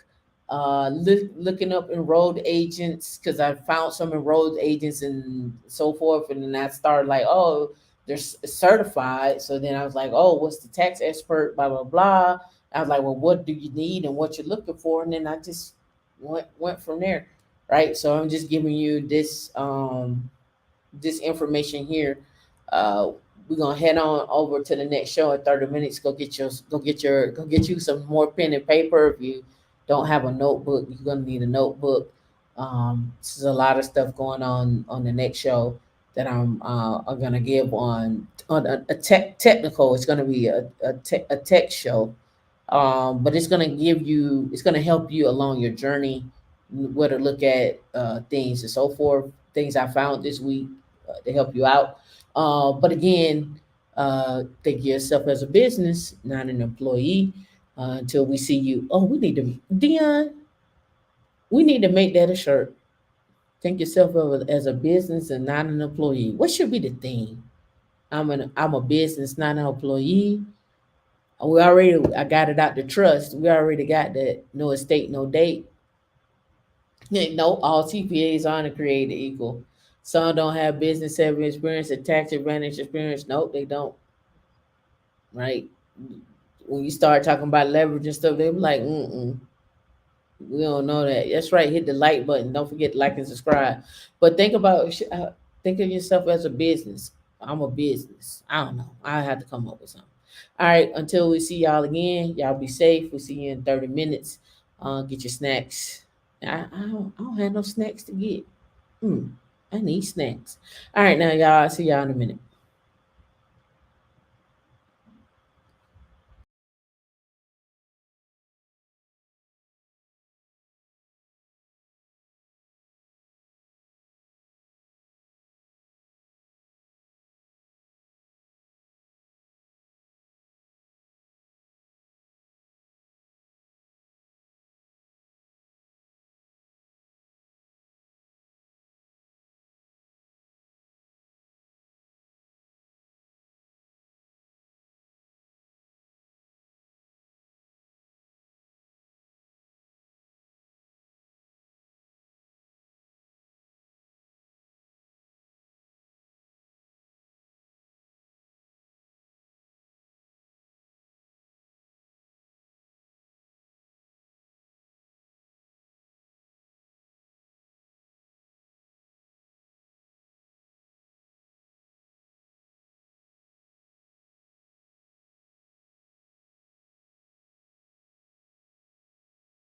looking up enrolled agents, because I found some enrolled agents and so forth, and then I started like, oh, they're certified. So then I was like, oh, what's the tax expert? Blah blah blah. I was like, well, what do you need and what you're looking for? And then I just went from there. right? So I'm just giving you this information here. Uh, we're gonna head on over to the next show in 30 minutes. Go get you some more pen and paper. If you don't have a notebook, you're gonna need a notebook. This is a lot of stuff going on the next show that I'm gonna give on a technical. It's gonna be a tech show, but it's going to help you along your journey, where to look at things and so forth, things I found this week to help you out. But again, think of yourself as a business, not an employee, until we see you. Oh, Dion, we need to make that a shirt. Think yourself as a business and not an employee. What should be the theme? I'm a business, not an employee. I got it out the trust. We already got that. No estate, no date. No, all CPAs aren't created equal. Some don't have business saving experience and tax advantage experience. Nope, they don't. Right? When you start talking about leverage and stuff, they be like, we don't know that. That's right. Hit the like button. Don't forget to like and subscribe. But think of yourself as a business. I'm a business. I don't know. I have to come up with something. All right. Until we see y'all again, y'all be safe. We'll see you in 30 minutes. Get your snacks. I don't have no snacks to get. I need snacks. All right, now y'all. I'll see y'all in a minute.